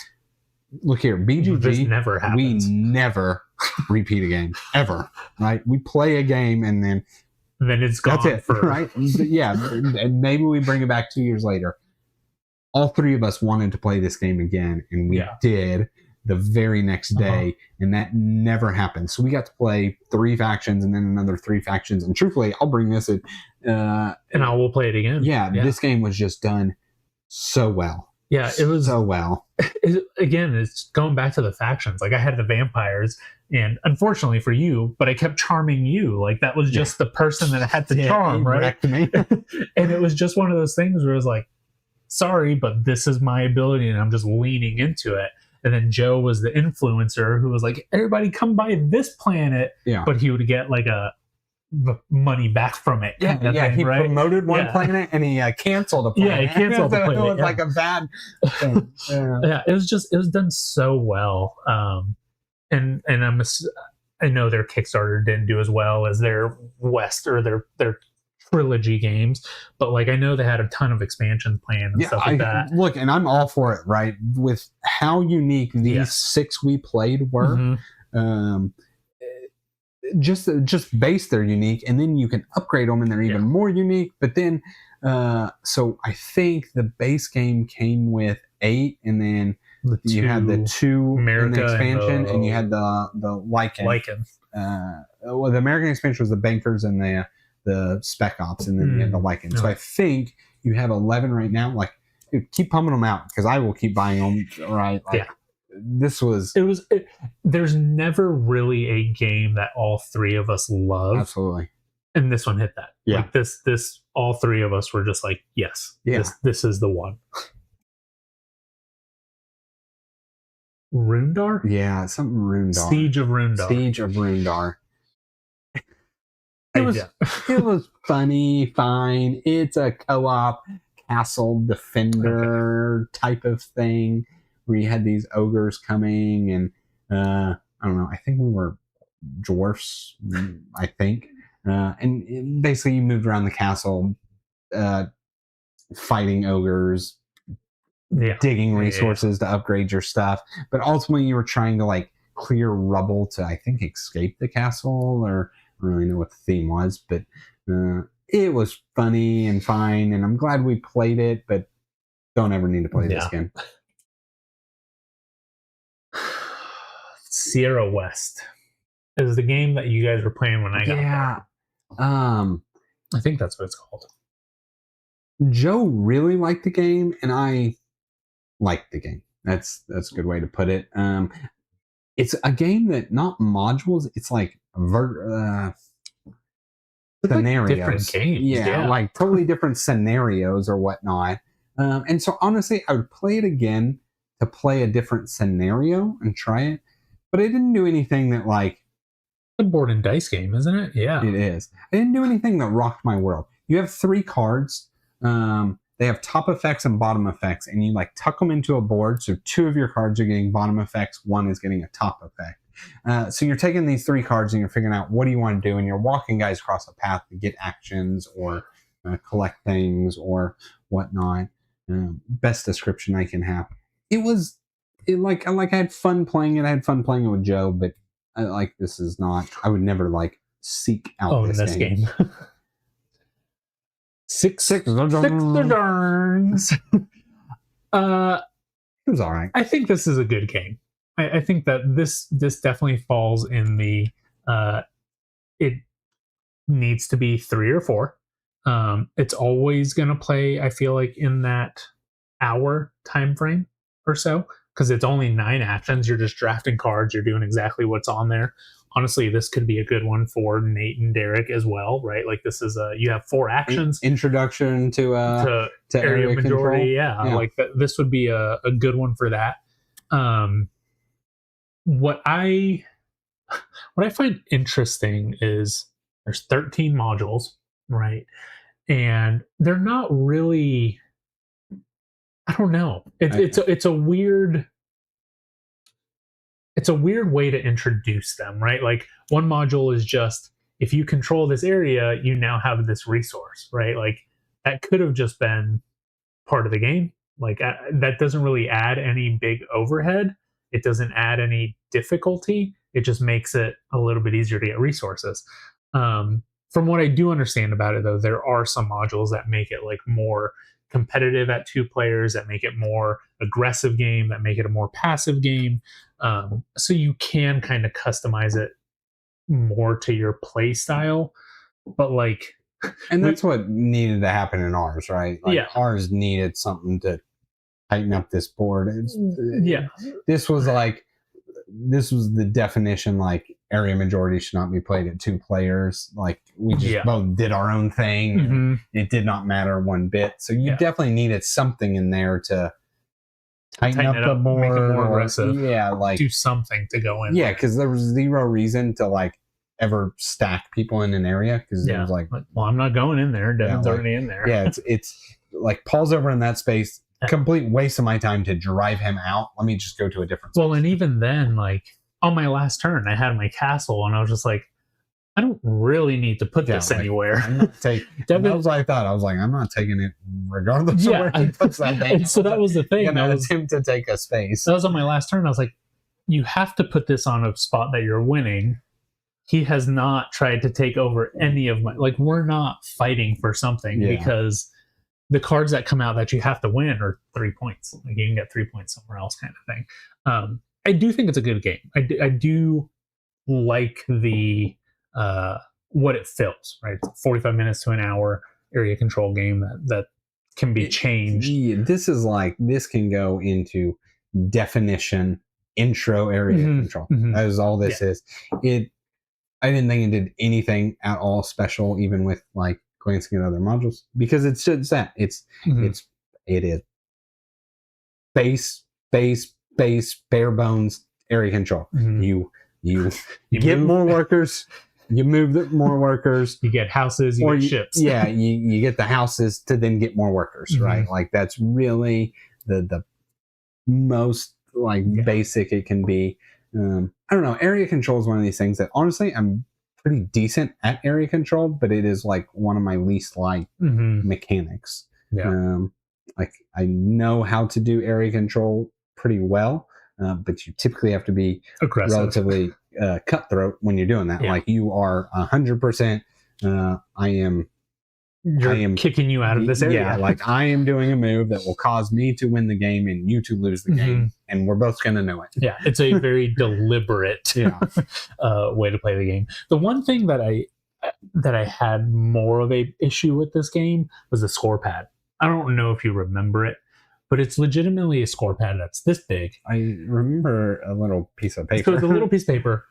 Look here, BGG. This never happens. We never repeat a game ever, right? We play a game and then it's gone. That's it, right? Yeah, and maybe we bring it back 2 years later. All 3 of us wanted to play this game again, and we did the very next day, and that never happened. So we got to play 3 factions and then another 3 factions. And truthfully, I'll bring this in, and I will play it again. Yeah, this game was just done so well. Yeah, it was so well. Again, it's going back to the factions. Like I had the vampires, and unfortunately for you, but I kept charming you. Like that was just the person that had to charm, right? Me. And it was just one of those things where it was like, sorry, but this is my ability, and I'm just leaning into it. And then Joe was the influencer who was like, everybody come by this planet. Yeah. But he would get like the money back from it. Yeah, thing, he right? promoted one planet and he canceled a planet. Yeah, he canceled the planet. It was like a bad thing. Yeah, it was done so well. And I know their Kickstarter didn't do as well as their West or their trilogy games, but like I know they had a ton of expansion planned and stuff like that. Look, and I'm all for it, right? With how unique these 6 we played were. Just base they're unique, and then you can upgrade them and they're even more unique. But then so I think the base game came with 8, and then you had the 2 America in the expansion, and you had the Lycan. Well, the American expansion was the Bankers and the Spec Ops, and then you had the Lycan. So I think you have 11 right now. Like, dude, keep pumping them out because I will keep buying them. Right? Like, there's never really a game that all 3 of us love. Absolutely. And this one hit that. Yeah. Like this all 3 of us were just like, yes, this is the one. Rundar? Yeah, something Rundar. Siege of Rundar. It was funny, fine. It's a co-op castle defender type of thing where you had these ogres coming, and I don't know, I think we were dwarfs, I think. And basically you moved around the castle fighting ogres, digging resources to upgrade your stuff. But ultimately you were trying to like clear rubble to, I think, escape the castle, or I don't really know what the theme was, but it was funny and fine, and I'm glad we played it, but don't ever need to play this again. Sierra West is the game that you guys were playing when I got there. I think that's what it's called. Joe really liked the game, and I liked the game. That's a good way to put it. It's a game that, not modules, it's like scenarios. Like different games. Yeah, like totally different scenarios or whatnot. And so honestly, I would play it again to play a different scenario and try it. But it didn't do anything that like... It's a board and dice game, isn't it? Yeah. It is. It didn't do anything that rocked my world. You have 3 cards. They have top effects and bottom effects, and you like tuck them into a board. So 2 of your cards are getting bottom effects, 1 is getting a top effect. So you're taking these 3 cards and you're figuring out what do you want to do, and you're walking guys across a path to get actions or collect things or whatnot. Best description I can have. I had fun playing it. I had fun playing it with Joe, but this is not. I would never like seek out this game. Six darns. It was all right. I think this is a good game. I think that this definitely falls in the it needs to be 3 or 4. It's always going to play, I feel like, in that hour time frame or so, because it's only 9 actions. You're just drafting cards. You're doing exactly what's on there. Honestly, this could be a good one for Nate and Derek as well, right? Like this is you have 4 actions. Introduction to area majority. Control. Yeah. Like this would be a good one for that. What I find interesting is there's 13 modules, right? And they're not really, I don't know. It's a weird way to introduce them, right? Like one module is just, if you control this area, you now have this resource, right? Like that could have just been part of the game. Like that doesn't really add any big overhead. It doesn't add any difficulty. It just makes it a little bit easier to get resources. From what I do understand about it, though, there are some modules that make it like more competitive at 2 players, that make it more aggressive game, that make it a more passive game. So you can kind of customize it more to your play style. But like, and that's what needed to happen in ours, right? Like ours needed something to tighten up this board. Yeah. This was the definition, like, area majority should not be played at 2 players. Like, we just both did our own thing. And it did not matter one bit. So you definitely needed something in there to tighten up the board, make it more aggressive. Yeah, like do something to go in. Yeah, because there was 0 reason to like ever stack people in an area, because it was like, well, I'm not going in there. Devin's already in there. Yeah, it's like Paul's over in that space. Complete waste of my time to drive him out. Let me just go to a different space. Well, and even then, like on my last turn, I had my castle, and I was just like, I don't really need to put this anywhere. I'm not taking. That was what I thought. I was like, I'm not taking it regardless of where he puts that thing. And so that was the thing. I was him to take a space. That was on my last turn. I was like, you have to put this on a spot that you're winning. He has not tried to take over any of my. Like, we're not fighting for something because the cards that come out that you have to win are 3 points. Like, you can get 3 points somewhere else, kind of thing. I do think it's a good game. I do like the what it fills, right? It's 45 minutes to an hour area control game that can be changed. This can go into definition intro area control. That is all this is. I didn't think it did anything at all special, even with like glancing at other modules, because it's just that it is base bare bones area control. You get more workers, you move more workers, you get houses, you get ships. You get the houses to then get more workers, right? Like, that's really the most basic it can be. I don't know. Area control is one of these things that, honestly, I'm pretty decent at area control, but it is like one of my least liked mechanics. Like, I know how to do area control pretty well, but you typically have to be aggressive, relatively cutthroat when you're doing that. Like, you are 100%. I am kicking you out of this area. Yeah, like, I am doing a move that will cause me to win the game and you to lose the game, and we're both going to know it. Yeah, it's a very deliberate way to play the game. The one thing that I had more of a issue with this game was the score pad. I don't know if you remember it, but it's legitimately a score pad that's this big. I remember a little piece of paper. So it's a little piece of paper.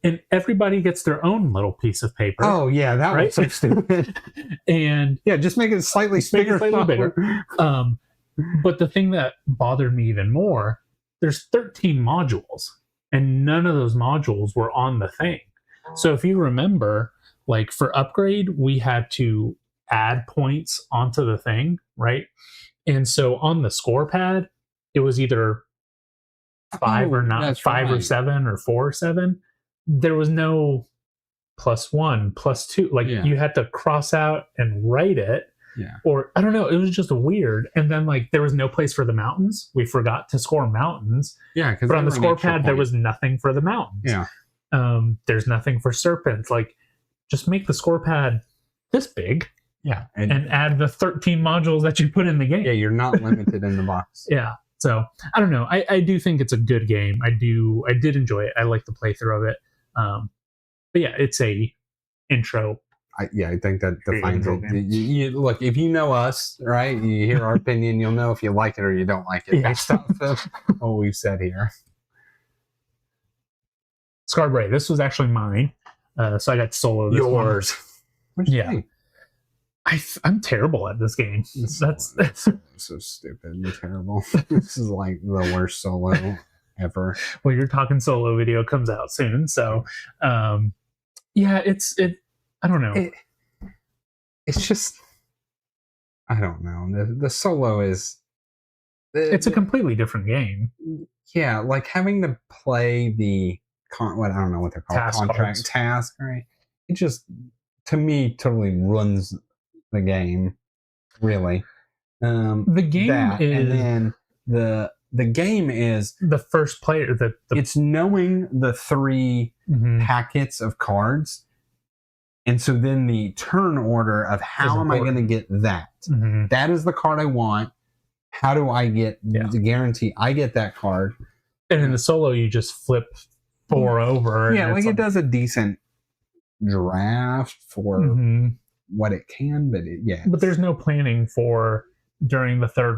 And everybody gets their own little piece of paper. Oh, yeah, that was so stupid. And just make it slightly bigger. But the thing that bothered me even more, there's 13 modules, and none of those modules were on the thing. So if you remember, like, for upgrade, we had to add points onto the thing, right? And so on the score pad, it was either 5 or not, 5 or 7 or 4 or 7. There was no +1, +2. Like, you had to cross out and write it. Or, I don't know, it was just weird. And then, like, there was no place for the mountains. We forgot to score mountains. But on the score pad, there was nothing for the mountains. There's nothing for serpents. Like, just make the score pad this big. And add the 13 modules that you put in the game. You're not limited in the box. So, I don't know. I do think it's a good game. I did enjoy it. I like the playthrough of it. But yeah, it's a intro. I think that defines it. You look, if you know us, right, you hear our opinion, you'll know if you like it or you don't like it based off of what we've said here. Scarbray, this was actually mine. So I got solo this yours. One. I'm terrible at this game. That's so stupid and terrible. This is like the worst solo ever. Well, your talking solo video comes out soon, so it's I don't know. It's just, I don't know. The solo is it's a completely different game. Yeah, like having to play the I don't know what they're called, task, right? It just, to me, totally runs the game, really. The game and then the game is the first player. It's knowing the 3 packets of cards, and so then the turn order of how am I going to get that? That is the card I want. How do I get the guarantee I get that card? And in the solo, you just flip 4 over. Yeah, like it does a decent draft for what it can, but but there's no planning for during the third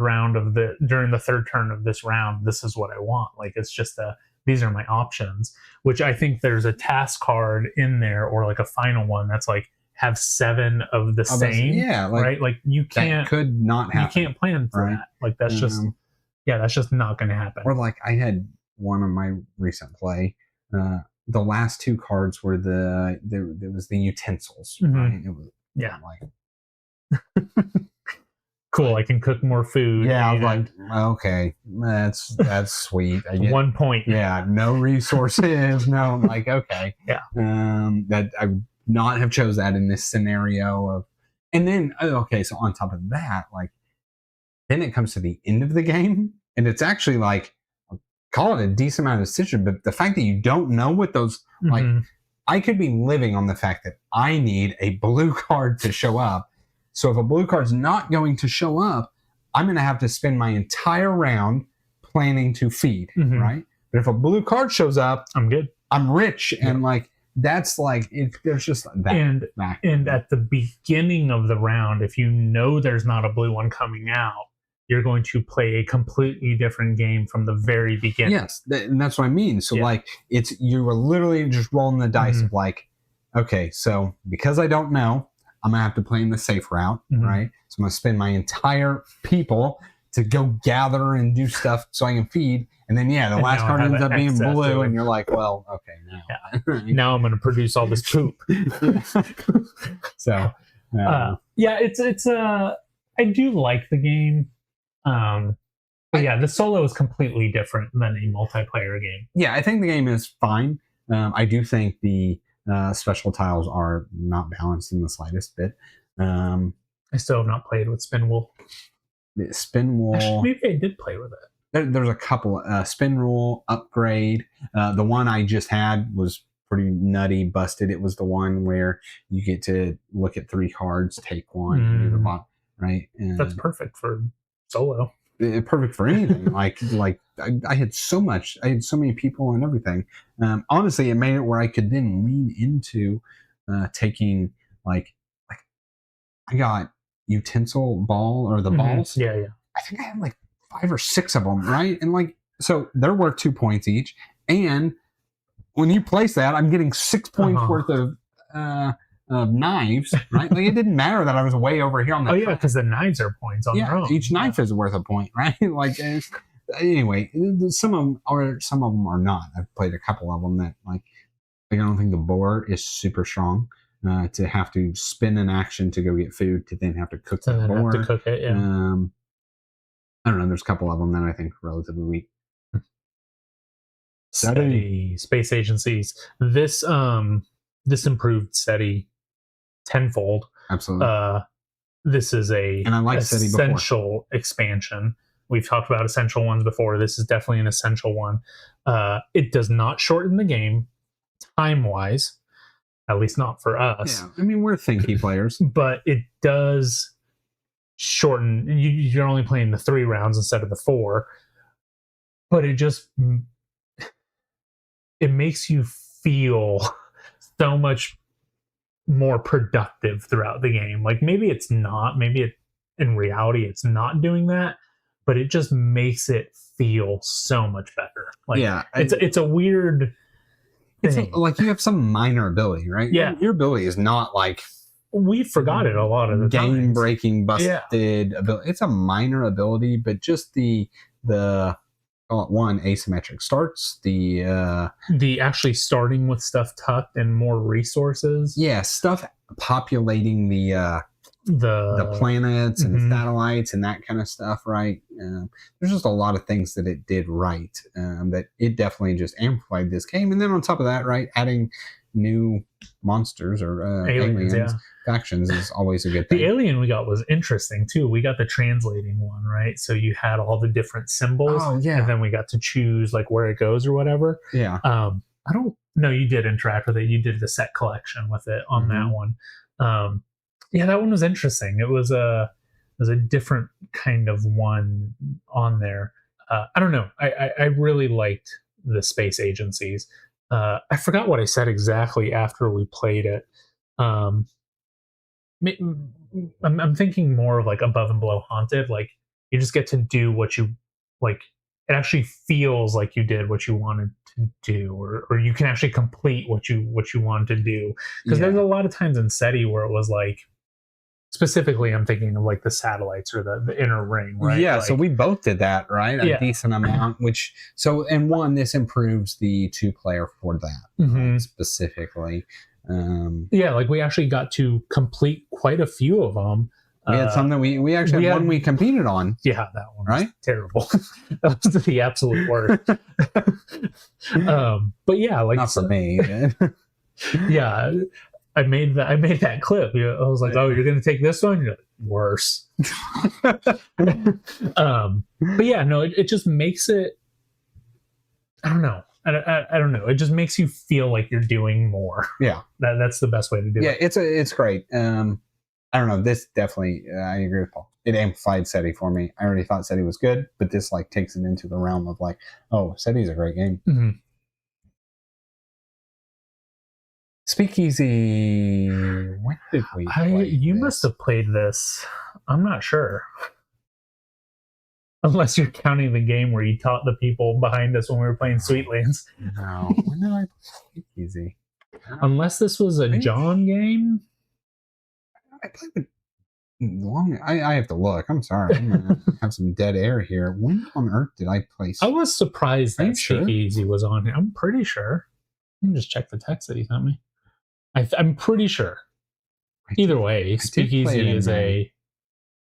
turn of this round, this is what I want. Like, it's just these are my options, which I think there's a task card in there, or like a final one that's like, have 7 of the same. Yeah, like, right? Like, you can't, that could not happen. You can't plan for that. Like, that's that's just not going to happen. Or like, I had one of my recent play, the last 2 cards were there was the utensils, right? It was like, cool, I can cook more food. Yeah, I was like, okay, that's sweet. I get 1 point. Yeah, no resources. No, I'm like, okay. Yeah. That I would not have chose that in this scenario of, and then okay, so on top of that, like, then it comes to the end of the game, and it's actually like, call it a decent amount of decision, but the fact that you don't know what those, like, I could be living on the fact that I need a blue card to show up. So if a blue card's not going to show up, I'm going to have to spend my entire round planning to feed, right? But if a blue card shows up, I'm good. I'm rich, and like, that's like, there's just that. And at the beginning of the round, if you know there's not a blue one coming out, you're going to play a completely different game from the very beginning. Yes, and that's what I mean. So like, you were literally just rolling the dice of like, okay, so because I don't know, I'm going to have to play in the safe route, right? So I'm going to spend my entire people to go gather and do stuff so I can feed. And then, the last card ends up being blue, and you're like, well, okay, now. Now I'm going to produce all this poop. So, it's I do like the game. But the solo is completely different than a multiplayer game. Yeah, I think the game is fine. I do think the special tiles are not balanced in the slightest bit. I still have not played with Spin Wool. Spin Wool. Actually, maybe I did play with it. There's a couple. Spin Rule, Upgrade. The one I just had was pretty nutty, busted. It was the one where you get to look at 3 cards, take one, and do the bottom, right? And that's perfect for solo. Perfect for anything. like I had so many people and everything. Honestly, it made it where I could then lean into taking like I got utensil ball, or the balls. Yeah. I think I had like 5 or 6 of them, right? And like, so they're worth 2 points each. And when you place that, I'm getting 6 points worth of knives, right? Like, it didn't matter that I was way over here on the because the knives are points on their own. Each knife is worth a point, right? Like, anyway, some of them are not. I've played a couple of them that, like, I don't think the boar is super strong. To have to spin an action to go get food, to then have to cook the boar. Have to cook it, yeah. I don't know. There's a couple of them that I think are relatively weak. SETI, space agencies. This improved SETI tenfold. Absolutely. This is and I like essential expansion. We've talked about essential ones before. This is definitely an essential one. It does not shorten the game time-wise. At least not for us. Yeah, I mean, we're thinky players. But it does shorten. You're only playing the 3 rounds instead of the 4. But it makes you feel so much more productive throughout the game. Like, maybe it's not. Maybe in reality it's not doing that. But it just makes it feel so much better. Like, it's a weird... It's like you have some minor ability, right? Yeah. Your ability is not like... We forgot it a lot of the time. Game-breaking, busted ability. It's a minor ability, but just the one, asymmetric starts, the actually starting with stuff tucked and more resources. Yeah, stuff populating the planets and the satellites and that kind of stuff, right? There's just a lot of things that it did right, that it definitely just amplified this game. And then on top of that, right, adding new monsters or aliens factions is always a good thing. The alien we got was interesting too. We got the translating one, right? So you had all the different symbols, and then we got to choose like where it goes or whatever. Yeah. I don't know. You did interact with it. You did the set collection with it on that one. Yeah, that one was interesting. It was a different kind of one on there. I don't know. I really liked the space agencies. I forgot what I said exactly after we played it. I'm thinking more of like Above and Below Haunted. Like you just get to do what you like. It actually feels like you did what you wanted to do, or you can actually complete what you wanted to do. Because there's a lot of times in SETI where it was like, specifically, I'm thinking of like the satellites or the inner ring, right? Yeah, like, so we both did that, right? A Yeah. decent amount, which so and one, this improves the 2-player for that right, specifically. Yeah, like we actually got to complete quite a few of them. We had some that we actually had one we competed on. Yeah, that one right? was terrible. That was the absolute worst. But yeah, like Not for me. Yeah, I made that clip. I was like, "Oh, you're going to take this one?" You're like, worse. But yeah, no, it just makes it. I don't know. I don't know. It just makes you feel like you're doing more. Yeah, that's the best way to do it. Yeah, it's great. I don't know. This definitely, I agree with Paul. It amplified SETI for me. I already thought SETI was good, but this like takes it into the realm of like, oh, SETI's a great game. Mm-hmm. Speakeasy. When did we play You this? must have played this. I'm not sure. Unless you're counting the game where you taught the people behind us when we were playing Sweetlands. No. When did I play Speakeasy? Unless this was a John game. I played with long. I have to look. I'm sorry. I'm gonna have some dead air here. When on earth did I play? I was surprised that sure? Speakeasy was on here. I'm pretty sure. Let me just check the text that he sent me. I'm pretty sure. Either way, Speakeasy is a.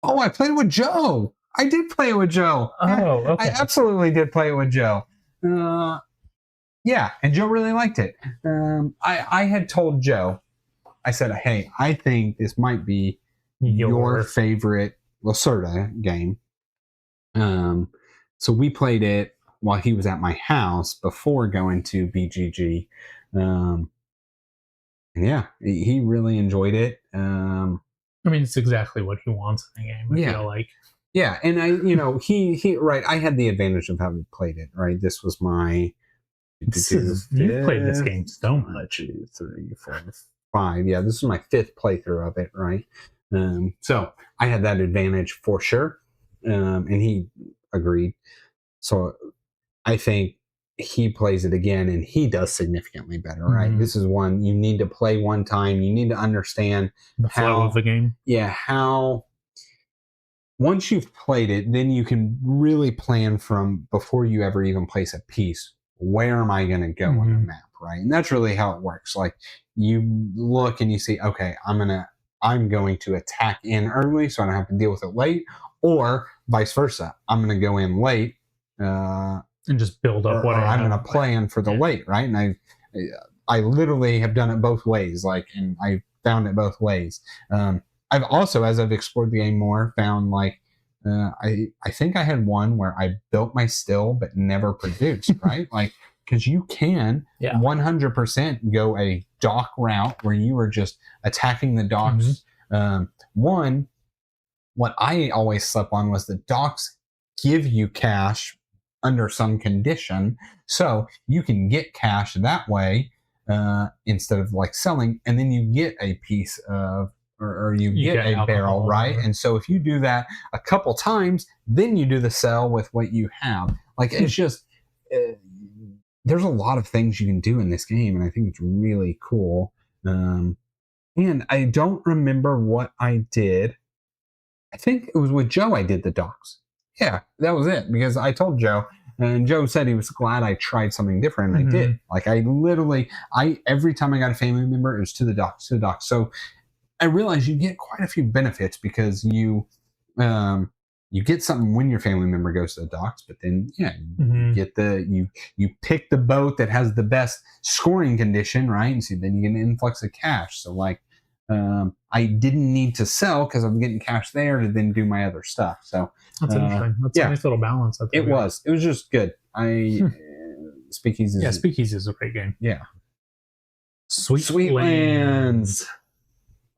Oh, I played with Joe. I did play it with Joe. Oh, okay. I absolutely did play it with Joe. Yeah, and Joe really liked it. I had told Joe, I said, hey, I think this might be your favorite Lacerda game. So we played it while he was at my house before going to BGG. And yeah, he really enjoyed it. I mean, it's exactly what he wants in the game. I feel like. Yeah, and he right. I had the advantage of having played it. Right, this was my. You've played this game so much. 2, 3, 4, 5. Yeah, this is my 5th playthrough of it. Right, so I had that advantage for sure, and he agreed. So I think he plays it again, and he does significantly better. Right, this is one you need to play one time. You need to understand the flow of the game. Yeah, how. Once you've played it, then you can really plan from before you ever even place a piece. Where am I going to go on the map, right? And that's really how it works. Like you look and you see, okay, I'm going to attack in early, so I don't have to deal with it late, or vice versa. I'm going to go in late and just build up what I'm going to plan for the late, right? And I literally have done it both ways. Like, and I found it both ways. I've also, as I've explored the game more, found like I think I had one where I built my still but never produced, right? Like, because you can 100% go a dock route where you are just attacking the docks. One, what I always slept on was the docks give you cash under some condition, so you can get cash that way instead of like selling, and then you get a piece of. Or you get a barrel, right? And so if you do that a couple times, then you do the sell with what you have. Like, it's just, there's a lot of things you can do in this game, and I think it's really cool. And I don't remember what I did. I think it was with Joe I did the docks. Yeah, that was it, because I told Joe, and Joe said he was glad I tried something different, and I did. Like, every time I got a family member, it was to the docks. So I realized you get quite a few benefits because you get something when your family member goes to the docks, but then you get you pick the boat that has the best scoring condition, right? And so then you get an influx of cash. So like I didn't need to sell because I'm getting cash there to then do my other stuff. So that's interesting. That's a nice little balance. It was just good. Speakeasy. Yeah, Speakeasy is a great game. Yeah. Sweetlands.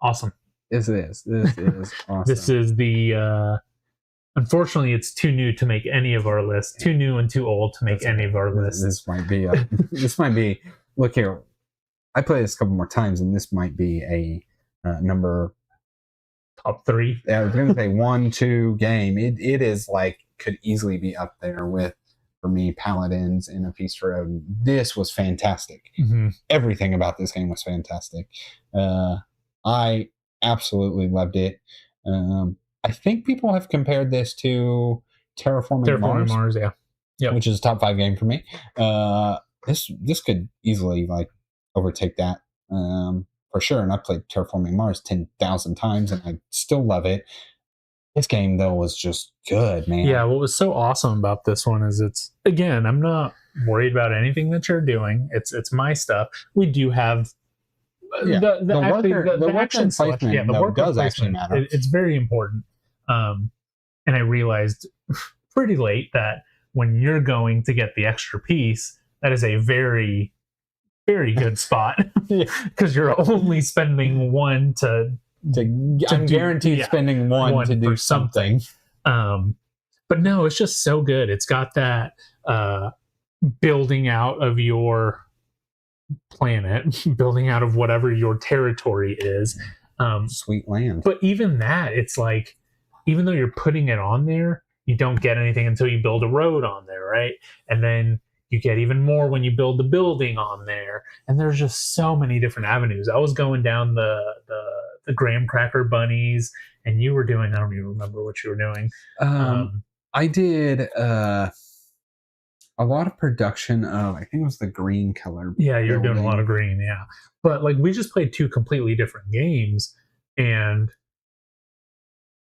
Awesome. This is awesome. This is the unfortunately it's too new to make any of our lists. Too new and too old to make any of our lists. This might be look here. I played this a couple more times, and this might be a number top 3. Yeah, I was going to say 1-2 game. It is like could easily be up there with, for me, Paladins and A Feast for Odin. This was fantastic. Mm-hmm. Everything about this game was fantastic. I absolutely loved it. I think people have compared this to Terraforming Mars, yeah. Yep. Which is a top 5 game for me. This could easily like overtake that for sure. And I played Terraforming Mars 10,000 times, and I still love it. This game though was just good, man. Yeah, what was so awesome about this one is it's, again, I'm not worried about anything that you're doing. It's my stuff. We do have the action selection. Yeah, the worker does actually matter. It's very important. And I realized pretty late that when you're going to get the extra piece, that is a very, very good spot, because you're only spending one I'm guaranteed spending one to do something. But no, it's just so good. It's got that building out of your planet, building out of whatever your territory is. Sweet land. But even that, it's like, even though you're putting it on there, you don't get anything until you build a road on there, right? And then you get even more when you build the building on there. And there's just so many different avenues. I was going down the graham cracker bunnies, and you were doing, I don't even remember what you were doing. I did a lot of production of, I think it was the green color. Yeah, you're doing a lot of green, yeah. But like, we just played 2 completely different games, and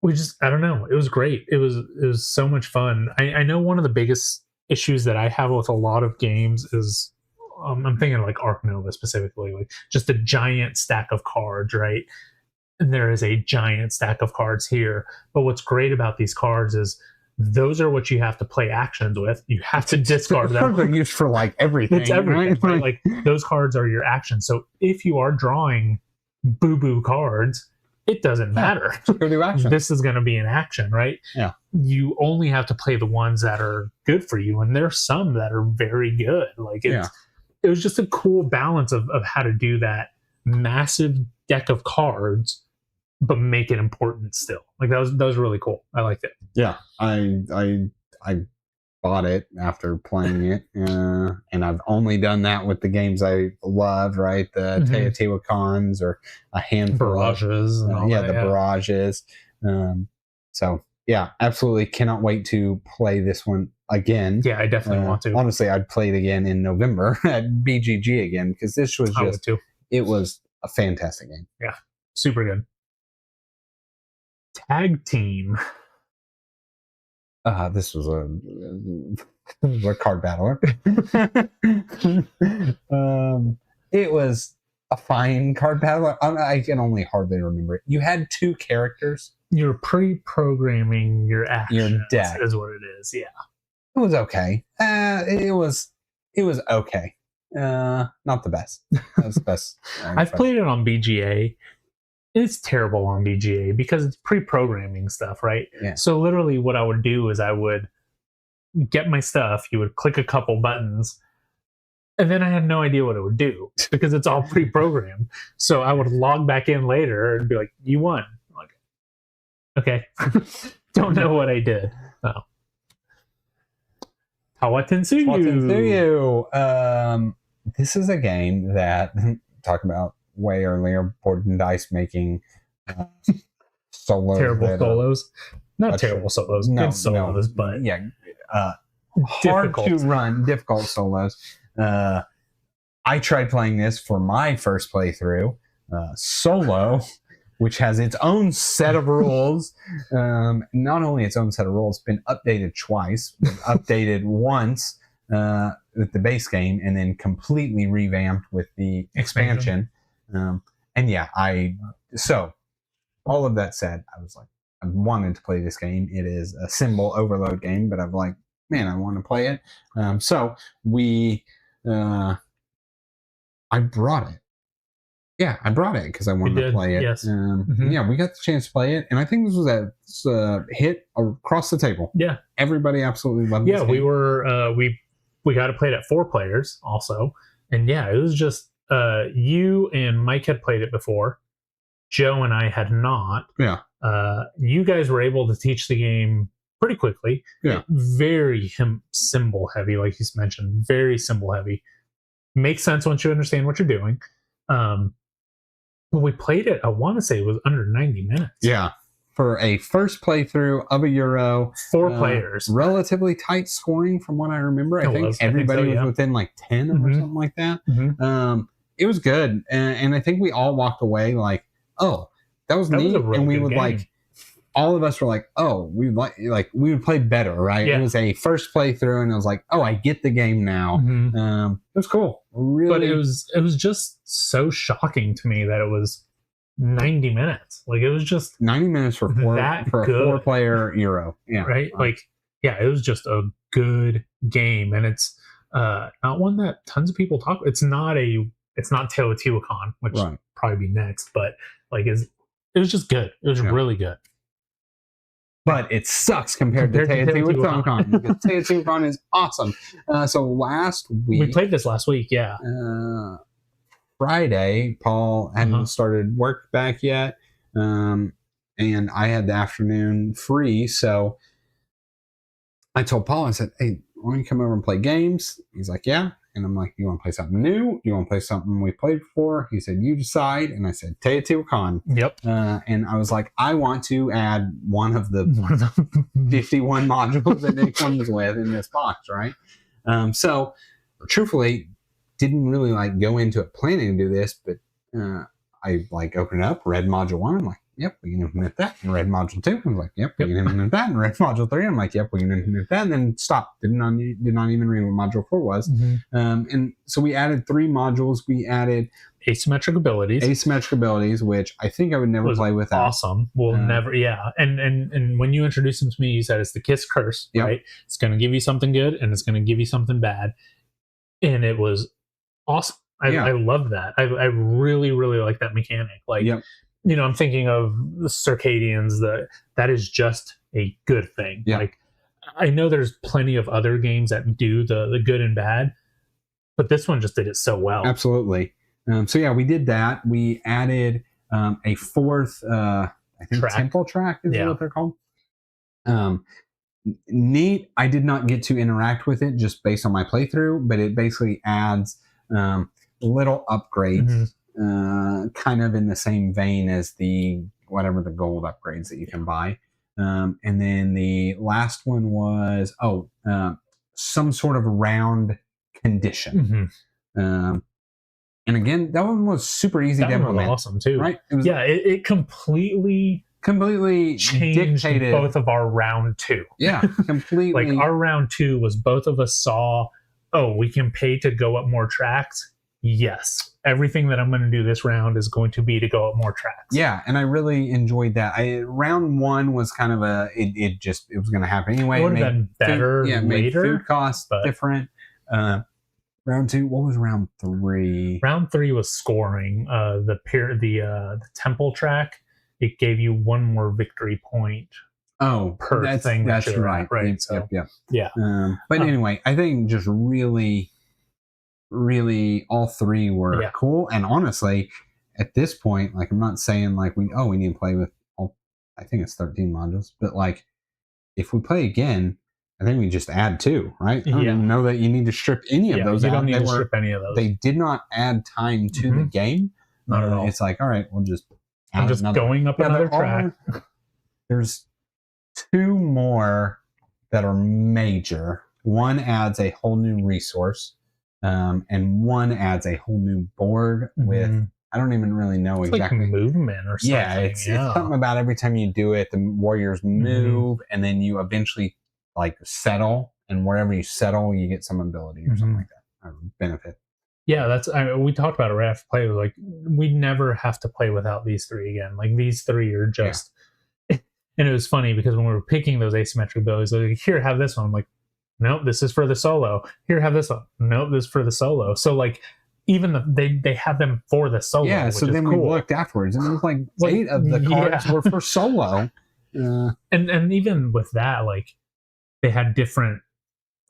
we just, I don't know, it was great. It was so much fun. I know one of the biggest issues that I have with a lot of games is, I'm thinking like Ark Nova specifically, like just a giant stack of cards, right? And there is a giant stack of cards here. But what's great about these cards is those are what you have to play actions with. You have to discard them. They're used for like everything. It's everything, right? Like those cards are your actions. So if you are drawing boo-boo cards, it doesn't matter. This is going to be an action, right? Yeah. You only have to play the ones that are good for you, and there's some that are very good. Like it was just a cool balance of how to do that massive deck of cards, but make it important still. Like that was really cool. I liked it. Yeah, I bought it after playing it, and I've only done that with the games I love, right? The Teotihuacans or a handful Barrages, Barrages. So yeah, absolutely cannot wait to play this one again. Yeah, I definitely want to. Honestly, I'd play it again in November at BGG again, because this was just, it was a fantastic game. Yeah, super good. Tag team. This was a card battler. It was a fine card battler. I can only hardly remember it. You had 2 characters. You're pre-programming your actions. Your deck is what it is. Yeah, it was okay. It was okay. Not the best. That's the best. I've played it on BGA. It's terrible on BGA because it's pre-programming stuff, right? Yeah. So literally what I would do is I would get my stuff, you would click a couple buttons, and then I had no idea what it would do because it's all pre-programmed. So I would log back in later and be like, you won. I'm like, okay. Don't know what I did. Oh. Tawatensuyu. This is a game that, talk about way earlier, Board and Dice making solos. Terrible solos. Not terrible solos. No, good solos, but yeah, hard to run, difficult solos. I tried playing this for my first playthrough, solo, which has its own set of rules. Not only its own set of rules, been updated twice, updated once with the base game, and then completely revamped with the expansion. And yeah, so all of that said, I was like, I wanted to play this game. It is a symbol overload game, but I'm like, man, I want to play it. So I brought it. Yeah, I brought it because I wanted to play it. Yes. Yeah, we got the chance to play it, and I think this was a hit across the table. Yeah, everybody absolutely loved it. Yeah, we were we got to play it at 4 players also, and yeah, it was just you and Mike had played it before, Joe and I had not. Yeah. You guys were able to teach the game pretty quickly. Yeah. Very symbol heavy, like he's mentioned. Very symbol heavy. Makes sense once you understand what you're doing. But we played it, I want to say it was under 90 minutes. Yeah. For a first playthrough of a Euro. 4 players. Relatively tight scoring from what I remember. I think everybody was within like 10 or something like that. It was good. And I think we all walked away like, oh, that was neat. And we would like, all of us were like, oh, we would play better, right? Yeah. It was a first playthrough, and I was like, oh, I get the game now. It was cool. Really, but it was just so shocking to me that it was 90 minutes. Like it was just 90 minutes for a 4-player Euro. Yeah, right. Like it was just a good game, and it's not one that tons of people talk. It's not Teotihuacan, which would probably be next, but like it was just good. It was really good. But it sucks compared to Teotihuacan because Teotihuacan is awesome. So last week... We played this last week, yeah. Friday, Paul hadn't started work back yet, and I had the afternoon free, so I told Paul, I said, hey, why don't you come over and play games? He's like, yeah. And I'm like, you want to play something new? You want to play something we played before? He said, you decide. And I said, Teotihuacan. Yep. And I was like, I want to add one of the 51 modules that it comes with in this box, right? So, truthfully, didn't really like go into it planning to do this, but I like opened it up, read module 1. I'm like, yep, we can implement that. And read module 2. I'm like, yep, we can implement that. And read module 3. I'm like, yep, we can implement that. And then stopped. Did not even read what module 4 was. And so we added 3 modules. We added asymmetric abilities, which I think I would never play without. Awesome. We'll never, yeah. And when you introduced them to me, you said it's the Kiss Curse, right? It's going to give you something good and it's going to give you something bad. And it was awesome. I love that. I really, really like that mechanic. Like, you know, I'm thinking of the circadians. That is just a good thing. Yeah. Like, I know there's plenty of other games that do the good and bad, but this one just did it so well. Absolutely. So yeah, we did that. We added a 4th, I think, temple track is what they're called. Neat. I did not get to interact with it just based on my playthrough, but it basically adds little upgrades. Kind of in the same vein as the gold upgrades that you can buy. And then the last one was some sort of round condition. And again, that one was super easy to implement. Awesome too, right? It completely changed dictated both of our round 2. Yeah, completely. Like our round 2 was both of us saw, we can pay to go up more tracks. Yes, everything that I'm going to do this round is going to be to go up more tracks. Yeah, and I really enjoyed that. Round 1 was kind of it was going to happen anyway. It would have been better later. Made food costs different. Round 2, what was round 3? Round 3 was scoring. The temple track, it gave you 1 more victory point. Per thing. That's right. Right. So, yeah. But anyway, I think just really all 3 were cool. And honestly, at this point, like, I'm not saying like we need to play with I think it's 13 modules, but like if we play again, I think we just add 2, right? I don't even know that you need to strip any of those out. You don't need to strip any of those. They did not add time to the game. Not at all. It's like, all right, we'll just I'm just going up another track. There's 2 more that are major. One adds a whole new resource. And one adds a whole new board with, I don't even really know exactly. Like movement or something. Yeah, it's something about every time you do it, the warriors move, and then you eventually like settle, and wherever you settle, you get some ability or something like that, or benefit. Yeah, we talked about it right after play. Like, we never have to play without these 3 again. Like, these 3 are just, and it was funny because when we were picking those asymmetric abilities, like, here, have this one. I'm like, nope, this is for the solo. Here, have this one. Nope, this is for the solo. So, like, even they have them for the solo. Yeah, so then we looked afterwards, and it was like 8 of the cards were for solo. And even with that, like, they had different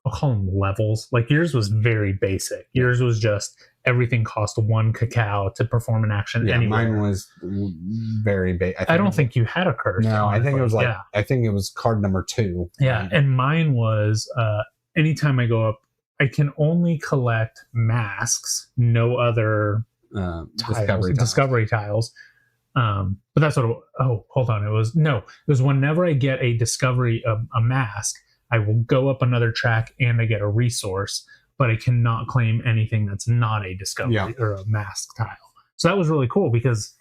I'll call them levels. Like yours was very basic. Yours was just everything cost 1 cacao to perform an action anywhere. Mine was very basic. I don't think you had a curse. No, honestly. I think it was like, I think it was card number 2. Yeah, right? And mine was anytime I go up, I can only collect masks, no other discovery tiles. But that's what. Hold on. It was whenever I get a discovery of a mask, I will go up another track and I get a resource, but I cannot claim anything that's not a discovery or a mask tile. So that was really cool because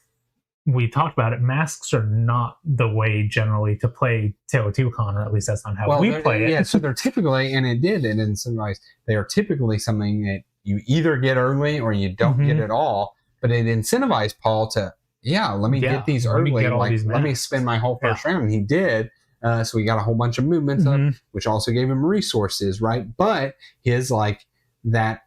we talked about it. Masks are not the way generally to play Teotihuacan, or at least that's not how we play it. Yeah, so they're typically, and in some ways, they are typically something that you either get early or you don't get at all. But it incentivized Paul to, let me get these early. Let me spend my whole first round. And he did. So we got a whole bunch of movements up, which also gave him resources, right? But his that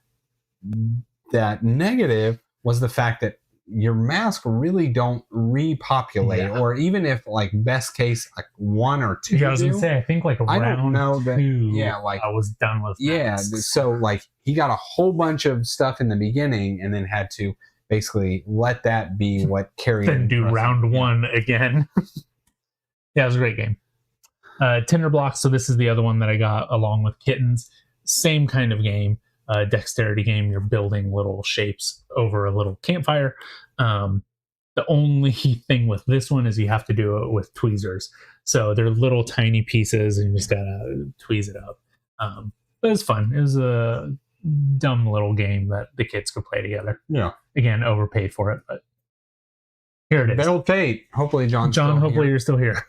negative was the fact that your mask really don't repopulate, or even if best case 1 or 2. Yeah, I was gonna say I think round I don't know that. 2, I was done with. Masks. So he got a whole bunch of stuff in the beginning, and then had to basically let that be what carried. Then do round 1 again. Yeah, it was a great game. Tinder Blocks. So this is the other one that I got along with Kittens. Same kind of game. Dexterity game. You're building little shapes over a little campfire. The only thing with this one is you have to do it with tweezers. So they're little tiny pieces and you just gotta tweeze it up. But it was fun. It was a dumb little game that the kids could play together. Yeah. Again, overpaid for it, but here it is. Veiled Fate. Hopefully John, hopefully you're still here.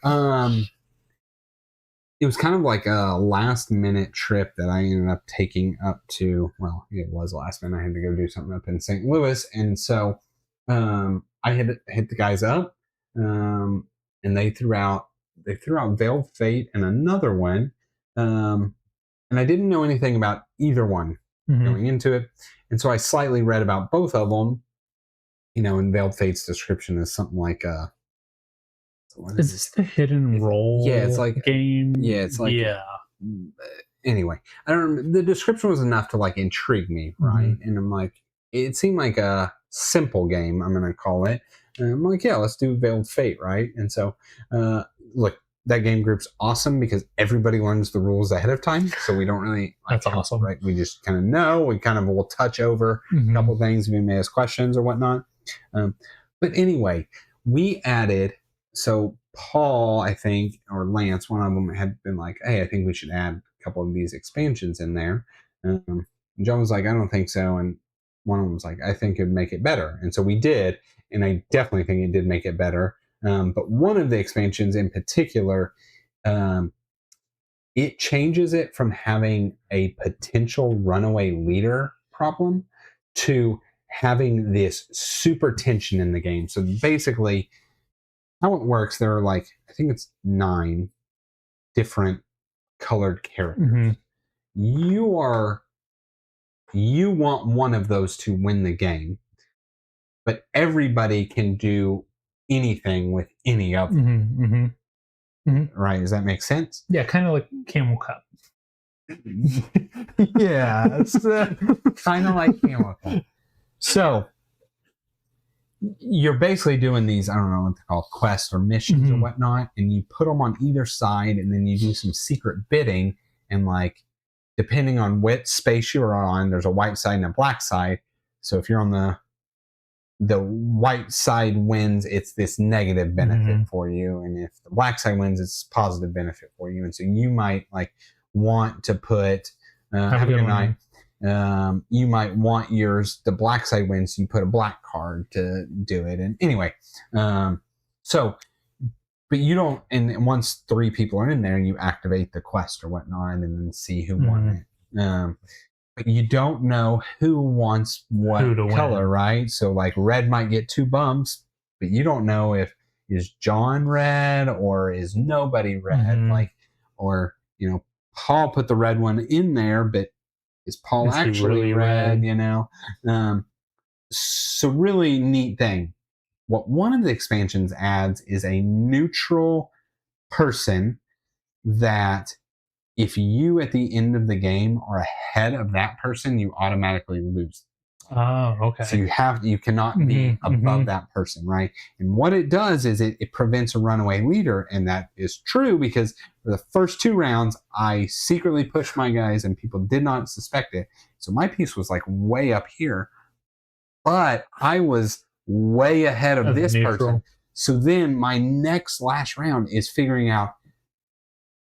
It was kind of like a last minute trip that I ended up taking up to, well, it was last minute. I had to go do something up in St. Louis. And so I had hit the guys up and they threw out Veiled Fate and another one. And I didn't know anything about either one going into it. And so I slightly read about both of them, and Veiled Fate's description is something like, is this the hidden role game? Yeah, it's like... Yeah. Anyway, I don't remember. The description was enough to intrigue me, right? And I'm like, it seemed like a simple game, I'm going to call it. And I'm like, yeah, let's do Veiled Fate, right? And so, look, that game group's awesome because everybody learns the rules ahead of time. So we don't really... That's awesome. Right? We just kind of know. We kind of will touch over a couple things if you may ask questions or whatnot. But anyway, we added... So Paul, I think, or Lance, one of them had been like, hey, I think we should add a couple of these expansions in there. John was like, I don't think so. And one of them was like, I think it would make it better. And so we did. And I definitely think it did make it better. But one of the expansions in particular, it changes it from having a potential runaway leader problem to having this super tension in the game. So basically... how it works, there are I think it's 9 different colored characters. You want one of those to win the game, but everybody can do anything with any of them. Right? Does that make sense? Yeah, kind of like Camel Cup. Yeah, it's kind of like Camel Cup. So you're basically doing these, I don't know what they're called, quests or missions or whatnot, and you put them on either side, and then you do some secret bidding, and depending on what space you're on, there's a white side and a black side. So if you're on the white side wins, it's this negative benefit for you, and if the black side wins, it's positive benefit for you. And so you might want to put have a good night. You might want the black side wins, so you put a black card to do it. And anyway, but you don't, and once 3 people are in there, you activate the quest or whatnot and then see who won it. But you don't know who wants what color, right? So red might get 2 bumps, but you don't know if is John red or is nobody red. Or, Paul put the red one in there, but is Paul actually red? So really neat thing. What one of the expansions adds is a neutral person that if you at the end of the game are ahead of that person, you automatically lose. Oh, okay. So you cannot be above that person, right? And what it does is it prevents a runaway leader, and that is true because for the first 2 rounds, I secretly pushed my guys, and people did not suspect it. So my piece was like way up here, but I was way ahead of this person. So then my last round is figuring out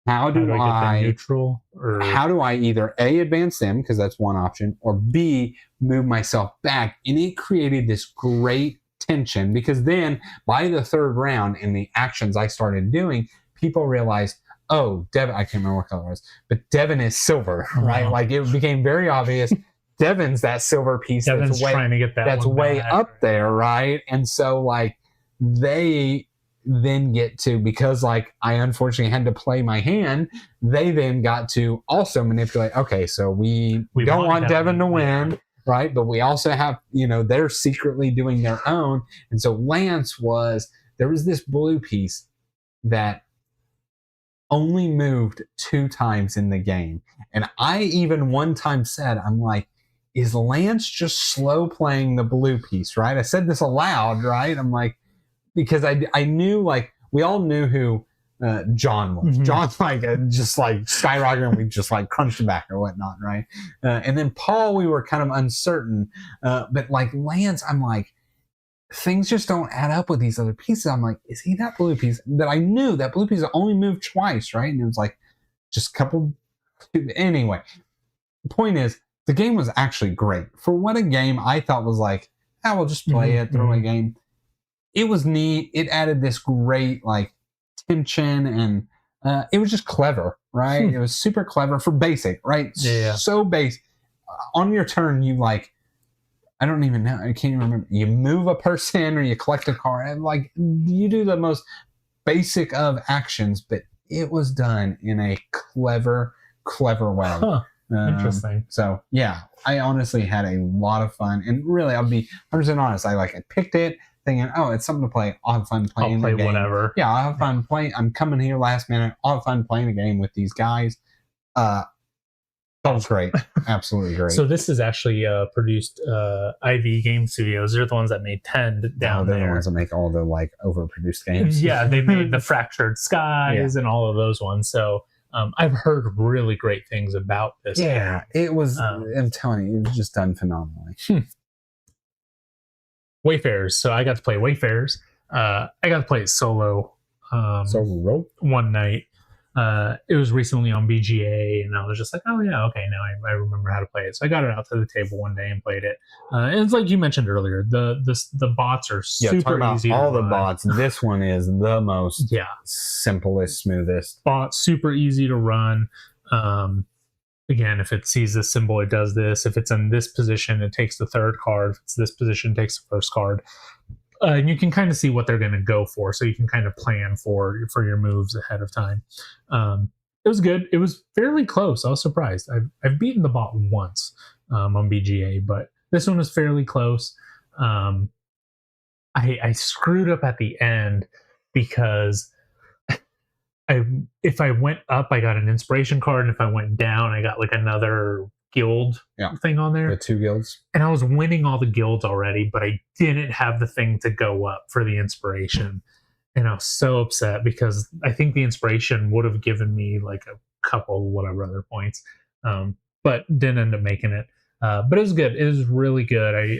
how do I get neutral, or how do I either A, advance them, because that's one option, or B, move myself back. And it created this great tension because then by the 3rd round and the actions I started doing, people realized, oh, Devin, I can't remember what color it was, but Devin is silver, right? Like it became very obvious. Devin's that silver piece Devin's trying to get that's way up there, right? And so like they then get to, because like I unfortunately had to play my hand, they then got to also manipulate, okay, so we don't want Devin to win, right? But we also have, they're secretly doing their own. And so there was this blue piece that only moved 2 times in the game. And I even one time said, I'm like, is Lance just slow playing the blue piece, right? I said this aloud, right? I'm like, because I knew, like, we all knew who John was. John's like just like skyrocketing, and we just like crunched him back or whatnot, right? And then Paul, we were kind of uncertain, but like Lance, I'm like, things just don't add up with these other pieces. I'm like, is he that blue piece? That I knew that blue piece only moved twice, right? And it was like just a couple. Anyway, the point is, the game was actually great for what a game I thought was like. We'll just play it, throw a game. It was neat. It added this great like tension, and it was just clever, right? It was super clever for basic, right? Yeah. So basic. On your turn, you like, I don't even know. I can't even remember. You move a person or you collect a card. And like you do the most basic of actions, but it was done in a clever way. Huh. Interesting. So yeah, I honestly had a lot of fun, and really, I'll be 100% honest. I picked it thinking, oh, it's something to play. I'll have fun playing. I'll play the game. whatever. Yeah, I'll have fun playing. I'm coming here last minute. I'll have fun playing a game with these guys. That was great. Absolutely great. So this is actually produced IV Game Studios. They're the ones that made 10 down there. They're the ones that make all the like overproduced games. Yeah, they made the Fractured Skies and all of those ones. So I've heard really great things about this. Yeah, it was. I'm telling you, it was just done phenomenally. Wayfarers. So I got to play Wayfarers. I got to play it solo. One night. It was recently on BGA, and I was just like, oh yeah, okay, now I remember how to play it. So I got it out to the table one day and played it. And it's like you mentioned earlier, the bots are super easy. All the bots. This one is the most simplest, smoothest. Bot super easy to run. Again, if it sees this symbol, it does this. If it's in this position, it takes the 3rd card. If it's this position, it takes the 1st card. And you can kind of see what they're going to go for, so you can kind of plan for your moves ahead of time. It was good. It was fairly close. I was surprised. I've beaten the bot once on BGA, but this one was fairly close. I screwed up at the end because if I went up, I got an inspiration card, and if I went down, I got like another guild thing on there. The 2 guilds. And I was winning all the guilds already, but I didn't have the thing to go up for the inspiration. And I was so upset because I think the inspiration would have given me like a couple whatever other points, but didn't end up making it. But it was good. It was really good.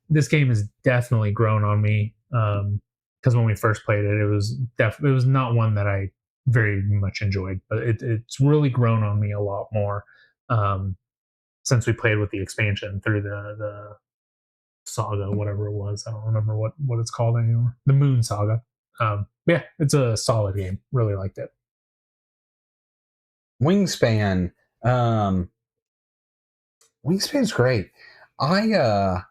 This game has definitely grown on me because when we first played it, it was not one that I very much enjoyed, but it's really grown on me a lot more since we played with the expansion through the saga, whatever it was. I don't remember what it's called anymore. The Moon Saga. Yeah, it's a solid game. Really liked it. Wingspan. Wingspan's great. I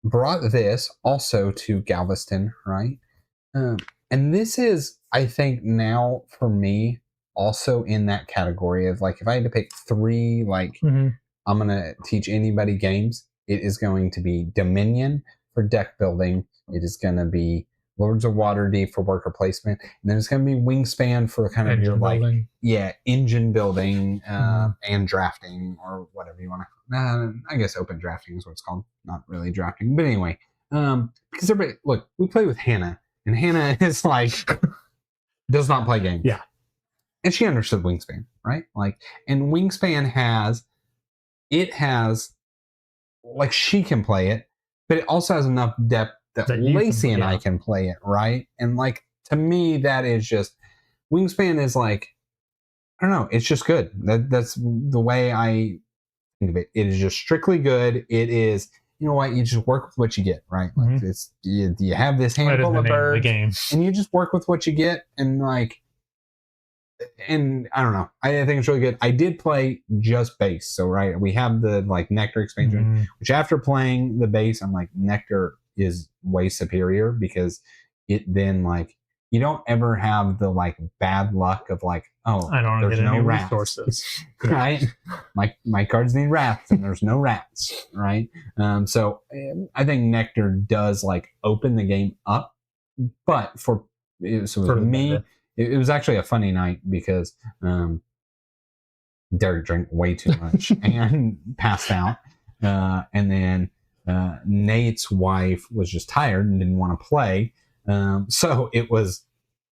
brought this also to Galveston, right? And this is, I think, now for me also in that category of like, if I had to pick 3, like I'm going to teach anybody games, it is going to be Dominion for deck building. It is going to be Lords of Waterdeep for worker placement, and then it's going to be Wingspan for kind of your like engine building and drafting or whatever you want to. I guess open drafting is what it's called, not really drafting, but anyway, because everybody look, we play with Hannah, and Hannah is like does not play games, and she understood Wingspan, right? Like, and Wingspan has like she can play it, but it also has enough depth that Lacey and I can play it, right? And like to me, that is just Wingspan is like, I don't know, it's just good. That's the way I think of it. It is just strictly good. It is, you know what, you just work with what you get, right? Like it's you have this handful of birds, and you just work with what you get, and like. And I don't know. I think it's really good. I did play just base. So, right, we have the like Nectar expansion, which after playing the base, I'm like, Nectar is way superior because it then like, you don't ever have the like bad luck of like, oh, I don't there's get no any rats, resources. right? My cards need rats and there's no rats, right? So I think Nectar does like open the game up, but for me, better. It was actually a funny night because Derek drank way too much and passed out. And then Nate's wife was just tired and didn't want to play. So it was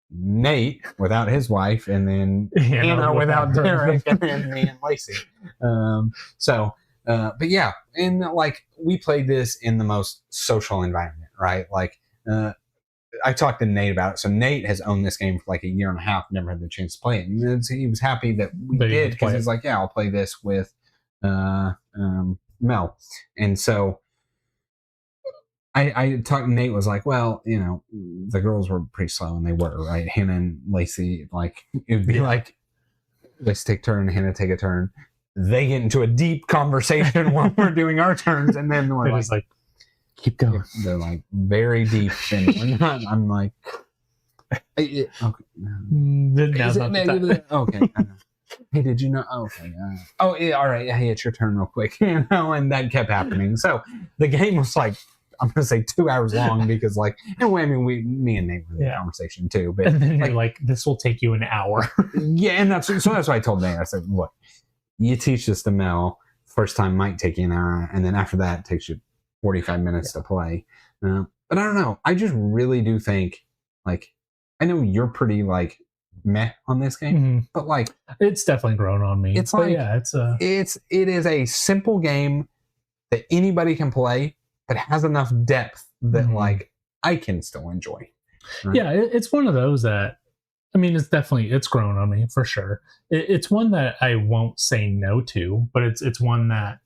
Nate without his wife, and then Hannah without Derek, and then me and Lacey. But yeah, and like we played this in the most social environment, right? Like, I talked to Nate about it. So Nate has owned this game for like a year and a half, never had the chance to play it. And he was happy that we did because he's like, yeah, I'll play this with Mel. And so I talked to Nate, was like, well, you know, the girls were pretty slow, and they were, right? Hannah and Lacey, like, it would be like, let's take a turn, Hannah take a turn. They get into a deep conversation while we're doing our turns, and then we're like keep going. They're like very deep, and we're not. I'm like, okay. Okay. Hey, did you know? Okay. Yeah, all right. Hey, it's your turn, real quick. You know, and that kept happening. So the game was like, I'm gonna say 2 hours long because, like, anyway, I mean, me and Nate were in the conversation too. But and then you're like, this will take you an hour. Yeah, and that's what I told Nate. I said, look, you teach this to Mel. First time might take you an hour, and then after that, it takes you 45 minutes to play. But I don't know. I just really do think, like, I know you're pretty like meh on this game, but like it's definitely grown on me. It's like, yeah, it is a simple game that anybody can play, but has enough depth that like I can still enjoy. Right? Yeah, it's one of those that, I mean, it's grown on me for sure. It's one that I won't say no to, but it's one that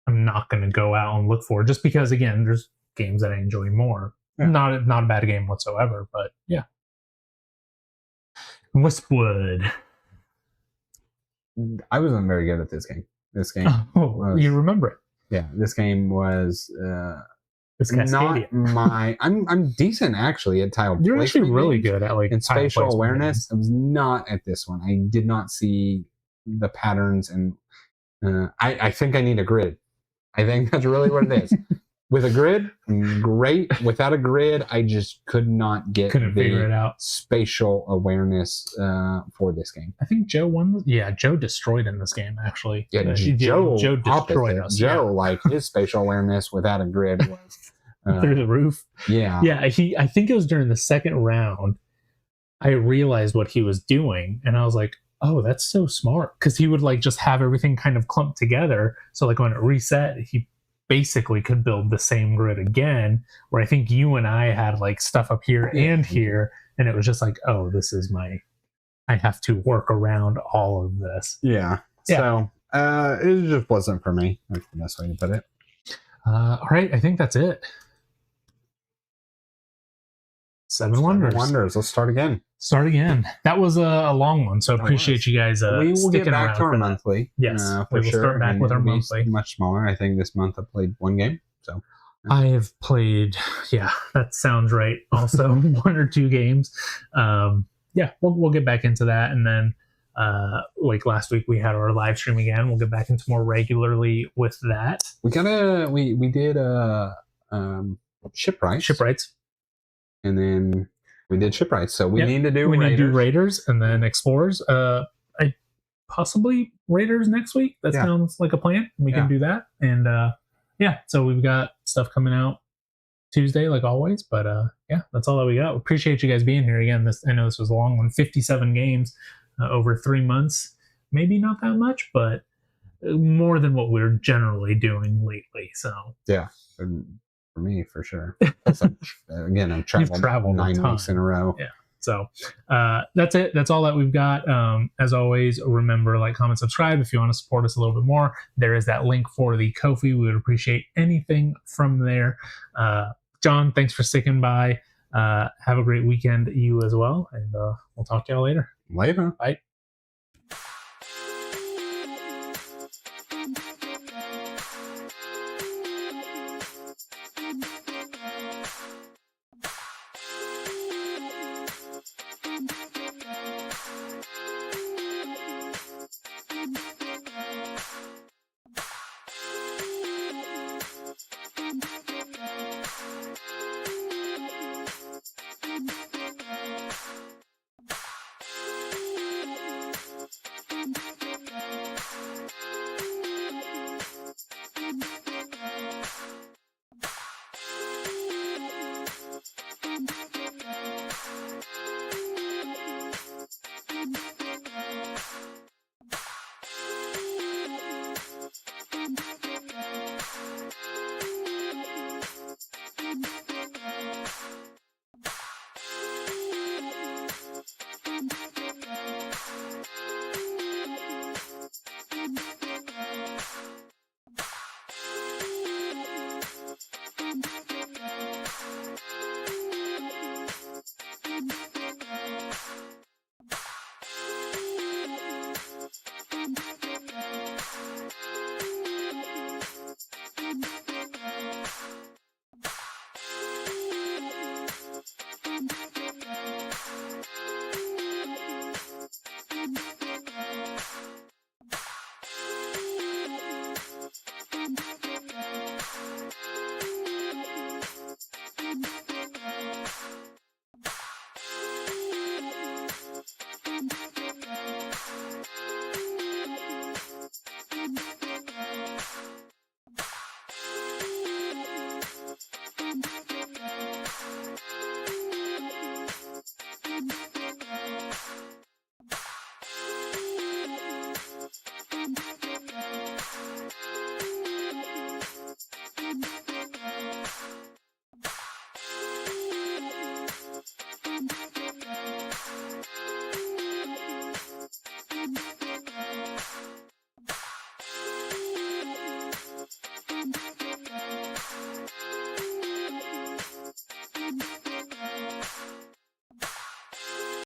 I'm not going to go out and look for, just because, again, there's games that I enjoy more. Yeah. Not a bad game whatsoever, but yeah. Wispwood. I wasn't very good at this game. You remember it? Yeah, this game was it's not my. I'm decent actually at tile. You're actually really good at like in spatial awareness. I was not at this one. I did not see the patterns, and I think I need a grid. I think that's really what it is. With a grid, great. Without a grid, I just couldn't figure it out. Spatial awareness for this game. I think Joe won. Yeah, Joe destroyed in this game, actually. Yeah, Joe destroyed us. Joe, like, his spatial awareness without a grid was through the roof. Yeah. Yeah, I think it was during the second round, I realized what he was doing, and I was like, oh, that's so smart. Because he would like just have everything kind of clumped together. So like when it reset, he basically could build the same grid again, where I think you and I had like stuff up here and here, and it was just like, oh, this is I have to work around all of this. Yeah. So it just wasn't for me. That's the best way to put it. All right, I think that's it. Seven Wonders. Let's start again. That was a long one, so I appreciate you guys we will get back to our monthly. Yes, we will start back with our monthly. Much smaller. I think this month I played one game. So I have played, that sounds right. Also, 1 or 2 games. We'll get back into that, and then like last week we had our live stream again. We'll get back into more regularly with that. We did shipwrights. and then we did shipwrights. So we need to do we Raiders. need to do Raiders and then Explorers. I possibly Raiders next week. That sounds like a plan. We can do that. And so we've got stuff coming out Tuesday, like always. But that's all that we got. We appreciate you guys being here again. I know this was a long one, 57 games over 3 months. Maybe not that much, but more than what we're generally doing lately. So yeah, for me for sure. Again, I've traveled 9 weeks in a row. Yeah. So that's it. That's all that we've got. As always, remember, like, comment, subscribe if you want to support us a little bit more. There is that link for the Ko-fi. We would appreciate anything from there. John, thanks for sticking by. Have a great weekend, you as well. And we'll talk to y'all later. Later. Bye.